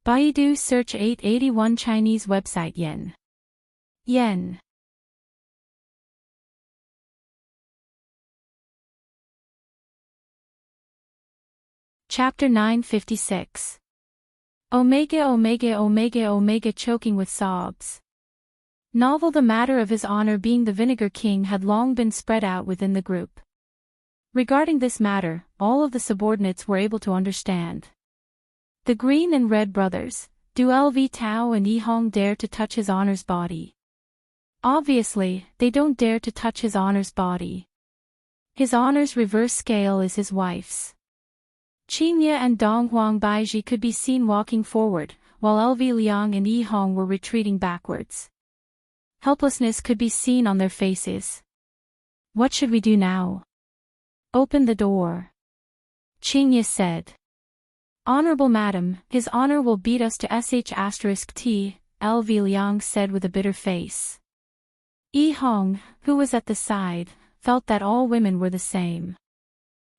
Baidu search 881 Chinese website yen. Yen. Chapter 956. Omega Omega Omega Omega choking with sobs. Novel. The matter of his honor being the Vinegar King had long been spread out within the group. Regarding this matter, all of the subordinates were able to understand. The green and red brothers, do LV Tao and Yi Hong dare to touch his honor's body? Obviously, they don't dare to touch his honor's body. His honor's reverse scale is his wife's. Qinya and Dong Huang Baiji could be seen walking forward, while LV Liang and Yi Hong were retreating backwards. Helplessness could be seen on their faces. What should we do now? Open the door. Qinya said. Honorable Madam, his honor will beat us to sh*t, LV Liang said with a bitter face. Yi Hong, who was at the side, felt that all women were the same.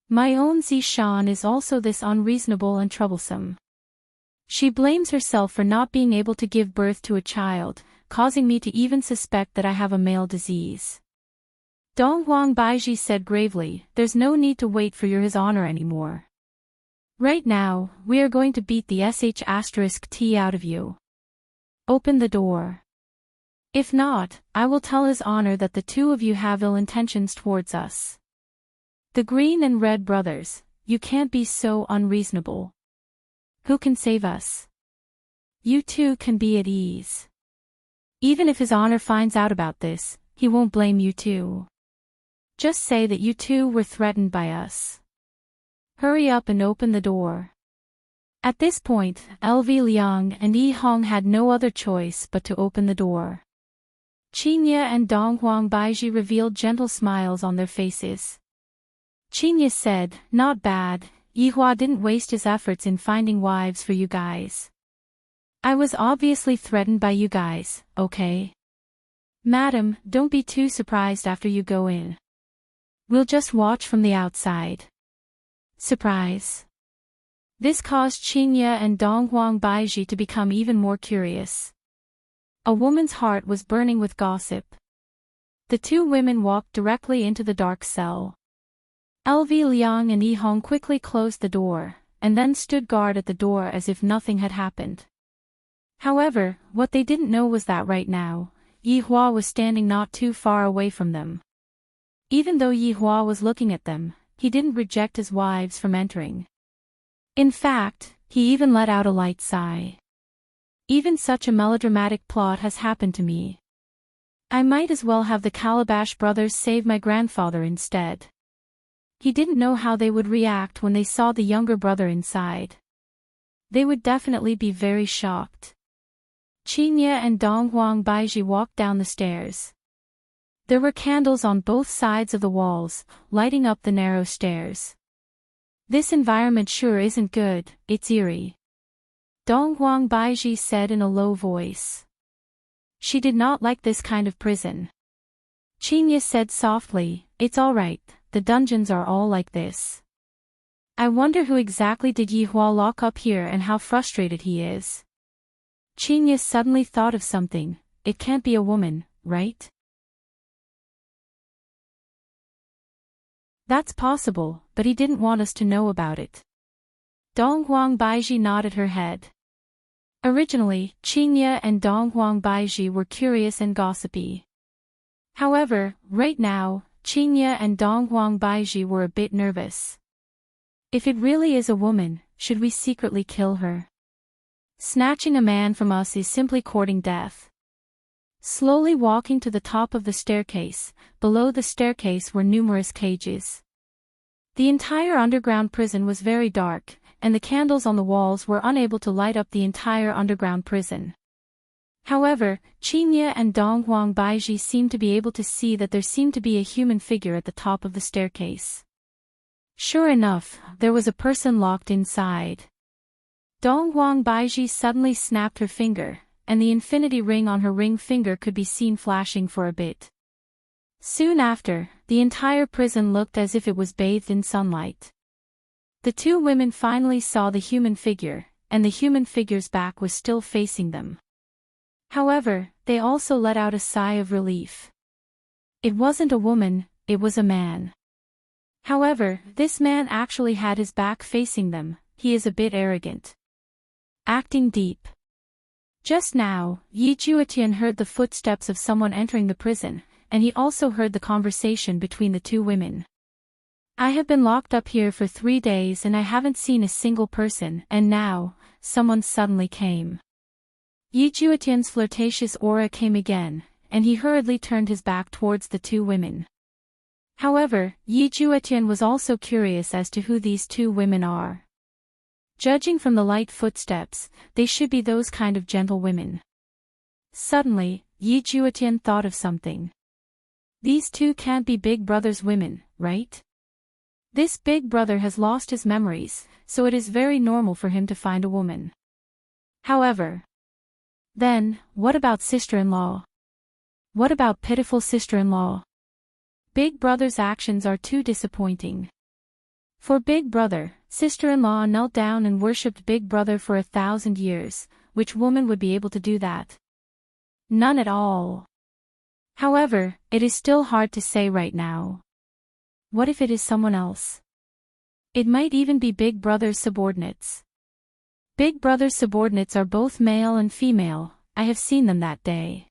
My own Zishan is also this unreasonable and troublesome. She blames herself for not being able to give birth to a child, causing me to even suspect that I have a male disease. Donghuang Baiji said gravely, there's no need to wait for his honor anymore. Right now, we are going to beat the sh*t out of you. Open the door. If not, I will tell his honor that the two of you have ill intentions towards us. The green and red brothers, you can't be so unreasonable. Who can save us? You two can be at ease. Even if his honor finds out about this, he won't blame you two. Just say that you two were threatened by us. Hurry up and open the door. At this point, LV Liang and Yi Hong had no other choice but to open the door. Qinya and Donghuang Baiji revealed gentle smiles on their faces. Qinya said, not bad, Yihua didn't waste his efforts in finding wives for you guys. I was obviously threatened by you guys, okay? Madam, don't be too surprised after you go in. We'll just watch from the outside. Surprise. This caused Qinya and Donghuang Baiji to become even more curious. A woman's heart was burning with gossip. The two women walked directly into the dark cell. LV Liang and Yi Hong quickly closed the door, and then stood guard at the door as if nothing had happened. However, what they didn't know was that right now, Yihua was standing not too far away from them. Even though Yihua was looking at them, he didn't reject his wives from entering. In fact, he even let out a light sigh. Even such a melodramatic plot has happened to me. I might as well have the Calabash brothers save my grandfather instead. He didn't know how they would react when they saw the younger brother inside. They would definitely be very shocked. Qinya and Donghuang Baiji walked down the stairs. There were candles on both sides of the walls, lighting up the narrow stairs. This environment sure isn't good, it's eerie. Donghuang Baiji said in a low voice. She did not like this kind of prison. Qinya said softly, it's alright, the dungeons are all like this. I wonder who exactly did Yihua lock up here and how frustrated he is. Qinya suddenly thought of something, it can't be a woman, right? That's possible, but he didn't want us to know about it. Donghuang Baiji nodded her head. Originally, Qinya and Donghuang Baiji were curious and gossipy. However, right now, Qinya and Donghuang Baiji were a bit nervous. If it really is a woman, should we secretly kill her? Snatching a man from us is simply courting death. Slowly walking to the top of the staircase, below the staircase were numerous cages. The entire underground prison was very dark, and the candles on the walls were unable to light up the entire underground prison. However, Qinya and Donghuang Baiji seemed to be able to see that there seemed to be a human figure at the top of the staircase. Sure enough, there was a person locked inside. Donghuang Baiji suddenly snapped her finger, and the infinity ring on her ring finger could be seen flashing for a bit. Soon after, the entire prison looked as if it was bathed in sunlight. The two women finally saw the human figure, and the human figure's back was still facing them. However, they also let out a sigh of relief. It wasn't a woman, it was a man. However, this man actually had his back facing them, he is a bit arrogant. Acting deep. Just now, Yi Juetian heard the footsteps of someone entering the prison, and he also heard the conversation between the two women. I have been locked up here for 3 days and I haven't seen a single person, and now, someone suddenly came. Yi Juetian's flirtatious aura came again, and he hurriedly turned his back towards the two women. However, Yi Juetian was also curious as to who these two women are. Judging from the light footsteps, they should be those kind of gentle women. Suddenly, Yi Juetian thought of something. These two can't be Big Brother's women, right? This Big Brother has lost his memories, so it is very normal for him to find a woman. However, then, what about sister-in-law? What about pitiful sister-in-law? Big Brother's actions are too disappointing. For Big Brother, sister-in-law knelt down and worshipped Big Brother for 1,000 years. Which woman would be able to do that? None at all. However, it is still hard to say right now. What if it is someone else? It might even be Big Brother's subordinates. Big Brother's subordinates are both male and female. I have seen them that day.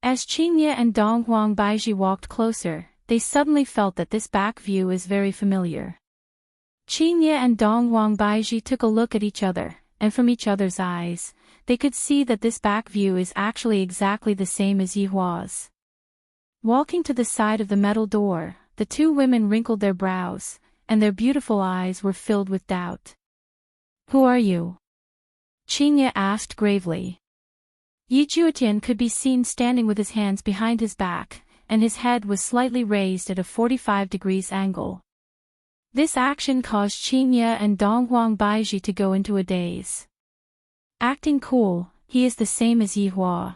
As Qingye and Dong Huang Baiji walked closer, they suddenly felt that this back view is very familiar. Qingye and Dong Huang Baiji took a look at each other, and from each other's eyes, they could see that this back view is actually exactly the same as Yihua's. Walking to the side of the metal door, the two women wrinkled their brows, and their beautiful eyes were filled with doubt. Who are you? Qingye asked gravely. Yi Juetian could be seen standing with his hands behind his back, and his head was slightly raised at a 45 degrees angle. This action caused Qingye and Dong Huang Baiji to go into a daze. Acting cool, he is the same as Yihua.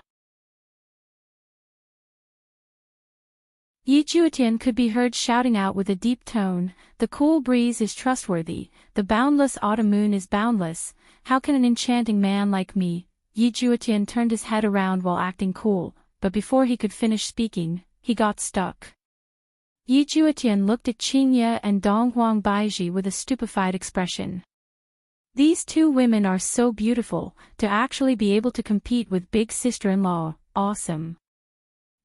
Yi Juetian could be heard shouting out with a deep tone, "The cool breeze is trustworthy, the boundless autumn moon is boundless, how can an enchanting man like me?" Yi Juetian turned his head around while acting cool, but before he could finish speaking, he got stuck. Yi Juetian looked at Qingye and Dong Huang Baiji with a stupefied expression. These two women are so beautiful, to actually be able to compete with big sister-in-law, awesome.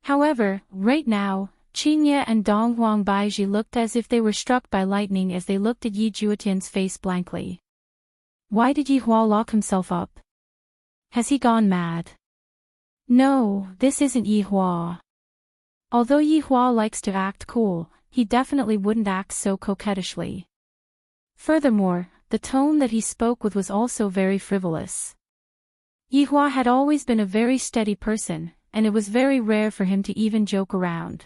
However, right now, Qingye and Dong Huang Baiji looked as if they were struck by lightning as they looked at Yi Juetian's face blankly. Why did Yihua lock himself up? Has he gone mad? No, this isn't Yihua. Although Yihua likes to act cool, he definitely wouldn't act so coquettishly. Furthermore, the tone that he spoke with was also very frivolous. Yihua had always been a very steady person, and it was very rare for him to even joke around.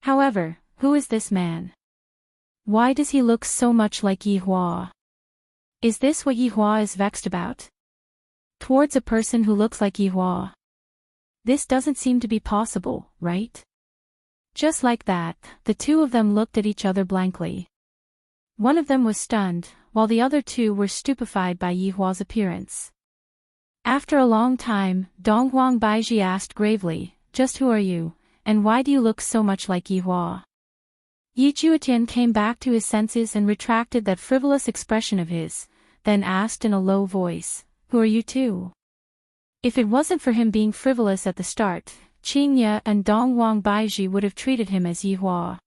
However, who is this man? Why does he look so much like Yihua? Is this what Yihua is vexed about? Towards a person who looks like Yihua? This doesn't seem to be possible, right? Just like that, the two of them looked at each other blankly. One of them was stunned, while the other two were stupefied by Yihua's appearance. After a long time, Dong Huang Baiji asked gravely, "Just who are you, and why do you look so much like Yihua?" Yi Juetian came back to his senses and retracted that frivolous expression of his, then asked in a low voice, "Who are you two?" If it wasn't for him being frivolous at the start, Qingye and Dong Huang Baiji would have treated him as Yihua.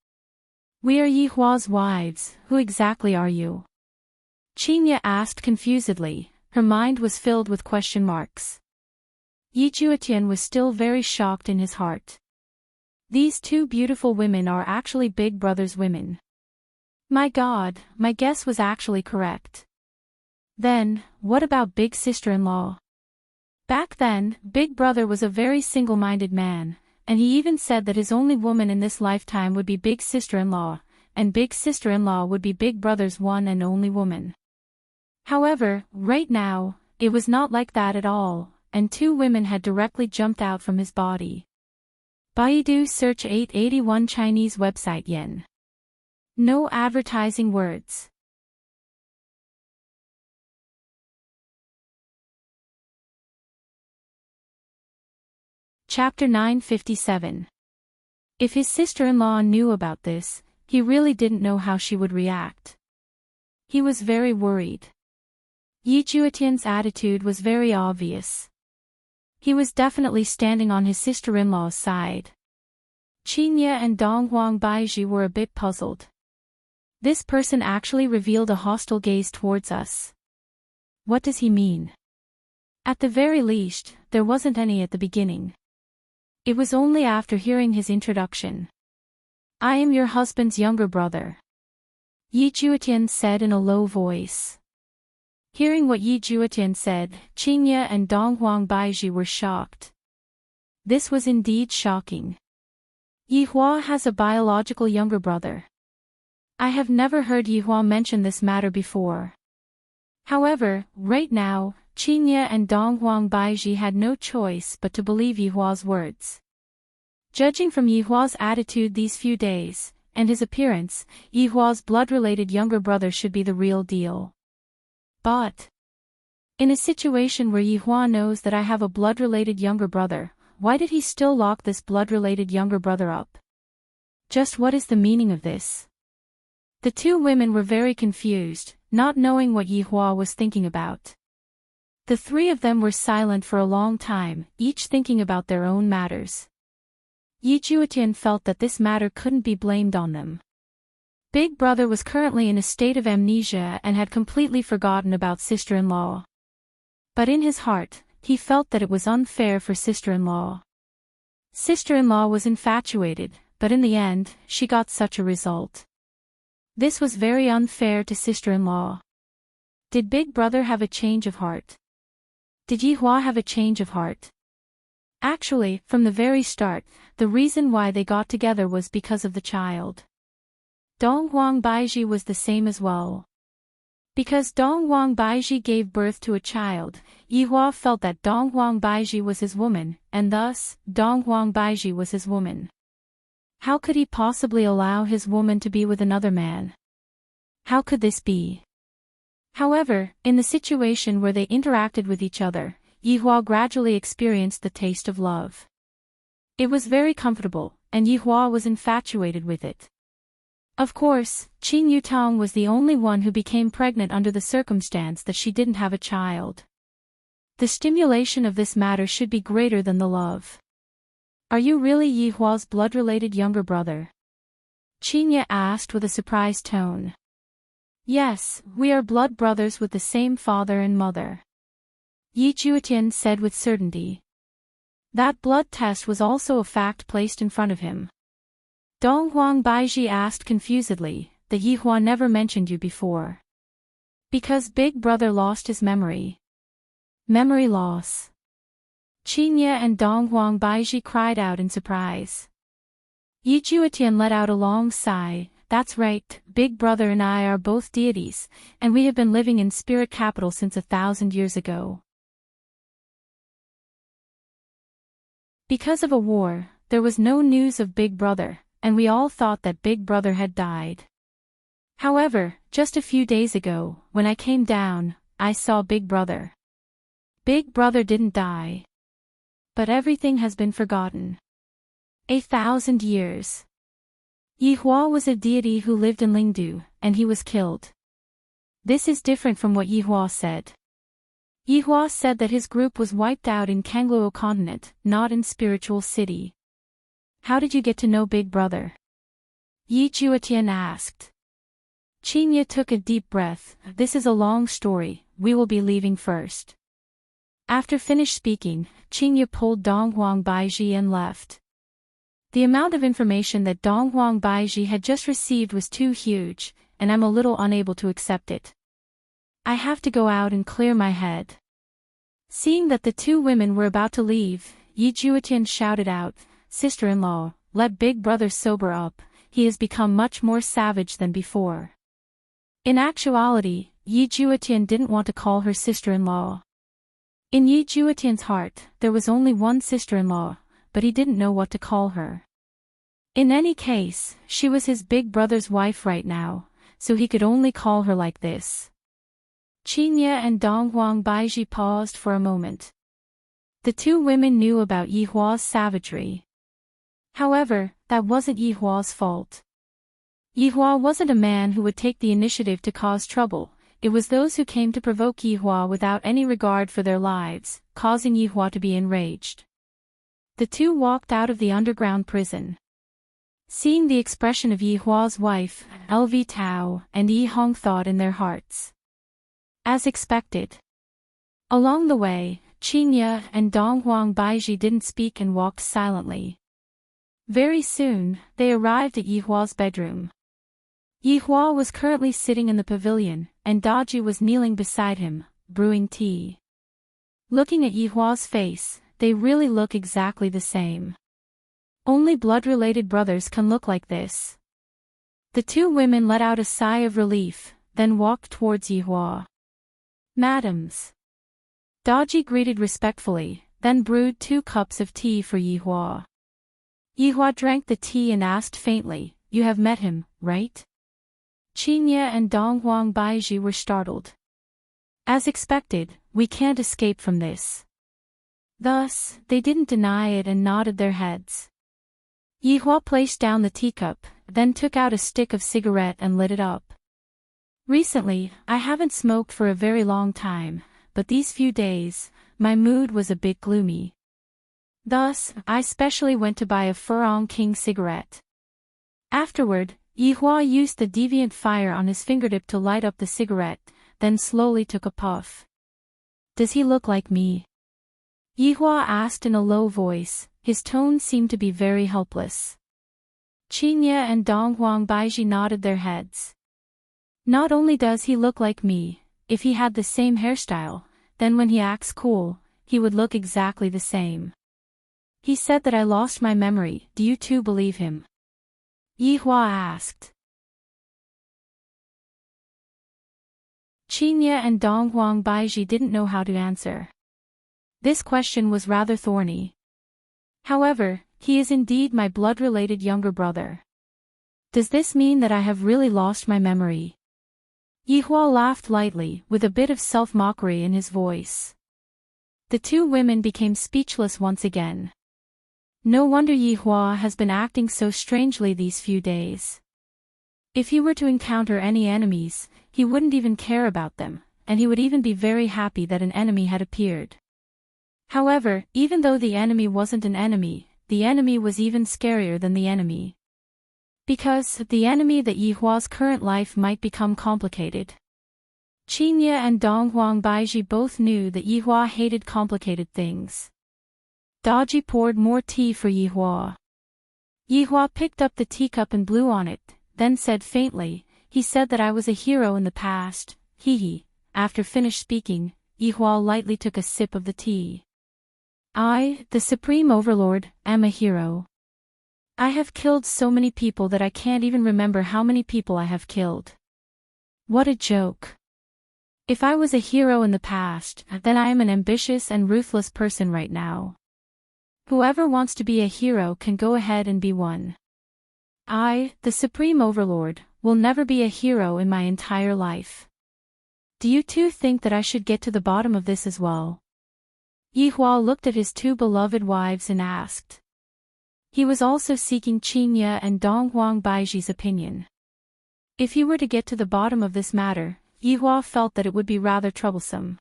"We are Yihua's wives, who exactly are you?" Qingye asked confusedly, her mind was filled with question marks. Yi Juetian was still very shocked in his heart. These two beautiful women are actually Big Brother's women. My God, my guess was actually correct. Then, what about Big Sister-in-law? Back then, Big Brother was a very single-minded man, and he even said that his only woman in this lifetime would be Big Sister-in-law, and Big Sister-in-law would be Big Brother's one and only woman. However, right now, it was not like that at all, and two women had directly jumped out from his body. Baidu search 881 Chinese website yen. No advertising words. Chapter 957. If his sister-in-law knew about this, he really didn't know how she would react. He was very worried. Yi Juetian's attitude was very obvious. He was definitely standing on his sister-in-law's side. Qingye and Dong Huang Baiji were a bit puzzled. This person actually revealed a hostile gaze towards us. What does he mean? At the very least, there wasn't any at the beginning. It was only after hearing his introduction. "I am your husband's younger brother," Yi Juetian said in a low voice. Hearing what Yi Juetian said, Qingye and Dong Huang Baiji were shocked. This was indeed shocking. Yihua has a biological younger brother. I have never heard Yihua mention this matter before. However, right now, Qingye and Dong Huang Baiji had no choice but to believe Yihua's words. Judging from Yihua's attitude these few days, and his appearance, Yihua's blood-related younger brother should be the real deal. But in a situation where Yihua knows that I have a blood-related younger brother, why did he still lock this blood-related younger brother up? Just what is the meaning of this? The two women were very confused, not knowing what Yihua was thinking about. The three of them were silent for a long time, each thinking about their own matters. Yi Juetian felt that this matter couldn't be blamed on them. Big brother was currently in a state of amnesia and had completely forgotten about sister-in-law. But in his heart, he felt that it was unfair for sister-in-law. Sister-in-law was infatuated, but in the end, she got such a result. This was very unfair to sister-in-law. Did big brother have a change of heart? Did Yihua have a change of heart? Actually, from the very start, the reason why they got together was because of the child. Donghuang Baiji was the same as well. Because Donghuang Baiji gave birth to a child, Yihua felt that Donghuang Baiji was his woman, and thus, Donghuang Baiji was his woman. How could he possibly allow his woman to be with another man? How could this be? However, in the situation where they interacted with each other, Yihua gradually experienced the taste of love. It was very comfortable, and Yihua was infatuated with it. Of course, Qin Yutong was the only one who became pregnant under the circumstance that she didn't have a child. The stimulation of this matter should be greater than the love. Are you really Yihua's blood-related younger brother? Qinya asked with a surprised tone. Yes, we are blood brothers with the same father and mother. Yi Juetian said with certainty. That blood test was also a fact placed in front of him. Donghuang Baiji asked confusedly, that Yihua never mentioned you before. Because big brother lost his memory. Memory loss. Qinya and Donghuang Baiji cried out in surprise. Yi Juetian let out a long sigh. That's right, big brother and I are both deities, and we have been living in spirit capital since 1,000 years ago. Because of a war, there was no news of Big Brother, and we all thought that Big Brother had died. However, just a few days ago, when I came down, I saw Big Brother. Big Brother didn't die. But everything has been forgotten. 1,000 years. Yihua was a deity who lived in Lingdu, and he was killed. This is different from what Yihua said. Yihua said that his group was wiped out in Kangluo continent, not in Spiritual City. How did you get to know Big Brother? Yi Juetian asked. Qinya took a deep breath. This is a long story, we will be leaving first. After finished speaking, Qinya pulled Donghuang Baiji and left. The amount of information that Donghuang Baiji had just received was too huge, and I'm a little unable to accept it. I have to go out and clear my head. Seeing that the two women were about to leave, Yi Juetian shouted out, Sister-in-law, let Big Brother sober up, he has become much more savage than before. In actuality, Yi Juetian didn't want to call her sister-in-law. In Yi Juetian's heart, there was only one sister-in-law, but he didn't know what to call her. In any case, she was his big brother's wife right now, so he could only call her like this. Qinya and Donghuang Baiji paused for a moment. The two women knew about Yihua's savagery. However, that wasn't Yihua's fault. Yihua wasn't a man who would take the initiative to cause trouble, it was those who came to provoke Yihua without any regard for their lives, causing Yihua to be enraged. The two walked out of the underground prison. Seeing the expression of Yihua's wife, LV Tao, and Yi Hong thought in their hearts. As expected. Along the way, Qinya and Donghuang Baiji didn't speak and walked silently. Very soon, they arrived at Yihua's bedroom. Yihua was currently sitting in the pavilion, and Daji was kneeling beside him, brewing tea. Looking at Yihua's face, they really look exactly the same. Only blood-related brothers can look like this. The two women let out a sigh of relief, then walked towards Yihua. Madams. Daji greeted respectfully, then brewed 2 cups of tea for Yihua. Yihua drank the tea and asked faintly, "You have met him, right?" Qinya and Donghuang Baiji were startled. As expected, "We can't escape from this." Thus, they didn't deny it and nodded their heads. Yihua placed down the teacup, then took out a stick of cigarette and lit it up. "Recently, I haven't smoked for a very long time, but these few days, my mood was a bit gloomy. Thus, I specially went to buy a Furong King cigarette." Afterward, Yihua used the deviant fire on his fingertip to light up the cigarette, then slowly took a puff. "Does he look like me?" Yihua asked in a low voice. His tone seemed to be very helpless. Qinya and Donghuang Baiji nodded their heads. "Not only does he look like me, if he had the same hairstyle, then when he acts cool, he would look exactly the same. He said that I lost my memory. Do you too believe him?" Yihua asked. Qinya and Donghuang Baiji didn't know how to answer. This question was rather thorny. "However, he is indeed my blood-related younger brother. Does this mean that I have really lost my memory?" Yihua laughed lightly, with a bit of self-mockery in his voice. The two women became speechless once again. No wonder Yihua has been acting so strangely these few days. If he were to encounter any enemies, he wouldn't even care about them, and he would even be very happy that an enemy had appeared. However, even though the enemy wasn't an enemy, the enemy was even scarier than the enemy. Because the enemy that Yihua's current life might become complicated. Qinya and Donghuang Baiji both knew that Yihua hated complicated things. Daji poured more tea for Yihua. Yihua picked up the teacup and blew on it, then said faintly, "He said that I was a hero in the past, hee." After finished speaking, Yihua lightly took a sip of the tea. "I, the Supreme Overlord, am a hero. I have killed so many people that I can't even remember how many people I have killed. What a joke. If I was a hero in the past, then I am an ambitious and ruthless person right now. Whoever wants to be a hero can go ahead and be one. I, the Supreme Overlord, will never be a hero in my entire life. Do you two think that I should get to the bottom of this as well?" Yihua looked at his two beloved wives and asked. He was also seeking Qinya and Donghuang Baiji's opinion. If he were to get to the bottom of this matter, Yihua felt that it would be rather troublesome.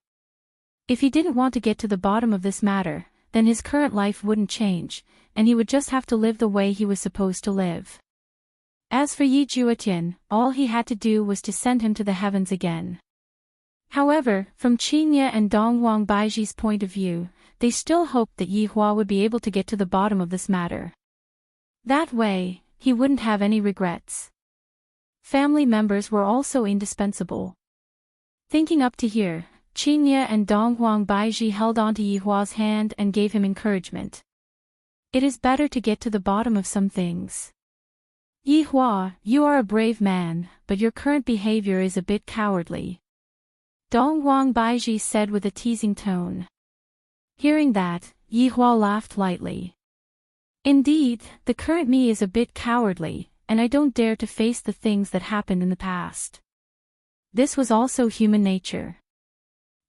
If he didn't want to get to the bottom of this matter, then his current life wouldn't change, and he would just have to live the way he was supposed to live. As for Yi Juetian, all he had to do was to send him to the heavens again. However, from Qinya and Donghuang Baiji's point of view, they still hoped that Yihua would be able to get to the bottom of this matter. That way, he wouldn't have any regrets. Family members were also indispensable. Thinking up to here, Qinya and Donghuang Baiji held onto Yihua's hand and gave him encouragement. It is better to get to the bottom of some things. Yihua, you are a brave man, but your current behavior is a bit cowardly. Donghuang Baiji said with a teasing tone. Hearing that, Yihua laughed lightly. Indeed, the current me is a bit cowardly, and I don't dare to face the things that happened in the past. This was also human nature.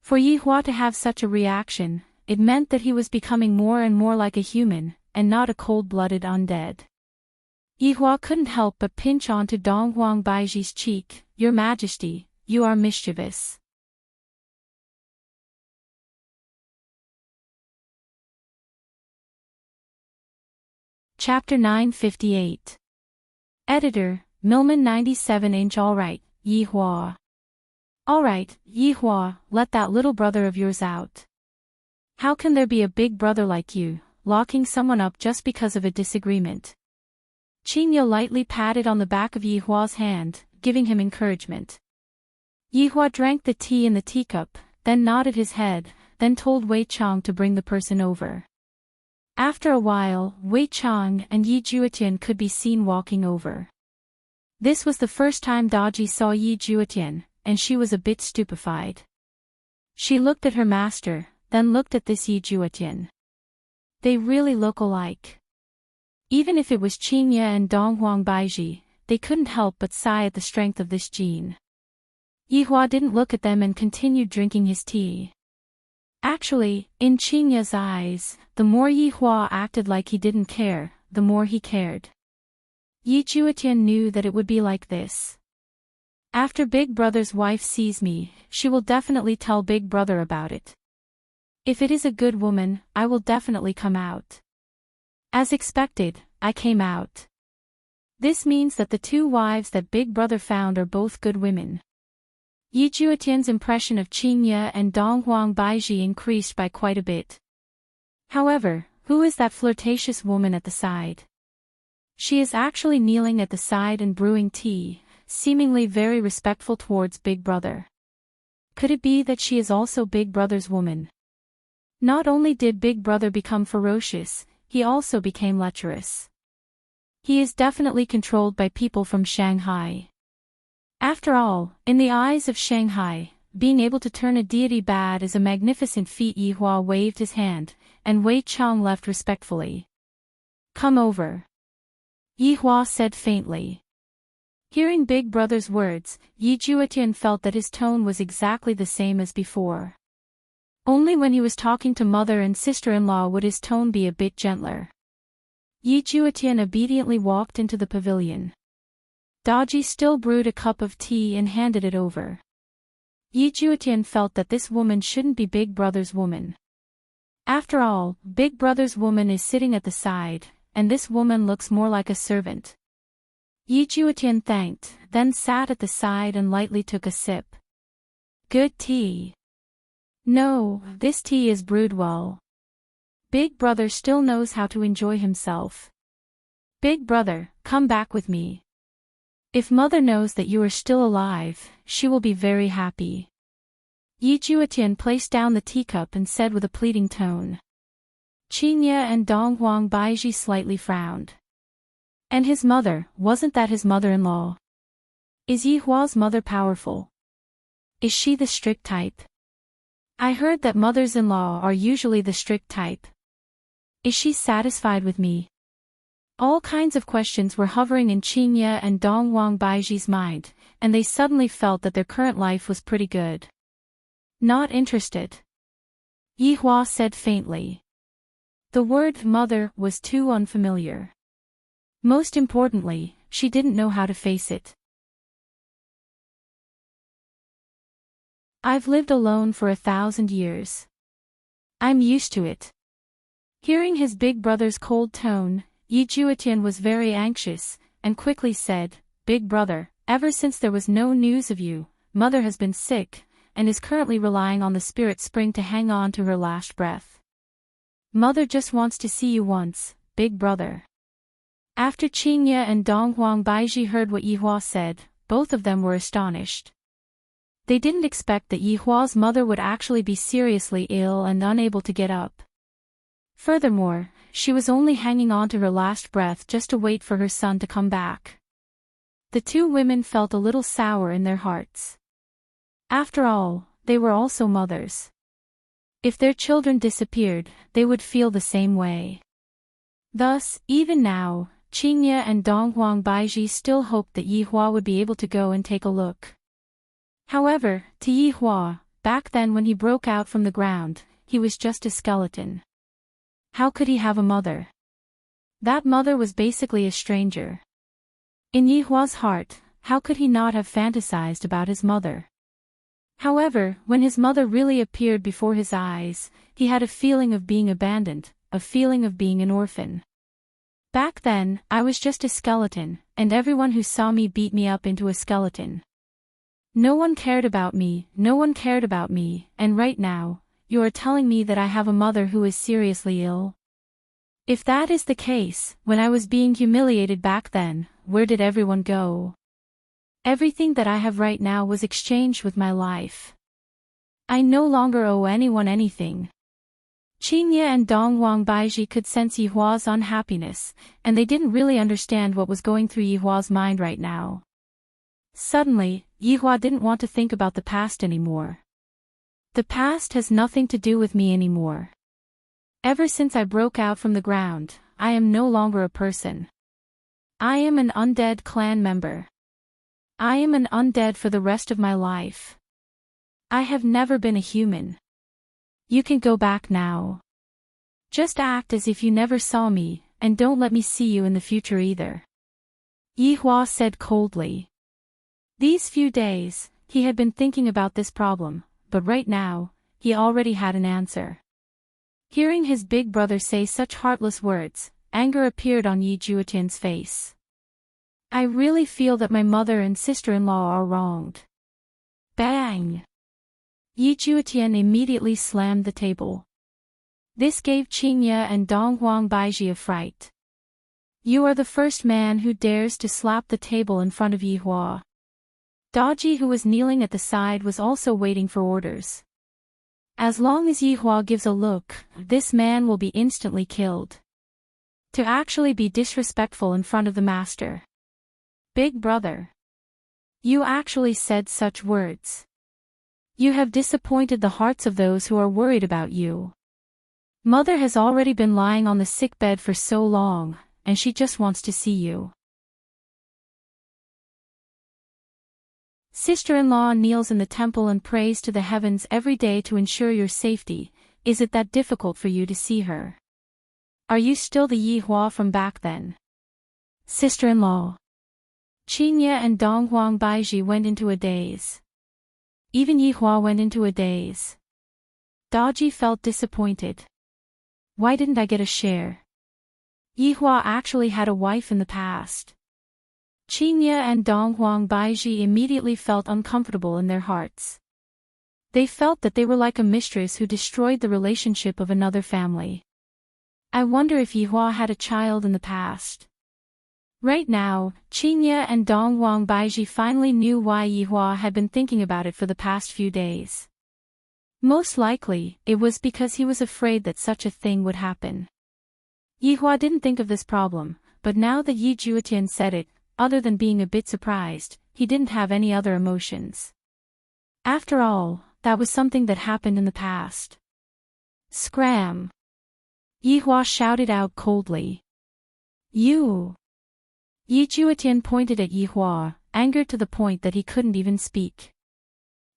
For Yihua to have such a reaction, it meant that he was becoming more and more like a human, and not a cold-blooded undead. Yihua couldn't help but pinch onto Donghuang Baiji's cheek. "Your Majesty, you are mischievous." Chapter 958. Editor, Milman 97-inch. Alright, Yihua. Alright, Yihua, let that little brother of yours out. How can there be a big brother like you, locking someone up just because of a disagreement? Qinya lightly patted on the back of Yihua's hand, giving him encouragement. Yihua drank the tea in the teacup, then nodded his head, then told Wei Chang to bring the person over. After a while, Wei Chang and Yi Juetian could be seen walking over. This was the first time Daji saw Yi Juetian, and she was a bit stupefied. She looked at her master, then looked at this Yi Juetian. They really look alike. Even if it was Qingye and Donghuang Baiji, they couldn't help but sigh at the strength of this gene. Yihua didn't look at them and continued drinking his tea. Actually, in Qingye's eyes, the more Yihua acted like he didn't care, the more he cared. Yi Juetian knew that it would be like this. After Big Brother's wife sees me, she will definitely tell Big Brother about it. If it is a good woman, I will definitely come out. As expected, I came out. This means that the two wives that Big Brother found are both good women. Yi Juetian's impression of Qingye and Donghuang Baiji increased by quite a bit. However, who is that flirtatious woman at the side? She is actually kneeling at the side and brewing tea, seemingly very respectful towards Big Brother. Could it be that she is also Big Brother's woman? Not only did Big Brother become ferocious, he also became lecherous. He is definitely controlled by people from Shanghai. After all, in the eyes of Shanghai, being able to turn a deity bad is a magnificent feat. Yihua waved his hand, and Wei Chang left respectfully. Come over. Yihua said faintly. Hearing Big Brother's words, Yi Juetian felt that his tone was exactly the same as before. Only when he was talking to mother and sister-in-law would his tone be a bit gentler. Yi Juetian obediently walked into the pavilion. Daji still brewed a cup of tea and handed it over. Yi Juetian felt that this woman shouldn't be Big Brother's woman. After all, Big Brother's woman is sitting at the side, and this woman looks more like a servant. Yi Juetian thanked, then sat at the side and lightly took a sip. Good tea. No, this tea is brewed well. Big Brother still knows how to enjoy himself. Big Brother, come back with me. If mother knows that you are still alive, she will be very happy. Yi Juetian placed down the teacup and said with a pleading tone. Qingye and Donghuang Baiji slightly frowned. And his mother, wasn't that his mother-in-law? Is Yihua's mother powerful? Is she the strict type? I heard that mothers-in-law are usually the strict type. Is she satisfied with me? All kinds of questions were hovering in Qingye and Donghuang Baiji's mind, and they suddenly felt that their current life was pretty good. Not interested. Yihua said faintly. The word mother was too unfamiliar. Most importantly, she didn't know how to face it. I've lived alone for 1,000 years. I'm used to it. Hearing his Big Brother's cold tone, Yi Juetian was very anxious, and quickly said, Big Brother, ever since there was no news of you, mother has been sick, and is currently relying on the spirit spring to hang on to her last breath. Mother just wants to see you once, Big Brother. After Qingye and Donghuang Baiji heard what Yihua said, both of them were astonished. They didn't expect that Yihua's mother would actually be seriously ill and unable to get up. Furthermore, she was only hanging on to her last breath just to wait for her son to come back. The two women felt a little sour in their hearts. After all, they were also mothers. If their children disappeared, they would feel the same way. Thus, even now, Qingye and Donghuang Baiji still hoped that Yihua would be able to go and take a look. However, to Yihua, back then when he broke out from the ground, he was just a skeleton. How could he have a mother? That mother was basically a stranger. In Yihua's heart, how could he not have fantasized about his mother? However, when his mother really appeared before his eyes, he had a feeling of being abandoned, a feeling of being an orphan. Back then, I was just a skeleton, and everyone who saw me beat me up into a skeleton. No one cared about me, and right now, you are telling me that I have a mother who is seriously ill? If that is the case, when I was being humiliated back then, where did everyone go? Everything that I have right now was exchanged with my life. I no longer owe anyone anything. Qingye and Donghuang Baiji could sense Yihua's unhappiness, and they didn't really understand what was going through Yihua's mind right now. Suddenly, Yihua didn't want to think about the past anymore. The past has nothing to do with me anymore. Ever since I broke out from the ground, I am no longer a person. I am an undead clan member. I am an undead for the rest of my life. I have never been a human. You can go back now. Just act as if you never saw me, and don't let me see you in the future either. Yihua said coldly. These few days, he had been thinking about this problem, but right now, he already had an answer. Hearing his big brother say such heartless words, anger appeared on Yi Juetian's face. I really feel that my mother and sister-in-law are wronged. Bang! Yi Juetian immediately slammed the table. This gave Qingye and Dong Huang Baiji a fright. You are the first man who dares to slap the table in front of Yihua. Daji, who was kneeling at the side, was also waiting for orders. As long as Yihua gives a look, this man will be instantly killed. To actually be disrespectful in front of the master. Big brother. You actually said such words. You have disappointed the hearts of those who are worried about you. Mother has already been lying on the sick bed for so long, and she just wants to see you. Sister-in-law kneels in the temple and prays to the heavens every day to ensure your safety. Is it that difficult for you to see her? Are you still the Yihua from back then? Sister-in-law. Qingye and Dong Huang Baiji went into a daze. Even Yihua went into a daze. Daji felt disappointed. Why didn't I get a share? Yihua actually had a wife in the past. Qingye and Dong Huang Baiji immediately felt uncomfortable in their hearts. They felt that they were like a mistress who destroyed the relationship of another family. I wonder if Yihua had a child in the past. Right now, Qingye and Dong Huang Baiji finally knew why Yihua had been thinking about it for the past few days. Most likely, it was because he was afraid that such a thing would happen. Yihua didn't think of this problem, but now that Yi Juetian said it, other than being a bit surprised, he didn't have any other emotions. After all, that was something that happened in the past. Scram! Yihua shouted out coldly. You! Yi Juetian pointed at Yihua, angered to the point that he couldn't even speak.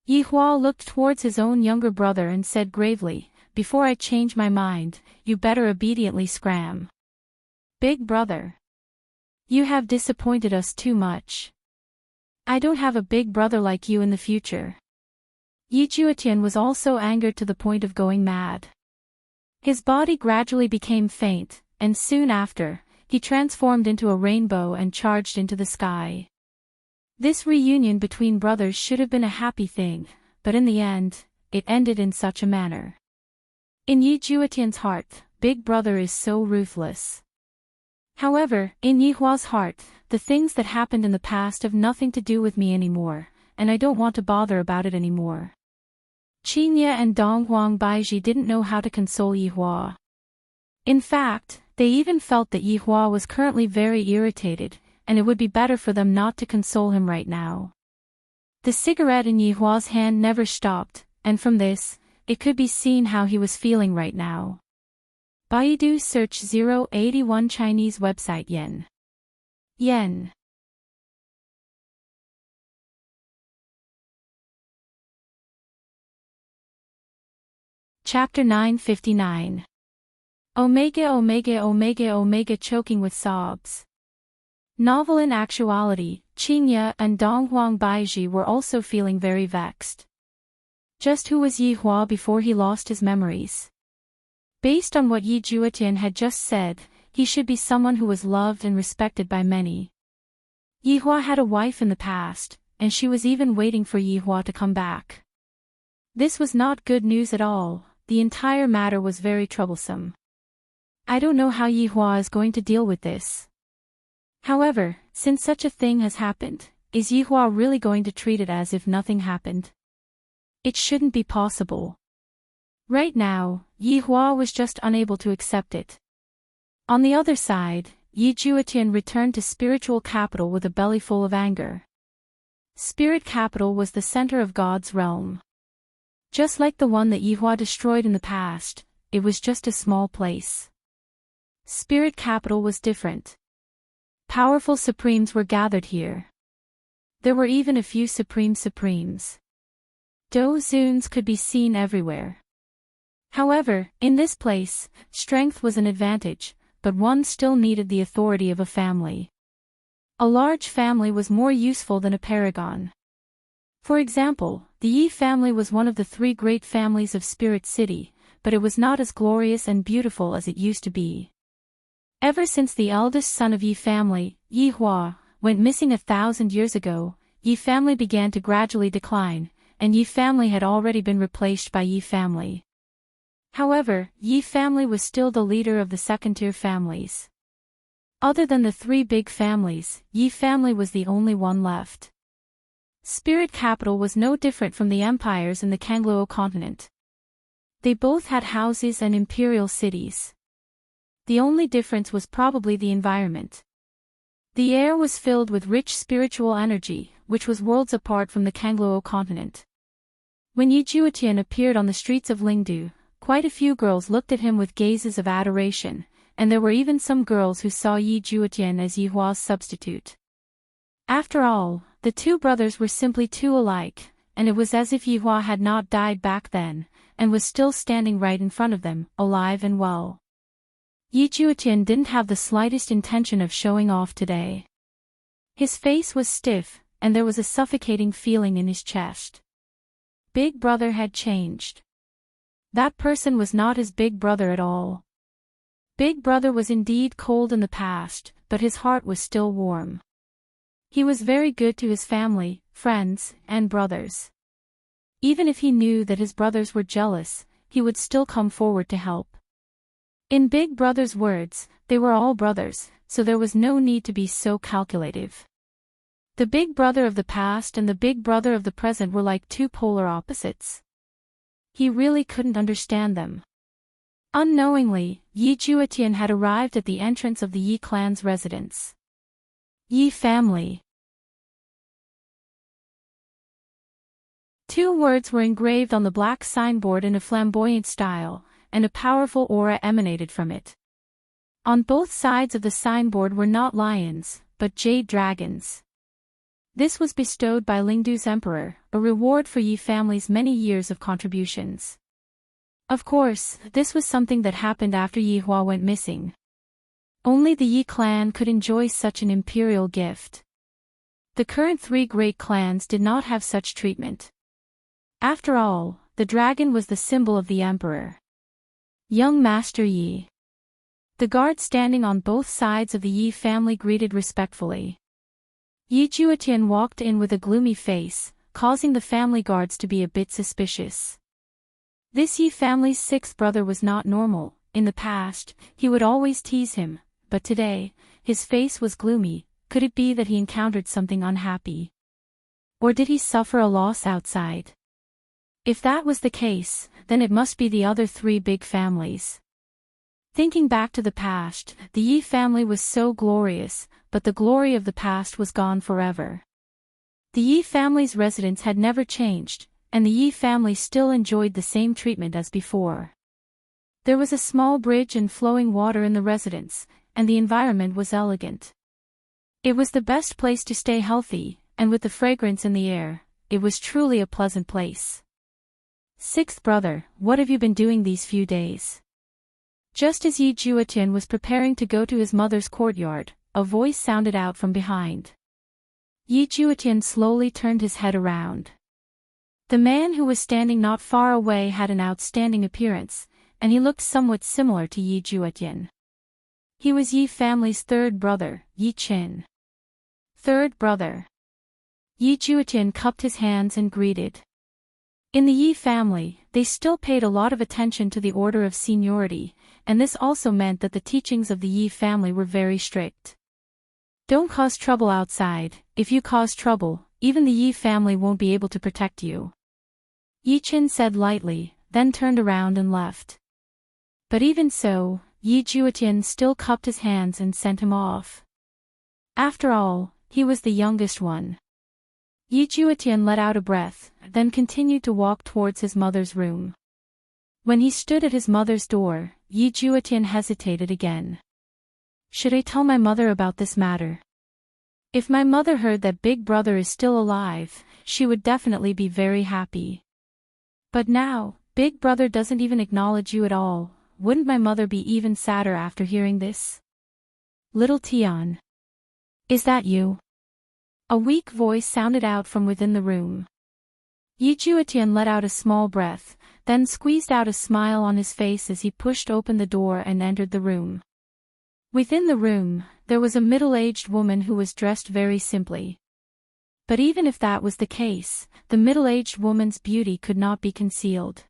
Yihua looked towards his own younger brother and said gravely, Before I change my mind, you better obediently scram. Big brother. You have disappointed us too much. I don't have a big brother like you in the future. Yi Juetian was also angered to the point of going mad. His body gradually became faint, and soon after, he transformed into a rainbow and charged into the sky. This reunion between brothers should have been a happy thing, but in the end, it ended in such a manner. In Yi Juetian's heart, Big Brother is so ruthless. However, in Yihua's heart, the things that happened in the past have nothing to do with me anymore, and I don't want to bother about it anymore. Qingye and Dong Huang Baiji didn't know how to console Yihua. In fact, they even felt that Yihua was currently very irritated, and it would be better for them not to console him right now. The cigarette in Yihua's hand never stopped, and from this, it could be seen how he was feeling right now. Baidu search 081 Chinese website yen. Yen. Chapter 959. Omega Omega Omega Omega choking with sobs. Novel. In actuality, Qingye and Dong Huang Baiji were also feeling very vexed. Just who was Yihua before he lost his memories? Based on what Yi Juetian had just said, he should be someone who was loved and respected by many. Yihua had a wife in the past, and she was even waiting for Yihua to come back. This was not good news at all. The entire matter was very troublesome. I don't know how Yihua is going to deal with this. However, since such a thing has happened, is Yihua really going to treat it as if nothing happened? It shouldn't be possible. Right now, Yihua was just unable to accept it. On the other side, Yi Juetian returned to spiritual capital with a belly full of anger. Spirit capital was the center of God's realm. Just like the one that Yihua destroyed in the past, it was just a small place. Spirit capital was different. Powerful supremes were gathered here. There were even a few supremes. Dozuns could be seen everywhere. However, in this place, strength was an advantage, but one still needed the authority of a family. A large family was more useful than a paragon. For example, the Yi family was one of the three great families of Spirit City, but it was not as glorious and beautiful as it used to be. Ever since the eldest son of Yi family, Yi Hua, went missing 1,000 years ago, Yi family began to gradually decline, and Yi family had already been replaced by Yi family. However, Yi family was still the leader of the second-tier families. Other than the three big families, Yi family was the only one left. Spirit capital was no different from the empires in the Kangluo continent. They both had houses and imperial cities. The only difference was probably the environment. The air was filled with rich spiritual energy, which was worlds apart from the Kangluo continent. When Yi Juetian appeared on the streets of Lingdu, quite a few girls looked at him with gazes of adoration, and there were even some girls who saw Yi Juetian as Yi Hua's substitute. After all, the two brothers were simply too alike, and it was as if Yi Hua had not died back then, and was still standing right in front of them, alive and well. Yi Juetian didn't have the slightest intention of showing off today. His face was stiff, and there was a suffocating feeling in his chest. Big brother had changed. That person was not his big brother at all. Big brother was indeed cold in the past, but his heart was still warm. He was very good to his family, friends, and brothers. Even if he knew that his brothers were jealous, he would still come forward to help. In Big Brother's words, they were all brothers, so there was no need to be so calculative. The big brother of the past and the big brother of the present were like two polar opposites. He really couldn't understand them. Unknowingly, Yi Juetian had arrived at the entrance of the Yi clan's residence. Yi family. Two words were engraved on the black signboard in a flamboyant style, and a powerful aura emanated from it. On both sides of the signboard were not lions, but jade dragons. This was bestowed by Lingdu's emperor, a reward for Yi family's many years of contributions. Of course, this was something that happened after Yi Hua went missing. Only the Yi clan could enjoy such an imperial gift. The current three great clans did not have such treatment. After all, the dragon was the symbol of the emperor. Young Master Yi. The guard standing on both sides of the Yi family greeted respectfully. Yi Juetian walked in with a gloomy face, causing the family guards to be a bit suspicious. This Yi family's sixth brother was not normal. In the past, he would always tease him, but today, his face was gloomy. Could it be that he encountered something unhappy? Or did he suffer a loss outside? If that was the case, then it must be the other three big families. Thinking back to the past, the Yi family was so glorious, but the glory of the past was gone forever. The Yi family's residence had never changed, and the Yi family still enjoyed the same treatment as before. There was a small bridge and flowing water in the residence, and the environment was elegant. It was the best place to stay healthy, and with the fragrance in the air, it was truly a pleasant place. Sixth brother, what have you been doing these few days? Just as Yi Juetian was preparing to go to his mother's courtyard, a voice sounded out from behind. Yi Juetian slowly turned his head around. The man who was standing not far away had an outstanding appearance, and he looked somewhat similar to Yi Juetian. He was Yi family's third brother, Yi Qin. Third brother. Yi Juetian cupped his hands and greeted. In the Yi family, they still paid a lot of attention to the order of seniority, and this also meant that the teachings of the Yi family were very strict. Don't cause trouble outside. If you cause trouble, even the Yi family won't be able to protect you. Yi Qin said lightly, then turned around and left. But even so, Yi Juetian still cupped his hands and sent him off. After all, he was the youngest one. Yi Juetian let out a breath, then continued to walk towards his mother's room. When he stood at his mother's door, Yi Juetian hesitated again. Should I tell my mother about this matter? If my mother heard that Big Brother is still alive, she would definitely be very happy. But now, Big Brother doesn't even acknowledge you at all. Wouldn't my mother be even sadder after hearing this? Little Tian. Is that you? A weak voice sounded out from within the room. Yi Juetian let out a small breath, then squeezed out a smile on his face as he pushed open the door and entered the room. Within the room, there was a middle-aged woman who was dressed very simply. But even if that was the case, the middle-aged woman's beauty could not be concealed.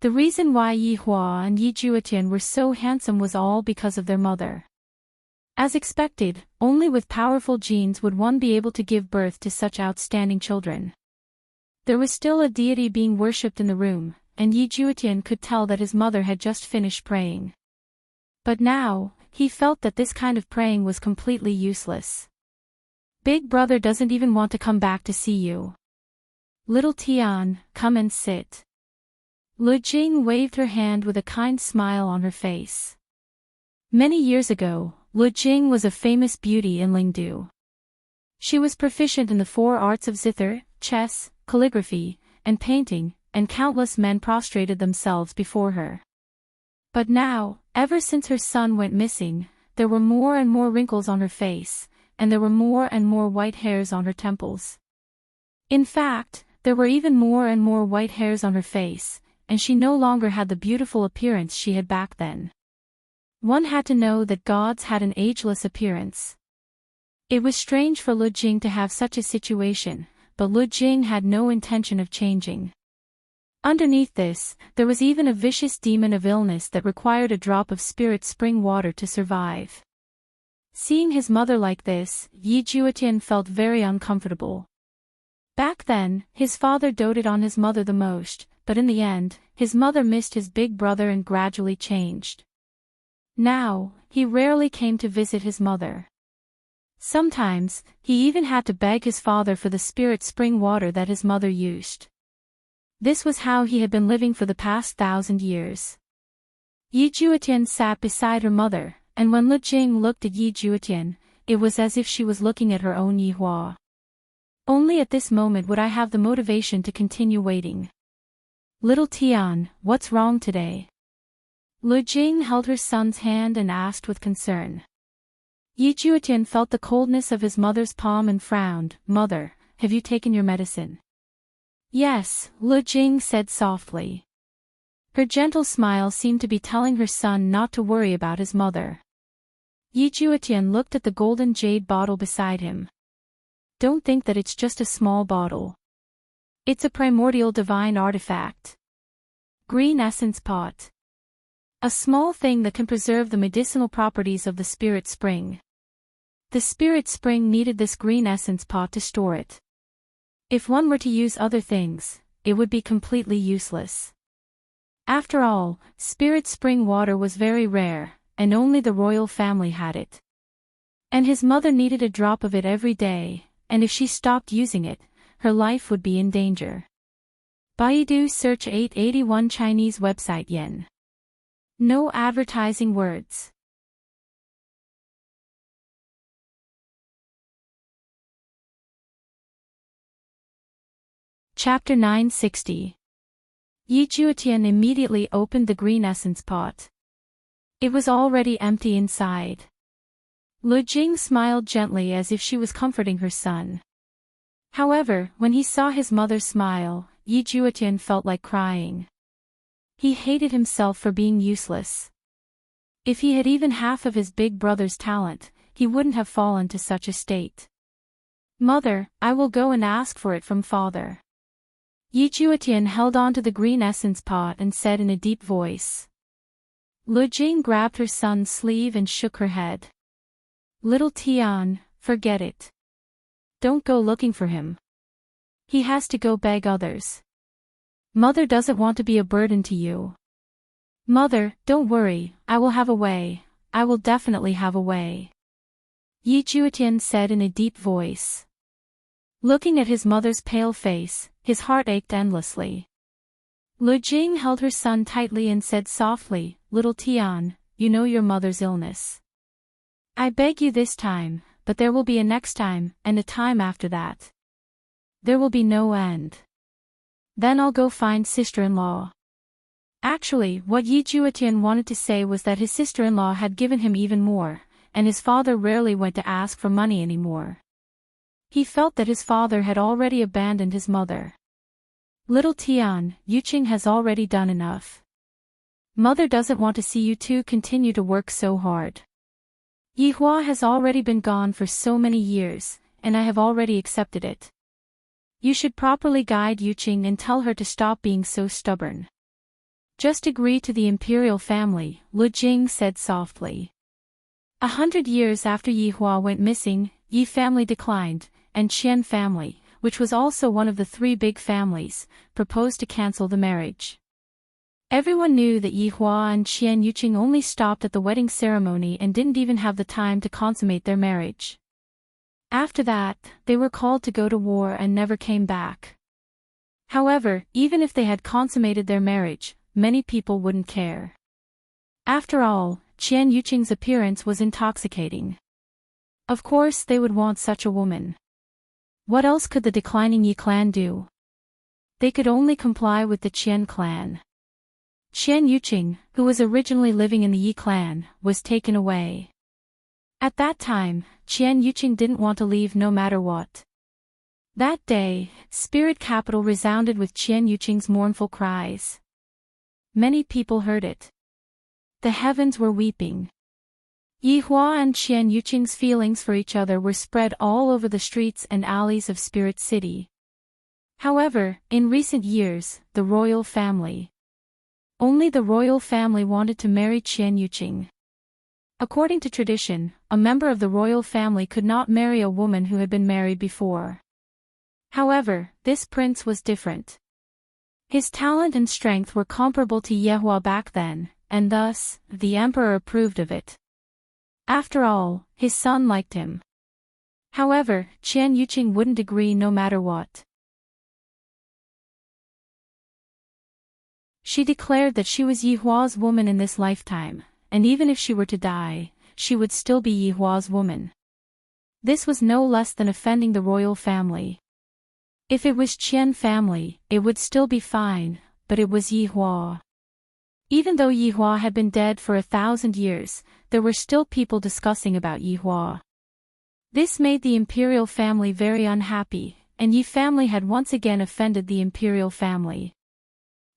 The reason why Yi Hua and Yi Juetian were so handsome was all because of their mother. As expected, only with powerful genes would one be able to give birth to such outstanding children. There was still a deity being worshipped in the room, and Yi Juetian could tell that his mother had just finished praying. But now, he felt that this kind of praying was completely useless. Big Brother doesn't even want to come back to see you. Little Tian, come and sit. Lu Jing waved her hand with a kind smile on her face. Many years ago, Lu Jing was a famous beauty in Lingdu. She was proficient in the 4 arts of zither, chess, calligraphy, and painting, and countless men prostrated themselves before her. But now, ever since her son went missing, there were more and more wrinkles on her face, and there were more and more white hairs on her temples. In fact, there were even more and more white hairs on her face, and she no longer had the beautiful appearance she had back then. One had to know that gods had an ageless appearance. It was strange for Lu Jing to have such a situation, but Lu Jing had no intention of changing. Underneath this, there was even a vicious demon of illness that required a drop of spirit spring water to survive. Seeing his mother like this, Yi Juetian felt very uncomfortable. Back then, his father doted on his mother the most, but in the end, his mother missed his big brother and gradually changed. Now, he rarely came to visit his mother. Sometimes, he even had to beg his father for the spirit spring water that his mother used. This was how he had been living for the past 1,000 years. Yi Juetian sat beside her mother, and when Lu Jing looked at Yi Juetian, it was as if she was looking at her own Yi Hua. Only at this moment would I have the motivation to continue waiting. Little Tian, what's wrong today? Lu Jing held her son's hand and asked with concern. Yi Juetian felt the coldness of his mother's palm and frowned. Mother, have you taken your medicine? Yes, Lu Jing said softly. Her gentle smile seemed to be telling her son not to worry about his mother. Yi Juetian looked at the golden jade bottle beside him. Don't think that it's just a small bottle. It's a primordial divine artifact. Green essence pot. A small thing that can preserve the medicinal properties of the spirit spring. The spirit spring needed this green essence pot to store it. If one were to use other things, it would be completely useless. After all, spirit spring water was very rare, and only the royal family had it. And his mother needed a drop of it every day, and if she stopped using it, her life would be in danger. Baidu search 881 Chinese website yen. No advertising words. Chapter 960. Yi Juetian immediately opened the green essence pot. It was already empty inside. Lu Jing smiled gently as if she was comforting her son. However, when he saw his mother smile, Yi Juetian felt like crying. He hated himself for being useless. If he had even half of his big brother's talent, he wouldn't have fallen to such a state. Mother, I will go and ask for it from father. Yi Juetian held on to the green essence pot and said in a deep voice. Lu Jing grabbed her son's sleeve and shook her head. Little Tian, forget it. Don't go looking for him. He has to go beg others. Mother doesn't want to be a burden to you. Mother, don't worry, I will have a way, I will definitely have a way. Yi Juetian said in a deep voice. Looking at his mother's pale face, his heart ached endlessly. Lu Jing held her son tightly and said softly, "Little Tian, you know your mother's illness. I beg you this time, but there will be a next time, and a time after that. There will be no end. Then I'll go find sister-in-law." Actually, what Yi Juetian wanted to say was that his sister-in-law had given him even more, and his father rarely went to ask for money anymore. He felt that his father had already abandoned his mother. "Little Tian, Yuqing has already done enough. Mother doesn't want to see you two continue to work so hard. Yihua has already been gone for so many years, and I have already accepted it. You should properly guide Yuqing and tell her to stop being so stubborn. Just agree to the imperial family," Lu Jing said softly. 100 years after Yihua went missing, Yi family declined, and Qian family, which was also one of the three big families, proposed to cancel the marriage. Everyone knew that Yihua and Qian Yuqing only stopped at the wedding ceremony and didn't even have the time to consummate their marriage. After that, they were called to go to war and never came back. However, even if they had consummated their marriage, many people wouldn't care. After all, Qian Yuqing's appearance was intoxicating. Of course they would want such a woman. What else could the declining Yi clan do? They could only comply with the Qian clan. Qian Yuqing, who was originally living in the Yi clan, was taken away. At that time, Qian Yuqing didn't want to leave no matter what. That day, spirit capital resounded with Qian Yuqing's mournful cries. Many people heard it. The heavens were weeping. Yihua and Qian Yuqing's feelings for each other were spread all over the streets and alleys of Spirit City. However, in recent years, the royal family. Only the royal family wanted to marry Qian Yuqing. According to tradition, a member of the royal family could not marry a woman who had been married before. However, this prince was different. His talent and strength were comparable to Yehua back then, and thus, the emperor approved of it. After all, his son liked him. However, Qian Yuqing wouldn't agree no matter what. She declared that she was Yihua's woman in this lifetime, and even if she were to die, she would still be Yihua's woman. This was no less than offending the royal family. If it was Qian family, it would still be fine, but it was Yihua. Even though Yihua had been dead for 1,000 years, there were still people discussing about Yihua. This made the imperial family very unhappy, and Yi family had once again offended the imperial family.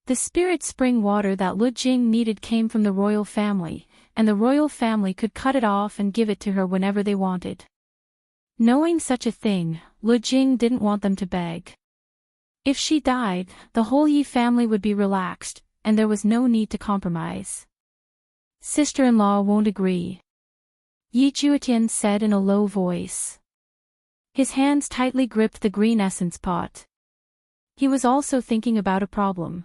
The spirit spring water that Lu Jing needed came from the royal family, and the royal family could cut it off and give it to her whenever they wanted. Knowing such a thing, Lu Jing didn't want them to beg. If she died, the whole Yi family would be relaxed, and there was no need to compromise. Sister-in-law won't agree, Yi Juetian said in a low voice. His hands tightly gripped the green essence pot. He was also thinking about a problem.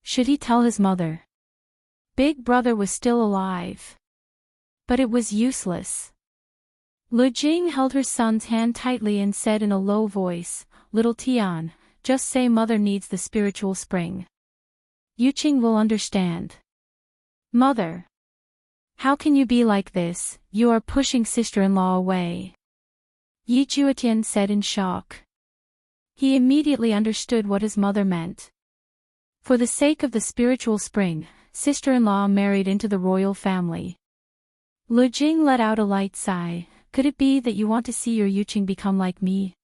Should he tell his mother? Big brother was still alive. But it was useless. Lu Jing held her son's hand tightly and said in a low voice, "Little Tian, just say mother needs the spiritual spring. Yuqing will understand." "Mother. How can you be like this? You are pushing sister-in-law away," Yi Juetian said in shock. He immediately understood what his mother meant. For the sake of the spiritual spring, sister-in-law married into the royal family. Lu Jing let out a light sigh. Could it be that you want to see your Yuqing become like me?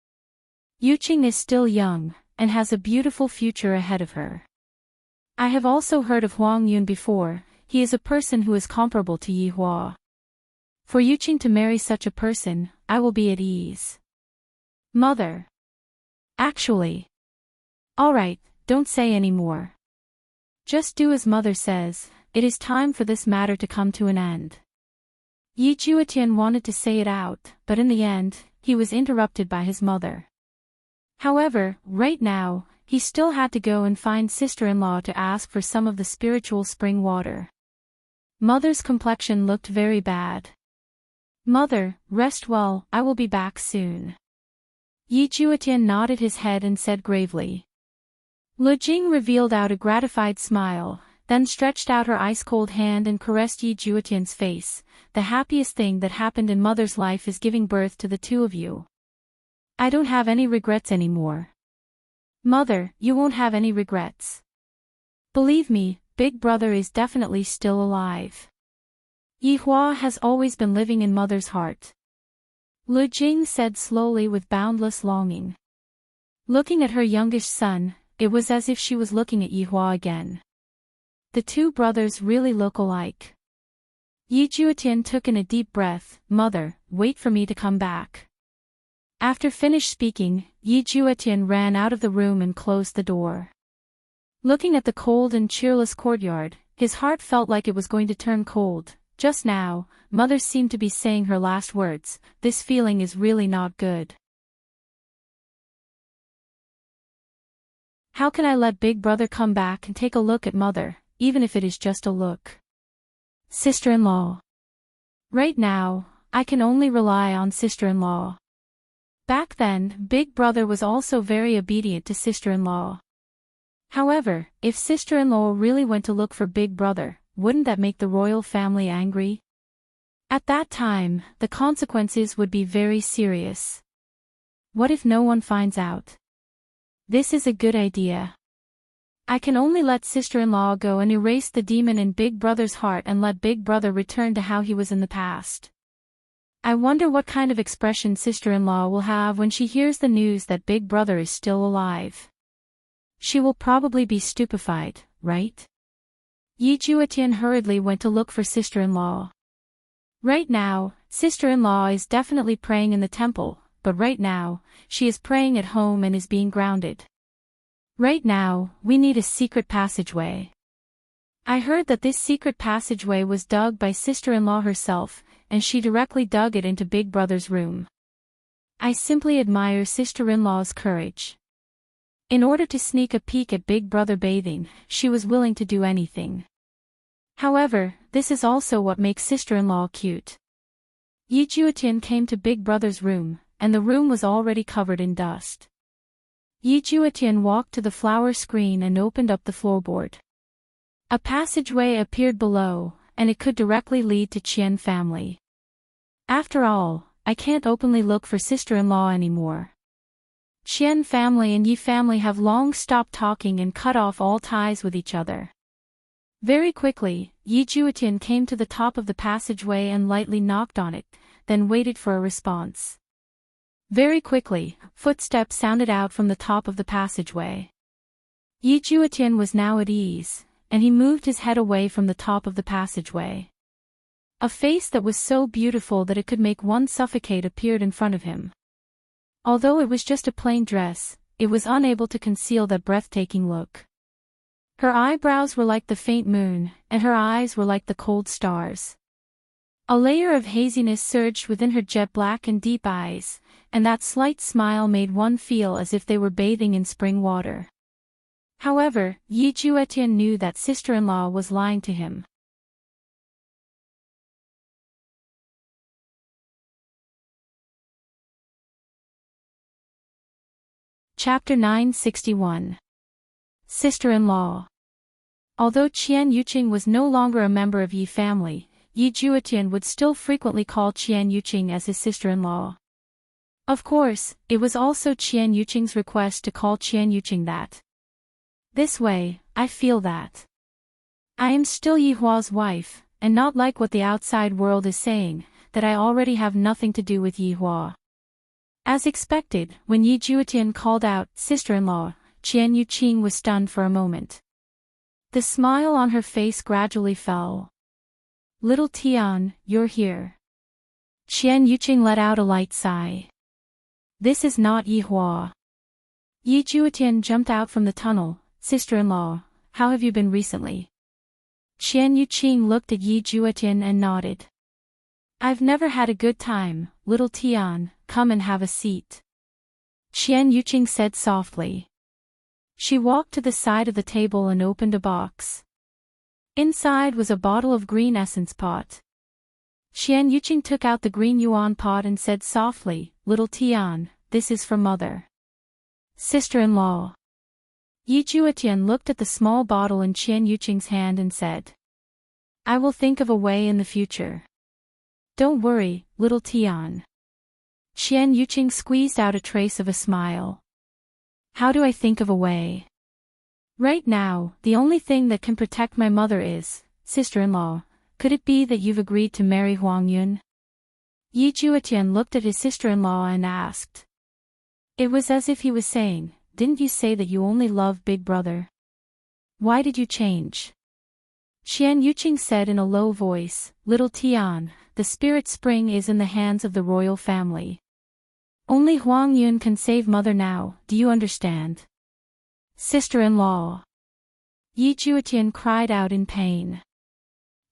Yuqing is still young, and has a beautiful future ahead of her. I have also heard of Huang Yun before. He is a person who is comparable to Yihua. For Yuqing to marry such a person, I will be at ease. Mother. Actually. Alright, don't say any more. Just do as mother says. It is time for this matter to come to an end. Yi Juetian wanted to say it out, but in the end, he was interrupted by his mother. However, right now, he still had to go and find sister-in-law to ask for some of the spiritual spring water. Mother's complexion looked very bad. Mother, rest well, I will be back soon. Yi Juetian nodded his head and said gravely. Lu Jing revealed out a gratified smile, then stretched out her ice-cold hand and caressed Yi Juetian's face. The happiest thing that happened in Mother's life is giving birth to the two of you. I don't have any regrets anymore. Mother, you won't have any regrets. Believe me, Big Brother is definitely still alive. Yi Hua has always been living in Mother's heart. Lu Jing said slowly with boundless longing. Looking at her youngest son, it was as if she was looking at Yi Hua again. The two brothers really look alike. Yi Juetian took in a deep breath. Mother, wait for me to come back. After finished speaking, Yi Juetian ran out of the room and closed the door. Looking at the cold and cheerless courtyard, his heart felt like it was going to turn cold. Just now, Mother seemed to be saying her last words. This feeling is really not good. How can I let Big Brother come back and take a look at Mother, even if it is just a look? Sister-in-law. Right now, I can only rely on sister-in-law. Back then, Big Brother was also very obedient to sister-in-law. However, if sister-in-law really went to look for Big Brother, wouldn't that make the royal family angry? At that time, the consequences would be very serious. What if no one finds out? This is a good idea. I can only let sister-in-law go and erase the demon in Big Brother's heart and let Big Brother return to how he was in the past. I wonder what kind of expression sister-in-law will have when she hears the news that Big Brother is still alive. She will probably be stupefied, right? Yi Juetian hurriedly went to look for sister-in-law. Right now, sister-in-law is definitely praying in the temple, but right now, she is praying at home and is being grounded. Right now, we need a secret passageway. I heard that this secret passageway was dug by sister-in-law herself, and she directly dug it into Big Brother's room. I simply admire sister-in-law's courage. In order to sneak a peek at Big Brother bathing, she was willing to do anything. However, this is also what makes sister-in-law cute. Yi Juetian came to Big Brother's room, and the room was already covered in dust. Yi Juetian walked to the flower screen and opened up the floorboard. A passageway appeared below, and it could directly lead to Qian family. After all, I can't openly look for sister-in-law anymore. Qian family and Yi family have long stopped talking and cut off all ties with each other. Very quickly, Yi Juetian came to the top of the passageway and lightly knocked on it, then waited for a response. Very quickly, footsteps sounded out from the top of the passageway. Yi Juetian was now at ease, and he moved his head away from the top of the passageway. A face that was so beautiful that it could make one suffocate appeared in front of him. Although it was just a plain dress, it was unable to conceal that breathtaking look. Her eyebrows were like the faint moon, and her eyes were like the cold stars. A layer of haziness surged within her jet-black and deep eyes, and that slight smile made one feel as if they were bathing in spring water. However, Yi Juetian knew that sister-in-law was lying to him. Chapter 961. Sister-in-law. Although Qian Yuqing was no longer a member of Yi family, Yi Juetian would still frequently call Qian Yuqing as his sister-in-law. Of course, it was also Qian Yuqing's request to call Qian Yuqing that. This way, I feel that I am still Yi Hua's wife, and not like what the outside world is saying, that I already have nothing to do with Yi Hua. As expected, when Yi Juetian called out, sister-in-law, Qian Yuqing was stunned for a moment. The smile on her face gradually fell. Little Tian, you're here. Qian Yuqing let out a light sigh. This is not Yi Hua. Yi Juetian jumped out from the tunnel. Sister-in-law, how have you been recently? Qian Yuqing looked at Yi Juetian and nodded. I've never had a good time, little Tian, come and have a seat. Qian Yuqing said softly. She walked to the side of the table and opened a box. Inside was a bottle of green essence pot. Qian Yuqing took out the green yuan pot and said softly, little Tian, this is for mother. Sister-in-law. Yi Juetian looked at the small bottle in Qian Yuqing's hand and said, I will think of a way in the future. Don't worry, little Tian. Qian Yuqing squeezed out a trace of a smile. How do I think of a way? Right now, the only thing that can protect my mother is, sister-in-law, could it be that you've agreed to marry Huang Yun? Yi Juetian looked at his sister-in-law and asked. It was as if he was saying, didn't you say that you only love Big Brother? Why did you change? Qian Yuqing said in a low voice, Little Tian, the spirit spring is in the hands of the royal family. Only Huang Yun can save mother now, do you understand? Sister-in-law. Yi Juetian cried out in pain.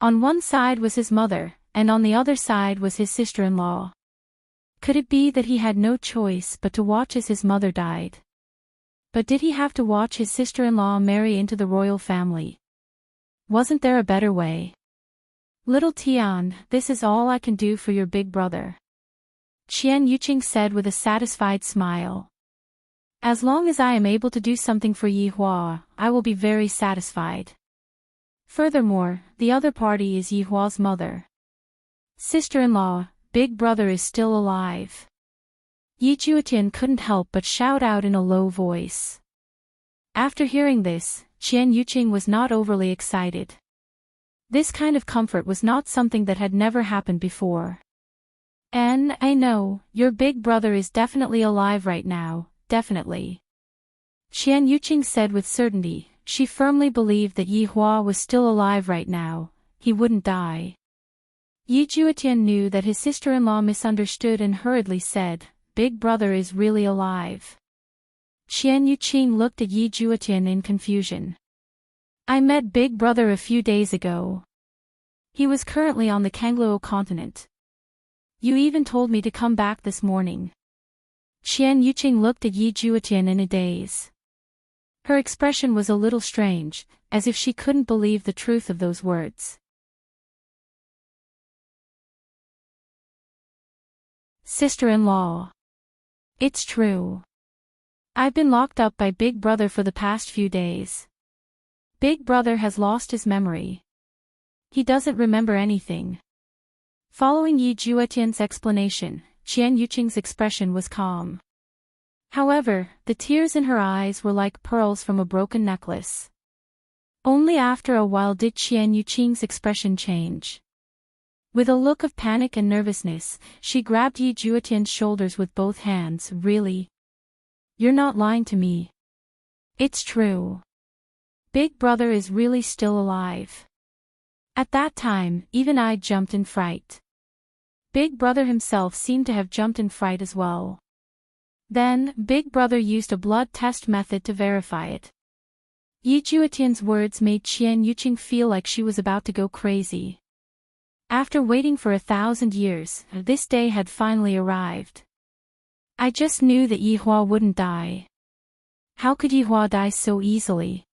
On one side was his mother, and on the other side was his sister-in-law. Could it be that he had no choice but to watch as his mother died? But did he have to watch his sister-in-law marry into the royal family? Wasn't there a better way? Little Tian, this is all I can do for your big brother. Qian Yuqing said with a satisfied smile. As long as I am able to do something for Yi Hua, I will be very satisfied. Furthermore, the other party is Yi Hua's mother. Sister-in-law, Big Brother is still alive. Yi Juetian couldn't help but shout out in a low voice. After hearing this, Qian Yuqing was not overly excited. This kind of comfort was not something that had never happened before. And I know, your big brother is definitely alive right now, definitely. Qian Yuqing said with certainty, she firmly believed that Yi Hua was still alive right now, he wouldn't die. Yi Juetian knew that his sister-in-law misunderstood and hurriedly said, Big Brother is really alive. Qian Yuqing looked at Yi Juetian in confusion. I met Big Brother a few days ago. He was currently on the Kangluo continent. You even told me to come back this morning. Qian Yuqing looked at Yi Juetian in a daze. Her expression was a little strange, as if she couldn't believe the truth of those words. Sister-in-law. It's true. I've been locked up by Big Brother for the past few days. Big Brother has lost his memory. He doesn't remember anything. Following Yi Juetian's explanation, Qian Yuqing's expression was calm. However, the tears in her eyes were like pearls from a broken necklace. Only after a while did Qian Yuqing's expression change. With a look of panic and nervousness, she grabbed Yi Juetian's shoulders with both hands. Really? You're not lying to me. It's true. Big Brother is really still alive. At that time, even I jumped in fright. Big Brother himself seemed to have jumped in fright as well. Then, Big Brother used a blood test method to verify it. Yi Juetian's words made Qian Yuqing feel like she was about to go crazy. After waiting for 1,000 years, this day had finally arrived. I just knew that Yi Hua wouldn't die. How could Yi Hua die so easily?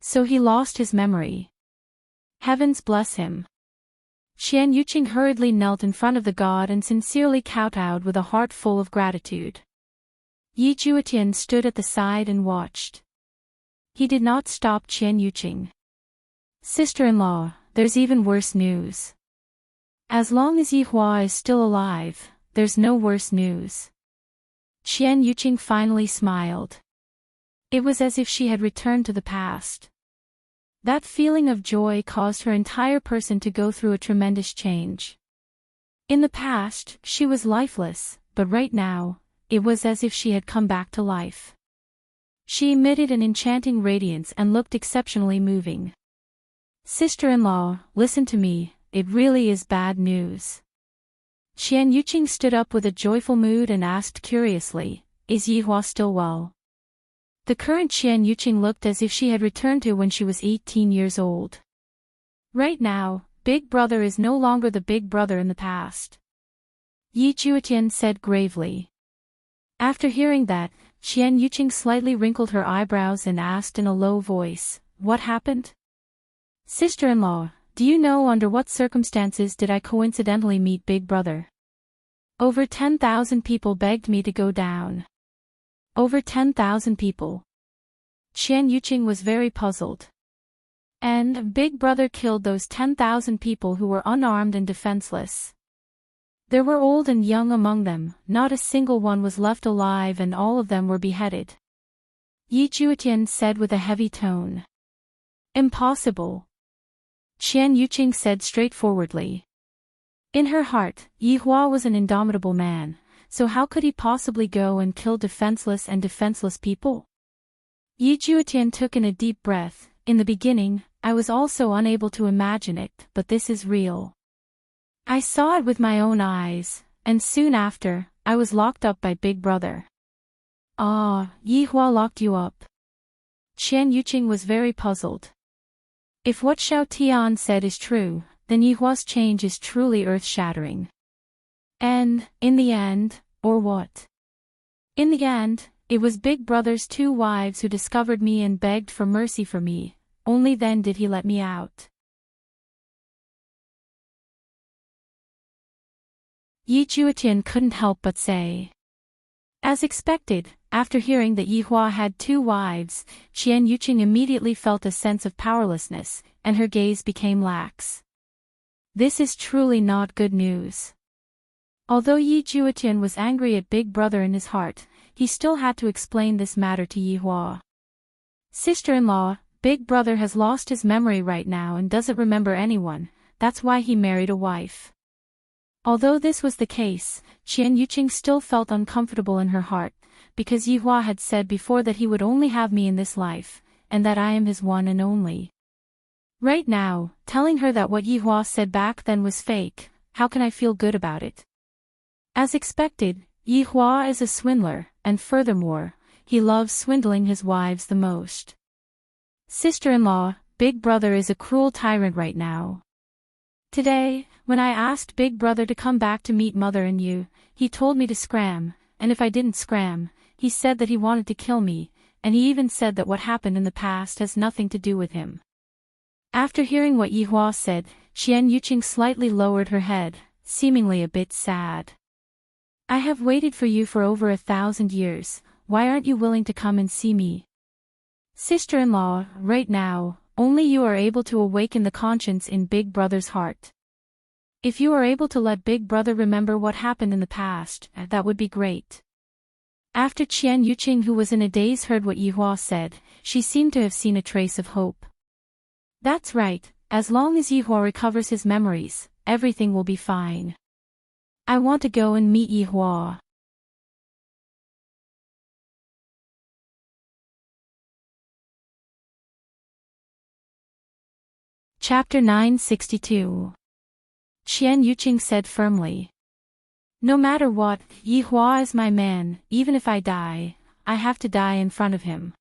So he lost his memory. Heavens bless him. Qian Yuqing hurriedly knelt in front of the god and sincerely kowtowed with a heart full of gratitude. Yi Juetian stood at the side and watched. He did not stop Qian Yuqing. Sister-in-law, there's even worse news. As long as Yi Hua is still alive, there's no worse news. Qian Yuqing finally smiled. It was as if she had returned to the past. That feeling of joy caused her entire person to go through a tremendous change. In the past, she was lifeless, but right now, it was as if she had come back to life. She emitted an enchanting radiance and looked exceptionally moving. Sister-in-law, listen to me, it really is bad news. Qian Yuqing stood up with a joyful mood and asked curiously, is Yi Hua still well? The current Qian Yuqing looked as if she had returned to when she was 18 years old. Right now, Big Brother is no longer the Big Brother in the past. Yi Juetian said gravely. After hearing that, Qian Yuqing slightly wrinkled her eyebrows and asked in a low voice, what happened? Sister-in-law, do you know under what circumstances did I coincidentally meet Big Brother? Over 10,000 people begged me to go down. Over 10,000 people. Qian Yuqing was very puzzled. And Big Brother killed those 10,000 people who were unarmed and defenseless. There were old and young among them, not a single one was left alive and all of them were beheaded. Yi Juetian said with a heavy tone. Impossible. Qian Yuqing said straightforwardly. In her heart, Yi Hua was an indomitable man, so how could he possibly go and kill defenseless and defenseless people? Yi Juetian took in a deep breath. In the beginning, I was also unable to imagine it, but this is real. I saw it with my own eyes, and soon after, I was locked up by Big Brother. Ah, Yi Hua locked you up. Qian Yuqing was very puzzled. If what Xiao Tian said is true, then Yi Hua's change is truly earth-shattering. And, in the end, or what? In the end, it was Big Brother's 2 wives who discovered me and begged for mercy for me, only then did he let me out. Yi Juetian couldn't help but say. As expected, after hearing that Yi Hua had 2 wives, Qian Yuqing immediately felt a sense of powerlessness, and her gaze became lax. This is truly not good news. Although Yi Juetian was angry at Big Brother in his heart, he still had to explain this matter to Yi Hua. Sister-in-law, Big Brother has lost his memory right now and doesn't remember anyone, that's why he married a wife. Although this was the case, Qian Yuqing still felt uncomfortable in her heart, because Yi Hua had said before that he would only have me in this life, and that I am his one and only. Right now, telling her that what Yi Hua said back then was fake, how can I feel good about it? As expected, Yi Hua is a swindler, and furthermore, he loves swindling his wives the most. Sister-in-law, Big Brother is a cruel tyrant right now. Today, when I asked Big Brother to come back to meet Mother and you, he told me to scram, and if I didn't scram, he said that he wanted to kill me, and he even said that what happened in the past has nothing to do with him. After hearing what Yi Hua said, Qian Yuqing slightly lowered her head, seemingly a bit sad. I have waited for you for over 1,000 years, why aren't you willing to come and see me? Sister-in-law, right now, only you are able to awaken the conscience in Big Brother's heart. If you are able to let Big Brother remember what happened in the past, that would be great. After Qian Yuqing, who was in a daze, heard what Yi Hua said, she seemed to have seen a trace of hope. That's right, as long as Yi Hua recovers his memories, everything will be fine. I want to go and meet Yi Hua. Chapter 962. Qian Yuqing said firmly. No matter what, Yi Hua is my man, even if I die, I have to die in front of him.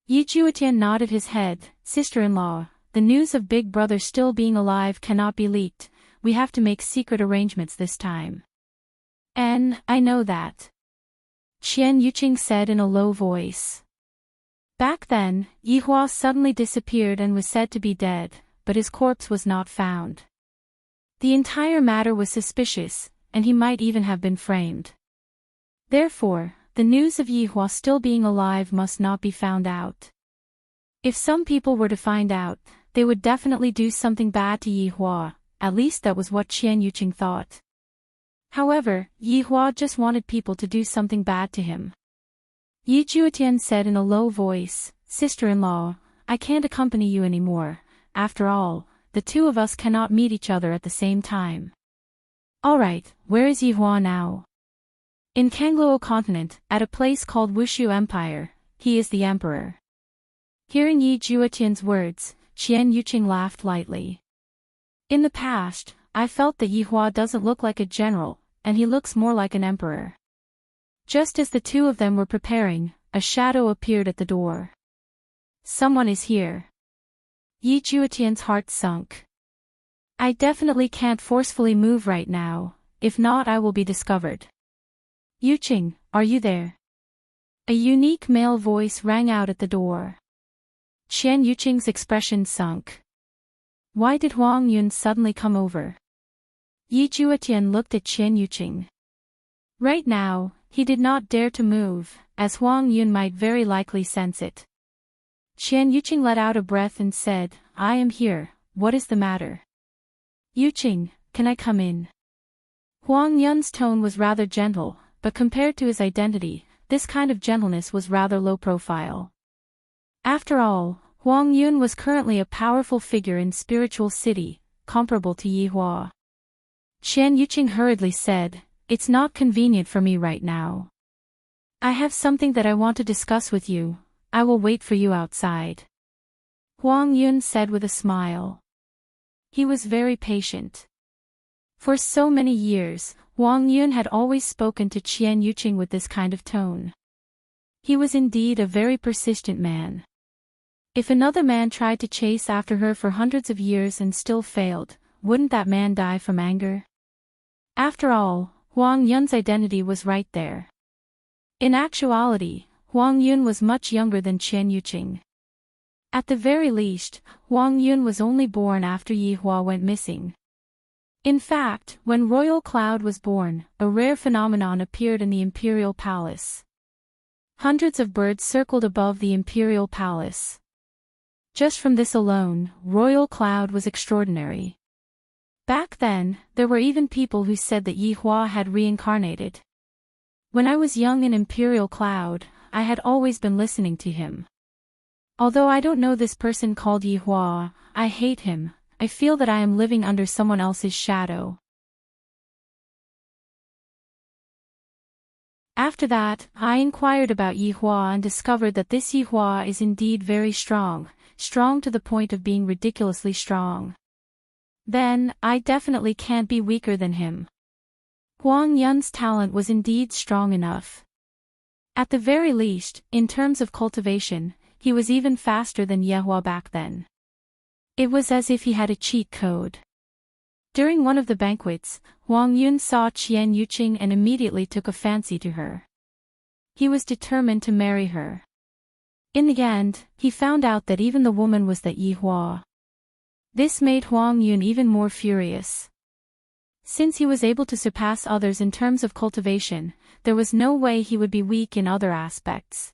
Yi Juetian nodded his head. Sister-in-law, the news of Big Brother still being alive cannot be leaked, we have to make secret arrangements this time. And, I know that. Qian Yuqing said in a low voice. Back then, Yi Hua suddenly disappeared and was said to be dead, but his corpse was not found. The entire matter was suspicious, and he might even have been framed. Therefore, the news of Yi Hua still being alive must not be found out. If some people were to find out, they would definitely do something bad to Yi Hua, at least that was what Qian Yuqing thought. However, Yi Hua just wanted people to do something bad to him. Yi Juetian said in a low voice, Sister-in-law, I can't accompany you anymore. After all, the 2 of us cannot meet each other at the same time. Alright, where is Yi Hua now? In Kangluo continent, at a place called Wushu Empire, he is the emperor. Hearing Yi Juetian's words, Qian Yuqing laughed lightly. In the past, I felt that Yi Hua doesn't look like a general, and he looks more like an emperor. Just as the 2 of them were preparing, a shadow appeared at the door. Someone is here. Yi Juetian's heart sunk. I definitely can't forcefully move right now, if not I will be discovered. Yuqing, are you there? A unique male voice rang out at the door. Qian Yuqing's expression sunk. Why did Huang Yun suddenly come over? Yi Juetian looked at Qian Yuqing. Right now, he did not dare to move, as Huang Yun might very likely sense it. Qian Yuqing let out a breath and said, I am here, what is the matter? Yuqing, can I come in? Huang Yun's tone was rather gentle, but compared to his identity, this kind of gentleness was rather low profile. After all, Huang Yun was currently a powerful figure in spiritual city, comparable to Yi Hua. Qian Yuqing hurriedly said, It's not convenient for me right now. I have something that I want to discuss with you, I will wait for you outside. Huang Yun said with a smile. He was very patient. For so many years, Huang Yun had always spoken to Qian Yuqing with this kind of tone. He was indeed a very persistent man. If another man tried to chase after her for hundreds of years and still failed, wouldn't that man die from anger? After all, Huang Yun's identity was right there. In actuality, Huang Yun was much younger than Qian Yuqing. At the very least, Huang Yun was only born after Yi Hua went missing. In fact, when Royal Cloud was born, a rare phenomenon appeared in the Imperial Palace. Hundreds of birds circled above the Imperial Palace. Just from this alone, Royal Cloud was extraordinary. Back then, there were even people who said that Yi Hua had reincarnated. When I was young in Imperial Cloud, I had always been listening to him. Although I don't know this person called Yi Hua, I hate him, I feel that I am living under someone else's shadow. After that, I inquired about Yi Hua and discovered that this Yi Hua is indeed very strong, strong to the point of being ridiculously strong. Then, I definitely can't be weaker than him. Huang Yun's talent was indeed strong enough. At the very least, in terms of cultivation, he was even faster than Yi Hua back then. It was as if he had a cheat code. During one of the banquets, Huang Yun saw Qian Yuqing and immediately took a fancy to her. He was determined to marry her. In the end, he found out that even the woman was that Yi Hua. This made Huang Yun even more furious. Since he was able to surpass others in terms of cultivation, there was no way he would be weak in other aspects.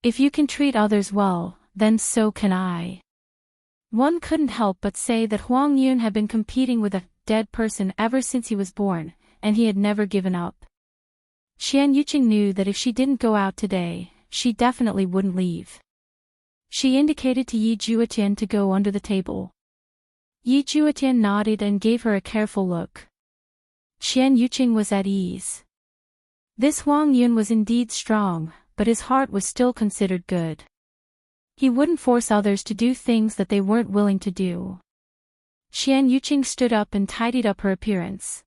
If you can treat others well, then so can I. One couldn't help but say that Huang Yun had been competing with a dead person ever since he was born, and he had never given up. Qian Yuqing knew that if she didn't go out today, she definitely wouldn't leave. She indicated to Yi Juetian to go under the table. Yi Juetian nodded and gave her a careful look. Qian Yuqing was at ease. This Huang Yun was indeed strong, but his heart was still considered good. He wouldn't force others to do things that they weren't willing to do. Qian Yuqing stood up and tidied up her appearance.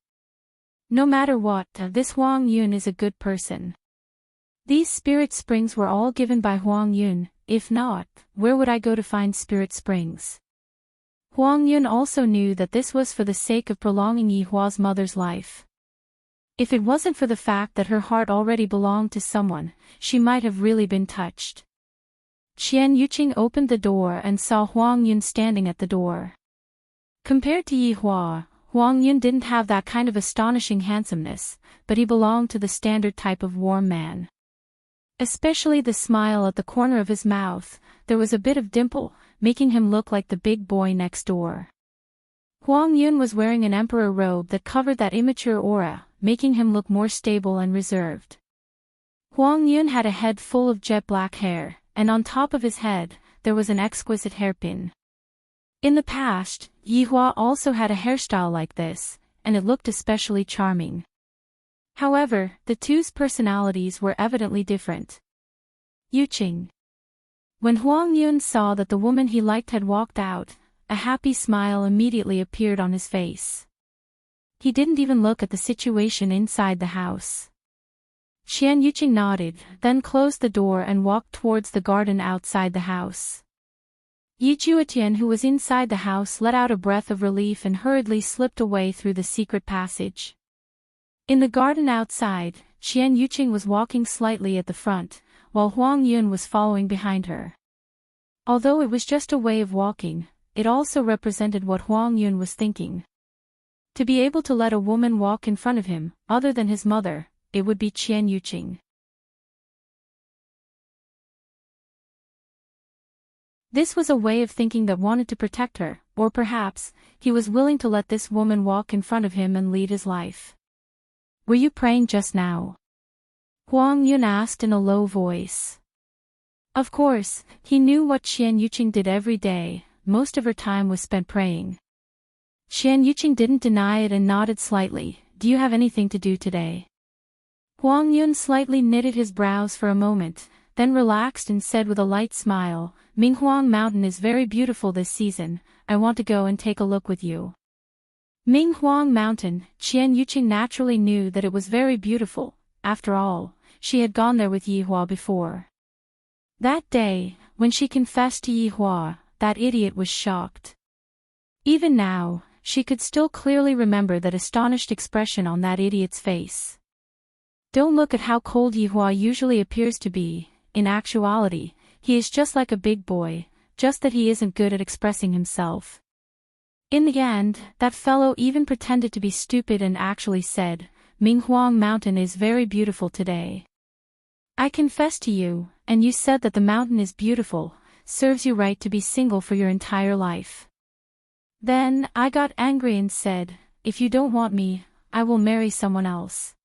No matter what, this Huang Yun is a good person. These spirit springs were all given by Huang Yun, if not, where would I go to find spirit springs? Huang Yun also knew that this was for the sake of prolonging Yi Hua's mother's life. If it wasn't for the fact that her heart already belonged to someone, she might have really been touched. Qian Yuqing opened the door and saw Huang Yun standing at the door. Compared to Yi Hua, Huang Yun didn't have that kind of astonishing handsomeness, but he belonged to the standard type of warm man. Especially the smile at the corner of his mouth, there was a bit of dimple, making him look like the big boy next door. Huang Yun was wearing an emperor robe that covered that immature aura, making him look more stable and reserved. Huang Yun had a head full of jet black hair, and on top of his head, there was an exquisite hairpin. In the past, Yi Hua also had a hairstyle like this, and it looked especially charming. However, the two's personalities were evidently different. Yuqing. When Huang Yun saw that the woman he liked had walked out, a happy smile immediately appeared on his face. He didn't even look at the situation inside the house. Qian Yuqing nodded, then closed the door and walked towards the garden outside the house. Yi Juetian, who was inside the house, let out a breath of relief and hurriedly slipped away through the secret passage. In the garden outside, Qian Yuqing was walking slightly at the front, while Huang Yun was following behind her. Although it was just a way of walking, it also represented what Huang Yun was thinking. To be able to let a woman walk in front of him, other than his mother, it would be Qian Yuqing. This was a way of thinking that wanted to protect her, or perhaps, he was willing to let this woman walk in front of him and lead his life. "Were you praying just now?" Huang Yun asked in a low voice. Of course, he knew what Qian Yuqing did every day. Most of her time was spent praying. Qian Yuqing didn't deny it and nodded slightly. "Do you have anything to do today?" Huang Yun slightly knitted his brows for a moment, then relaxed and said with a light smile, "Minghuang Mountain is very beautiful this season. I want to go and take a look with you." Minghuang Mountain, Qian Yuqing naturally knew that it was very beautiful. After all, she had gone there with Yihua before. That day, when she confessed to Yihua, that idiot was shocked. Even now, she could still clearly remember that astonished expression on that idiot's face. Don't look at how cold Yihua usually appears to be. In actuality, he is just like a big boy, just that he isn't good at expressing himself. In the end, that fellow even pretended to be stupid and actually said, "Minghuang Mountain is very beautiful today. I confess to you, and you said that the mountain is beautiful, serves you right to be single for your entire life." Then, I got angry and said, "If you don't want me, I will marry someone else."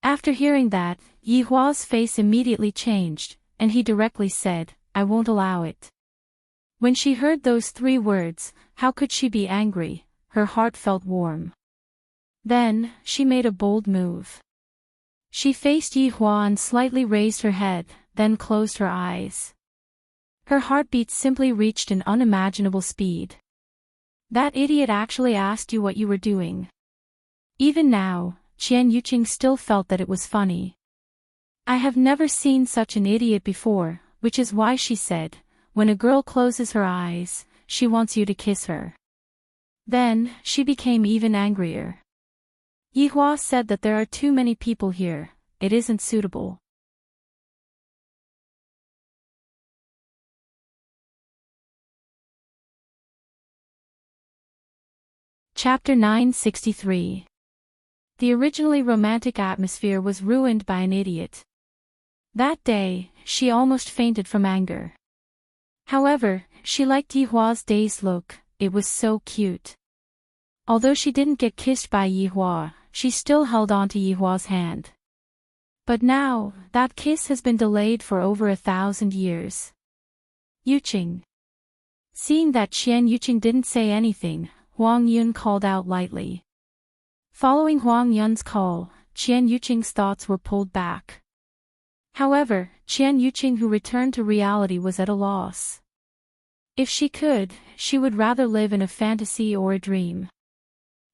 After hearing that, Yihua's face immediately changed, and he directly said, "I won't allow it." When she heard those 3 words, how could she be angry? Her heart felt warm. Then, she made a bold move. She faced Yihua and slightly raised her head, then closed her eyes. Her heartbeat simply reached an unimaginable speed. That idiot actually asked you what you were doing. Even now, Qian Yuqing still felt that it was funny. I have never seen such an idiot before, which is why she said, when a girl closes her eyes, she wants you to kiss her. Then, she became even angrier. Yihua said that there are too many people here. It isn't suitable. Chapter 963. The originally romantic atmosphere was ruined by an idiot. That day, she almost fainted from anger. However, she liked Yihua's dazed look. It was so cute. Although she didn't get kissed by Yihua, she still held on to Yihua's hand. But now, that kiss has been delayed for over 1,000 years. Yuqing. Seeing that Qian Yuqing didn't say anything, Huang Yun called out lightly. Following Huang Yun's call, Qian Yuqing's thoughts were pulled back. However, Qian Yuqing, who returned to reality, was at a loss. If she could, she would rather live in a fantasy or a dream.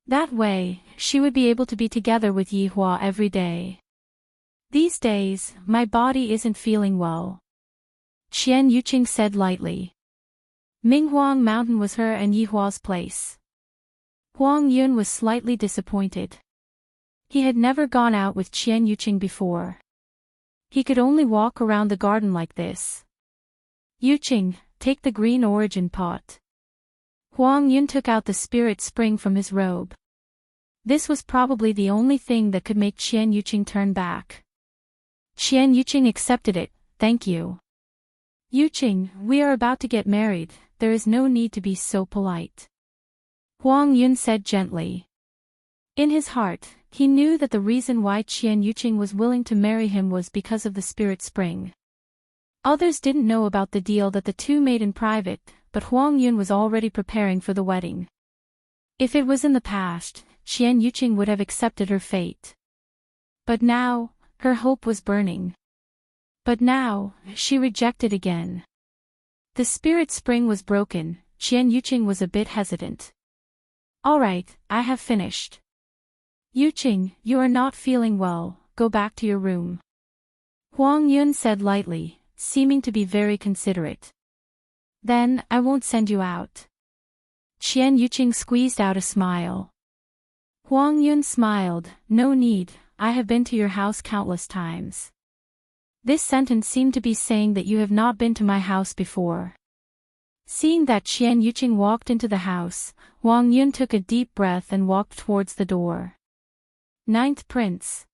That way, she would be able to be together with Yihua every day. These days, my body isn't feeling well, Qian Yuqing said lightly. Minghuang Mountain was her and Yihua's place. Huang Yun was slightly disappointed. He had never gone out with Qian Yuqing before. He could only walk around the garden like this. Yuqing, take the green origin pot. Huang Yun took out the spirit spring from his robe. This was probably the only thing that could make Qian Yuqing turn back. Qian Yuqing accepted it. Thank you. Yuqing, we are about to get married, there is no need to be so polite, Huang Yun said gently. In his heart, he knew that the reason why Qian Yuqing was willing to marry him was because of the spirit spring. Others didn't know about the deal that the two made in private, but Huang Yun was already preparing for the wedding. If it was in the past, Qian Yuqing would have accepted her fate. But now, her hope was burning. But now, she rejected again. The spirit spring was broken. Qian Yuqing was a bit hesitant. Alright, I have finished. Yuqing, you are not feeling well, go back to your room, Huang Yun said lightly, seeming to be very considerate. Then, I won't send you out. Qian Yuqing squeezed out a smile. Huang Yun smiled, no need, I have been to your house countless times. This sentence seemed to be saying that you have not been to my house before. Seeing that Qian Yuqing walked into the house, Huang Yun took a deep breath and walked towards the door. Ninth Prince.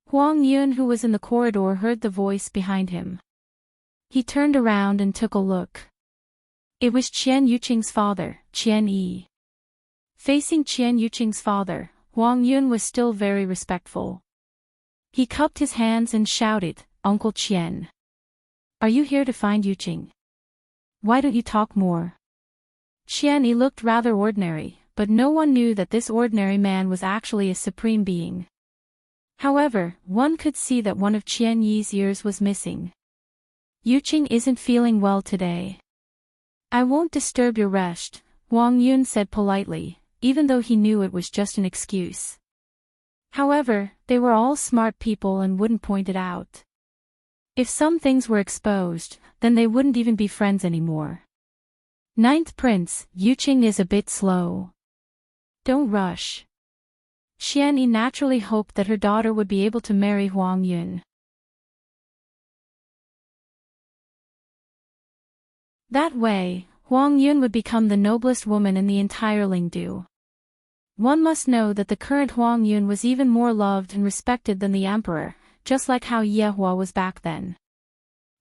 Huang Yun, who was in the corridor, heard the voice behind him. He turned around and took a look. It was Qian Yuqing's father, Qian Yi. Facing Qian Yuqing's father, Huang Yun was still very respectful. He cupped his hands and shouted, "Uncle Qian. Are you here to find Yuqing? Why don't you talk more?" Qian Yi looked rather ordinary, but no one knew that this ordinary man was actually a supreme being. However, one could see that one of Qian Yi's ears was missing. "Yuqing isn't feeling well today. I won't disturb your rest," Huang Yun said politely, even though he knew it was just an excuse. However, they were all smart people and wouldn't point it out. If some things were exposed, then they wouldn't even be friends anymore. Ninth Prince, Yuqing is a bit slow. Don't rush. Qian Yi naturally hoped that her daughter would be able to marry Huang Yun. That way, Huang Yun would become the noblest woman in the entire Lingdu. One must know that the current Huang Yun was even more loved and respected than the emperor, just like how Yehua was back then.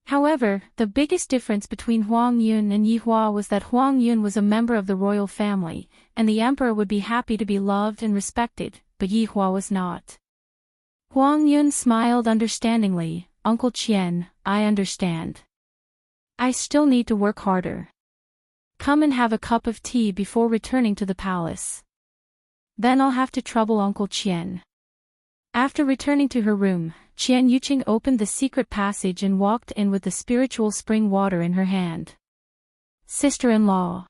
However, the biggest difference between Huang Yun and Yehua was that Huang Yun was a member of the royal family, and the emperor would be happy to be loved and respected, but Yehua was not. Huang Yun smiled understandingly, "Uncle Qian, I understand. I still need to work harder. Come and have a cup of tea before returning to the palace. Then I'll have to trouble Uncle Qian." After returning to her room, Qian Yuqing opened the secret passage and walked in with the spiritual spring water in her hand. Sister-in-law.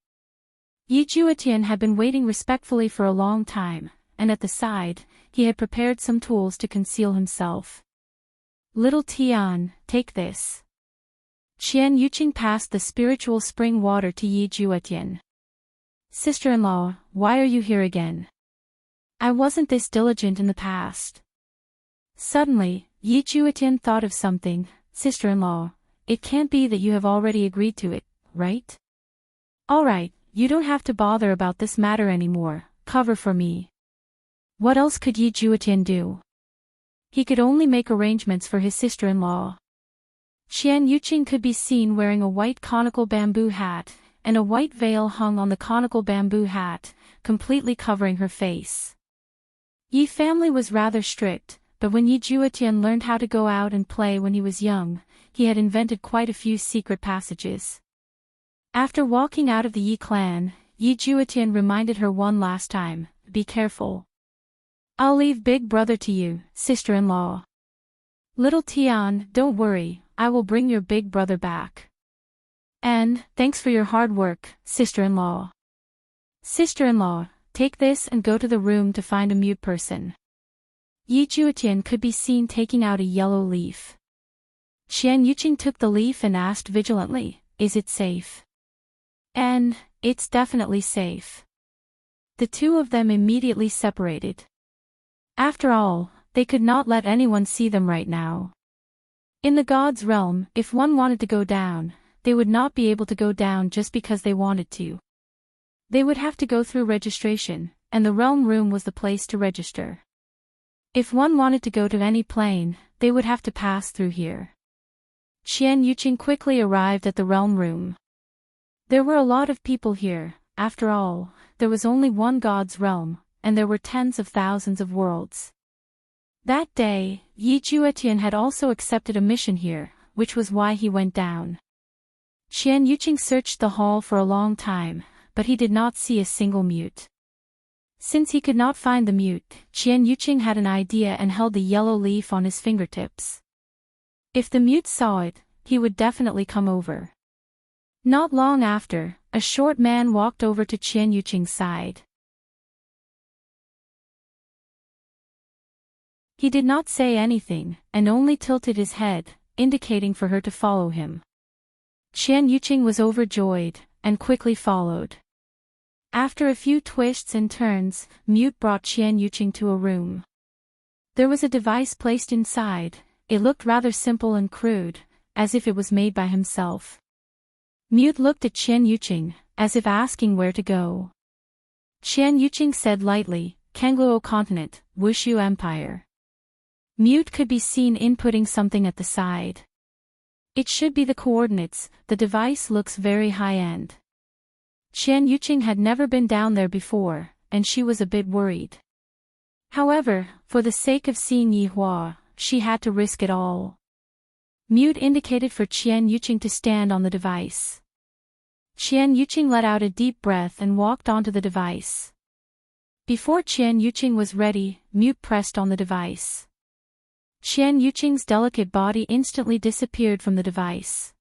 Yi Juetian had been waiting respectfully for a long time, and at the side, he had prepared some tools to conceal himself. "Little Tian, take this." Qian Yuqing passed the spiritual spring water to Yi Juetian. "Sister-in-law, why are you here again? I wasn't this diligent in the past." Suddenly, Yi Juetian thought of something. "Sister-in-law, it can't be that you have already agreed to it, right? Alright, you don't have to bother about this matter anymore, cover for me." What else could Yi Juetian do? He could only make arrangements for his sister-in-law. Qian Yuqing could be seen wearing a white conical bamboo hat, and a white veil hung on the conical bamboo hat, completely covering her face. Yi family was rather strict, but when Yi Juetian learned how to go out and play when he was young, he had invented quite a few secret passages. After walking out of the Yi clan, Yi Juetian reminded her one last time, "Be careful. I'll leave Big Brother to you, sister-in-law. Little Tian, don't worry, I will bring your big brother back. And, thanks for your hard work, sister-in-law. Sister-in-law, take this and go to the room to find a mute person." Yi Juetian could be seen taking out a yellow leaf. Qian Yuqing took the leaf and asked vigilantly, "Is it safe?" "And, it's definitely safe." The two of them immediately separated. After all, they could not let anyone see them right now. In the gods' realm, if one wanted to go down, they would not be able to go down just because they wanted to. They would have to go through registration, and the realm room was the place to register. If one wanted to go to any plane, they would have to pass through here. Qian Yuqing quickly arrived at the realm room. There were a lot of people here. After all, there was only one god's realm, and there were tens of thousands of worlds. That day, Yi Juetian had also accepted a mission here, which was why he went down. Qian Yuqing searched the hall for a long time, but he did not see a single mute. Since he could not find the mute, Qian Yuqing had an idea and held the yellow leaf on his fingertips. If the mute saw it, he would definitely come over. Not long after, a short man walked over to Qian Yuqing's side. He did not say anything, and only tilted his head, indicating for her to follow him. Qian Yuqing was overjoyed, and quickly followed. After a few twists and turns, Mute brought Qian Yuqing to a room. There was a device placed inside. It looked rather simple and crude, as if it was made by himself. Mute looked at Qian Yuqing, as if asking where to go. Qian Yuqing said lightly, "Kangluo Continent, Wushu Empire." Mute could be seen inputting something at the side. It should be the coordinates. The device looks very high-end. Qian Yuqing had never been down there before, and she was a bit worried. However, for the sake of seeing Yi Hua, she had to risk it all. Mute indicated for Qian Yuqing to stand on the device. Qian Yuqing let out a deep breath and walked onto the device. Before Qian Yuqing was ready, Mute pressed on the device. Qian Yuqing's delicate body instantly disappeared from the device.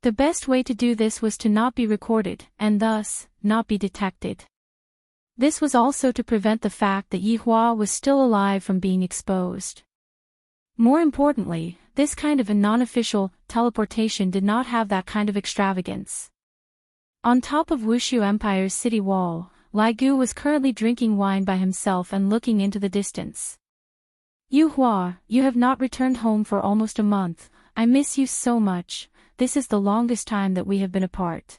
The best way to do this was to not be recorded, and thus, not be detected. This was also to prevent the fact that Yi Hua was still alive from being exposed. More importantly, this kind of a non-official teleportation did not have that kind of extravagance. On top of Wushu Empire's city wall, Lai Gu was currently drinking wine by himself and looking into the distance. Yi Hua, you have not returned home for almost a month. I miss you so much. This is the longest time that we have been apart.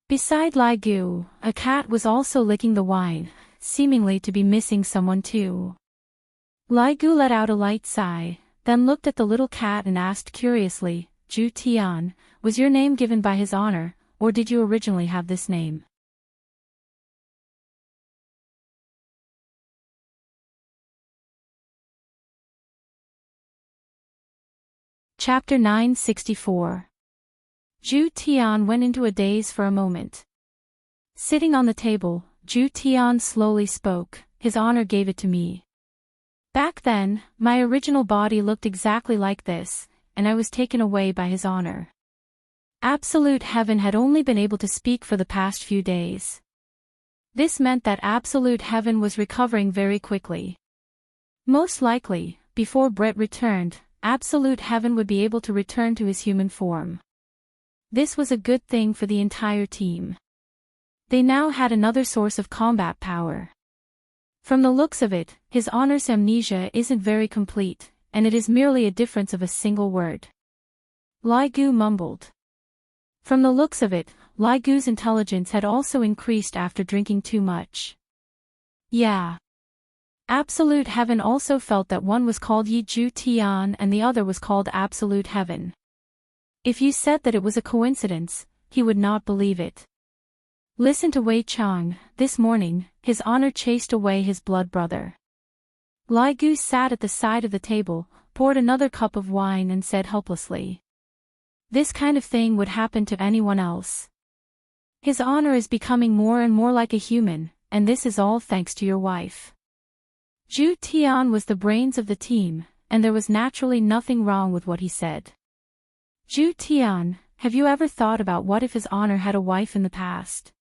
Beside Lai Gu, a cat was also licking the wine, seemingly to be missing someone too. Lai Gu let out a light sigh, then looked at the little cat and asked curiously, Zhu Tian, was your name given by his honor, or did you originally have this name? Chapter 964. Zhu Tian went into a daze for a moment. Sitting on the table, Zhu Tian slowly spoke, his honor gave it to me. Back then, my original body looked exactly like this, and I was taken away by his honor. Absolute Heaven had only been able to speak for the past few days. This meant that Absolute Heaven was recovering very quickly. Most likely, before Brett returned, Absolute Heaven would be able to return to his human form. This was a good thing for the entire team. They now had another source of combat power. From the looks of it, his honor's amnesia isn't very complete, and it is merely a difference of a single word. Lai Gu mumbled. From the looks of it, Lai Gu's intelligence had also increased after drinking too much. Yeah. Absolute Heaven also felt that one was called Yi Zhu Tian and the other was called Absolute Heaven. If you said that it was a coincidence, he would not believe it. Listen to Wei Chang, this morning, his honor chased away his blood brother. Lai Gu sat at the side of the table, poured another cup of wine and said helplessly. This kind of thing would happen to anyone else. His honor is becoming more and more like a human, and this is all thanks to your wife. Zhu Tian was the brains of the team, and there was naturally nothing wrong with what he said. Zhu Tian, have you ever thought about what if his honor had a wife in the past?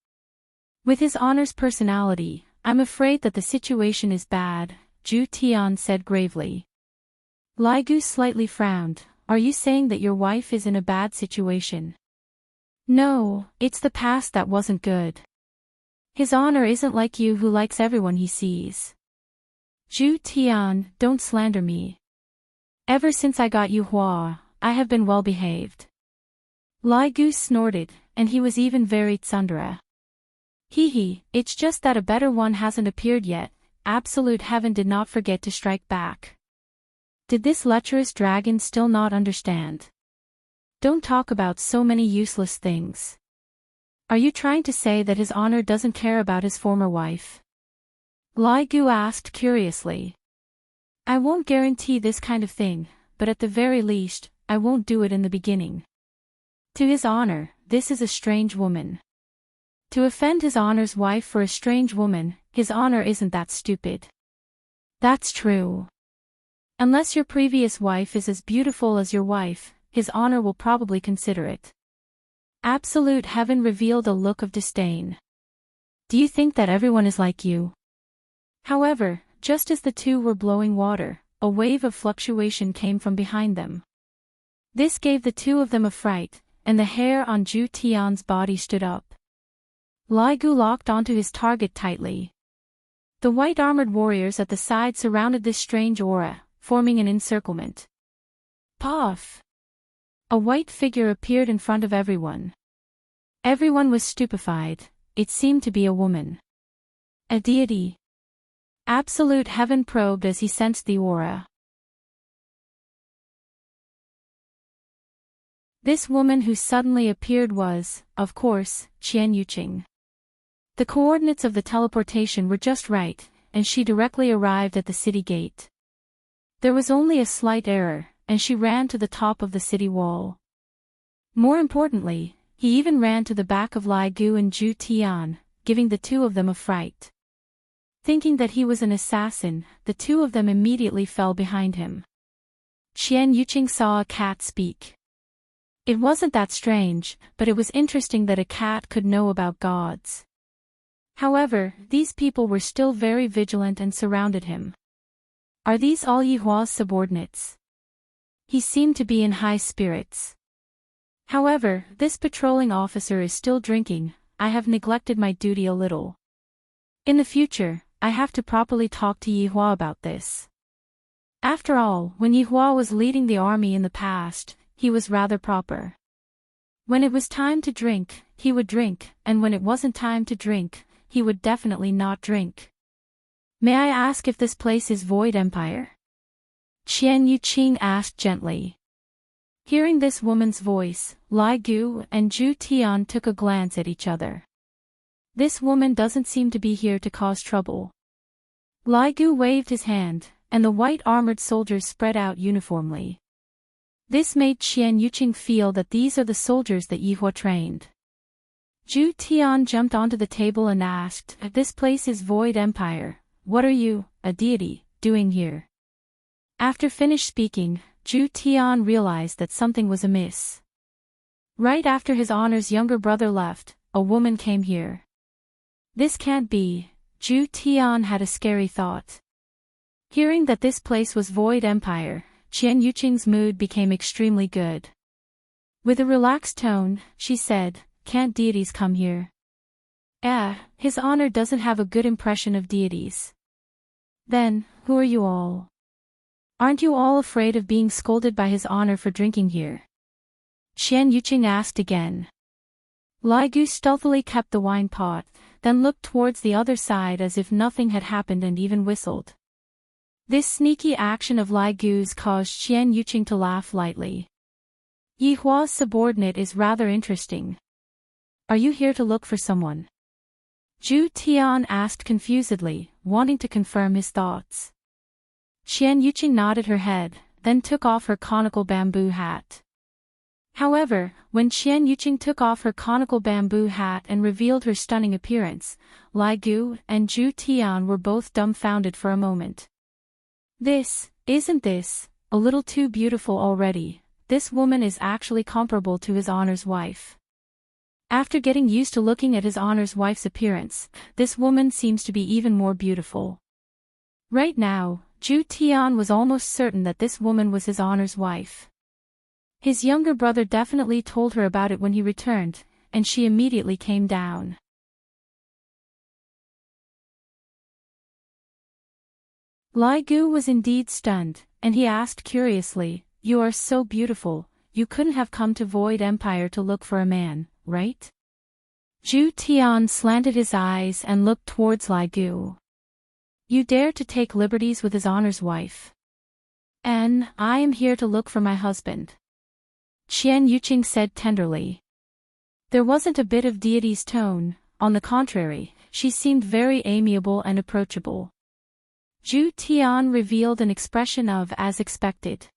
With his honor's personality, I'm afraid that the situation is bad, Zhu Tian said gravely. Lai Gu slightly frowned. Are you saying that your wife is in a bad situation? No, it's the past that wasn't good. His honor isn't like you who likes everyone he sees. Zhu Tian, don't slander me. Ever since I got Yi Hua, I have been well behaved. Lai Gu snorted, and he was even very tsundere. Hee, it's just that a better one hasn't appeared yet. Absolute Heaven did not forget to strike back. Did this lecherous dragon still not understand? Don't talk about so many useless things. Are you trying to say that his honor doesn't care about his former wife? Lai Gu asked curiously. I won't guarantee this kind of thing, but at the very least, I won't do it in the beginning. To his honor, this is a strange woman. To offend his honor's wife for a strange woman, his honor isn't that stupid. That's true. Unless your previous wife is as beautiful as your wife, his honor will probably consider it. Absolute Heaven revealed a look of disdain. Do you think that everyone is like you? However, just as the two were blowing water, a wave of fluctuation came from behind them. This gave the two of them a fright, and the hair on Zhu Tian's body stood up. Lai Gu locked onto his target tightly. The white armored warriors at the side surrounded this strange aura, forming an encirclement. Puff! A white figure appeared in front of everyone. Everyone was stupefied. It seemed to be a woman. A deity. Absolute Heaven probed as he sensed the aura. This woman who suddenly appeared was, of course, Qian Yuqing. The coordinates of the teleportation were just right, and she directly arrived at the city gate. There was only a slight error, and she ran to the top of the city wall. More importantly, he even ran to the back of Lai Gu and Zhu Tian, giving the two of them a fright. Thinking that he was an assassin, the two of them immediately fell behind him. Qian Yuqing saw a cat speak. It wasn't that strange, but it was interesting that a cat could know about gods. However, these people were still very vigilant and surrounded him. Are these all Yihua's subordinates? He seemed to be in high spirits. However, this patrolling officer is still drinking. I have neglected my duty a little. In the future, I have to properly talk to Yihua about this. After all, when Yihua was leading the army in the past, he was rather proper. When it was time to drink, he would drink, and when it wasn't time to drink, he would definitely not drink. May I ask if this place is Void Empire? Qian Yuqing asked gently. Hearing this woman's voice, Lai Gu and Zhu Tian took a glance at each other. This woman doesn't seem to be here to cause trouble. Lai Gu waved his hand, and the white armored soldiers spread out uniformly. This made Qian Yuqing feel that these are the soldiers that Yihua trained. Zhu Tian jumped onto the table and asked, "This place is Void Empire. What are you, a deity, doing here?" After finished speaking, Zhu Tian realized that something was amiss. Right after his honor's younger brother left, a woman came here. This can't be. Zhu Tian had a scary thought. Hearing that this place was Void Empire, Qian Yuqing's mood became extremely good. With a relaxed tone, she said, "Can't deities come here?" His honor doesn't have a good impression of deities. Then, who are you all? Aren't you all afraid of being scolded by his honor for drinking here? Qian Yuqing asked again. Lai Gu stealthily kept the wine pot, then looked towards the other side as if nothing had happened and even whistled. This sneaky action of Lai Gu's caused Qian Yuqing to laugh lightly. Yihua's subordinate is rather interesting. Are you here to look for someone? Zhu Tian asked confusedly, wanting to confirm his thoughts. Qian Yuqing nodded her head, then took off her conical bamboo hat. However, when Qian Yuqing took off her conical bamboo hat and revealed her stunning appearance, Lai Gu and Zhu Tian were both dumbfounded for a moment. Isn't this a little too beautiful already? This woman is actually comparable to his honor's wife. After getting used to looking at his honor's wife's appearance, this woman seems to be even more beautiful. Right now, Zhu Tian was almost certain that this woman was his honor's wife. His younger brother definitely told her about it when he returned, and she immediately came down. Lai Gu was indeed stunned, and he asked curiously, "You are so beautiful, you couldn't have come to Void Empire to look for a man, right?" Zhu Tian slanted his eyes and looked towards Lai Gu. "You dare to take liberties with his honor's wife?" "I am here to look for my husband," Qian Yuqing said tenderly. There wasn't a bit of deity's tone, on the contrary, she seemed very amiable and approachable. Zhu Tian revealed an expression of as expected.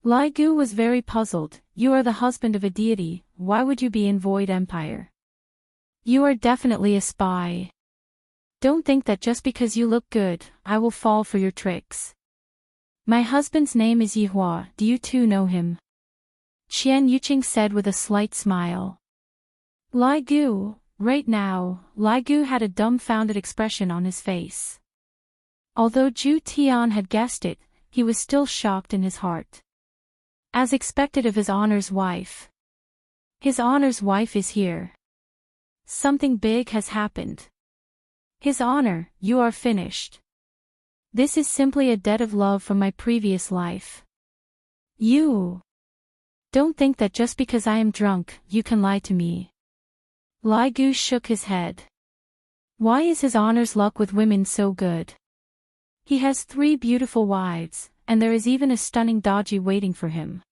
Lai Gu was very puzzled. "You are the husband of a deity, why would you be in Void Empire? You are definitely a spy. Don't think that just because you look good, I will fall for your tricks. My husband's name is Yihua, do you too know him?" Qian Yuqing said with a slight smile. Lai Gu, right now, Lai Gu had a dumbfounded expression on his face. Although Zhu Tian had guessed it, he was still shocked in his heart. As expected of his honor's wife. His honor's wife is here. Something big has happened. His honor, you are finished. This is simply a debt of love from my previous life. You don't think that just because I am drunk, you can lie to me. Lai Gu shook his head. Why is his honor's luck with women so good? He has 3 beautiful wives, and there is even a stunning Daji waiting for him.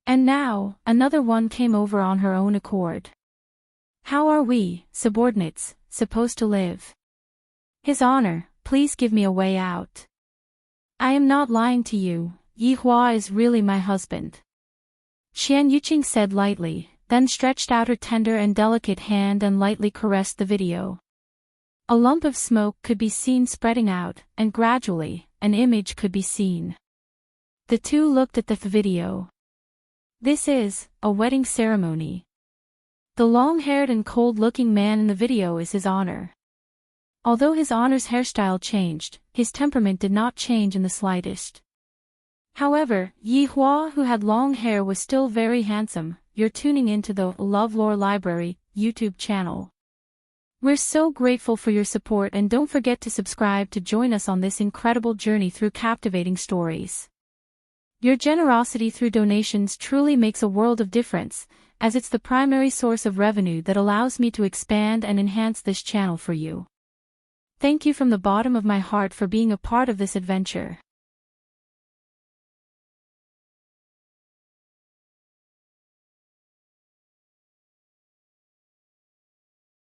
And now, another one came over on her own accord. How are we, subordinates, supposed to live? His Honor, please give me a way out. I am not lying to you, Yi Hua is really my husband. Qian Yuqing said lightly, then stretched out her tender and delicate hand and lightly caressed the video. A lump of smoke could be seen spreading out, and gradually, an image could be seen. The two looked at the video. This is a wedding ceremony. The long-haired and cold-looking man in the video is His Honor. Although His Honor's hairstyle changed, his temperament did not change in the slightest. However, Yi Hua, who had long hair, was still very handsome. You're tuning into the LoveLore Library YouTube channel. We're so grateful for your support, and don't forget to subscribe to join us on this incredible journey through captivating stories. Your generosity through donations truly makes a world of difference, as it's the primary source of revenue that allows me to expand and enhance this channel for you. Thank you from the bottom of my heart for being a part of this adventure.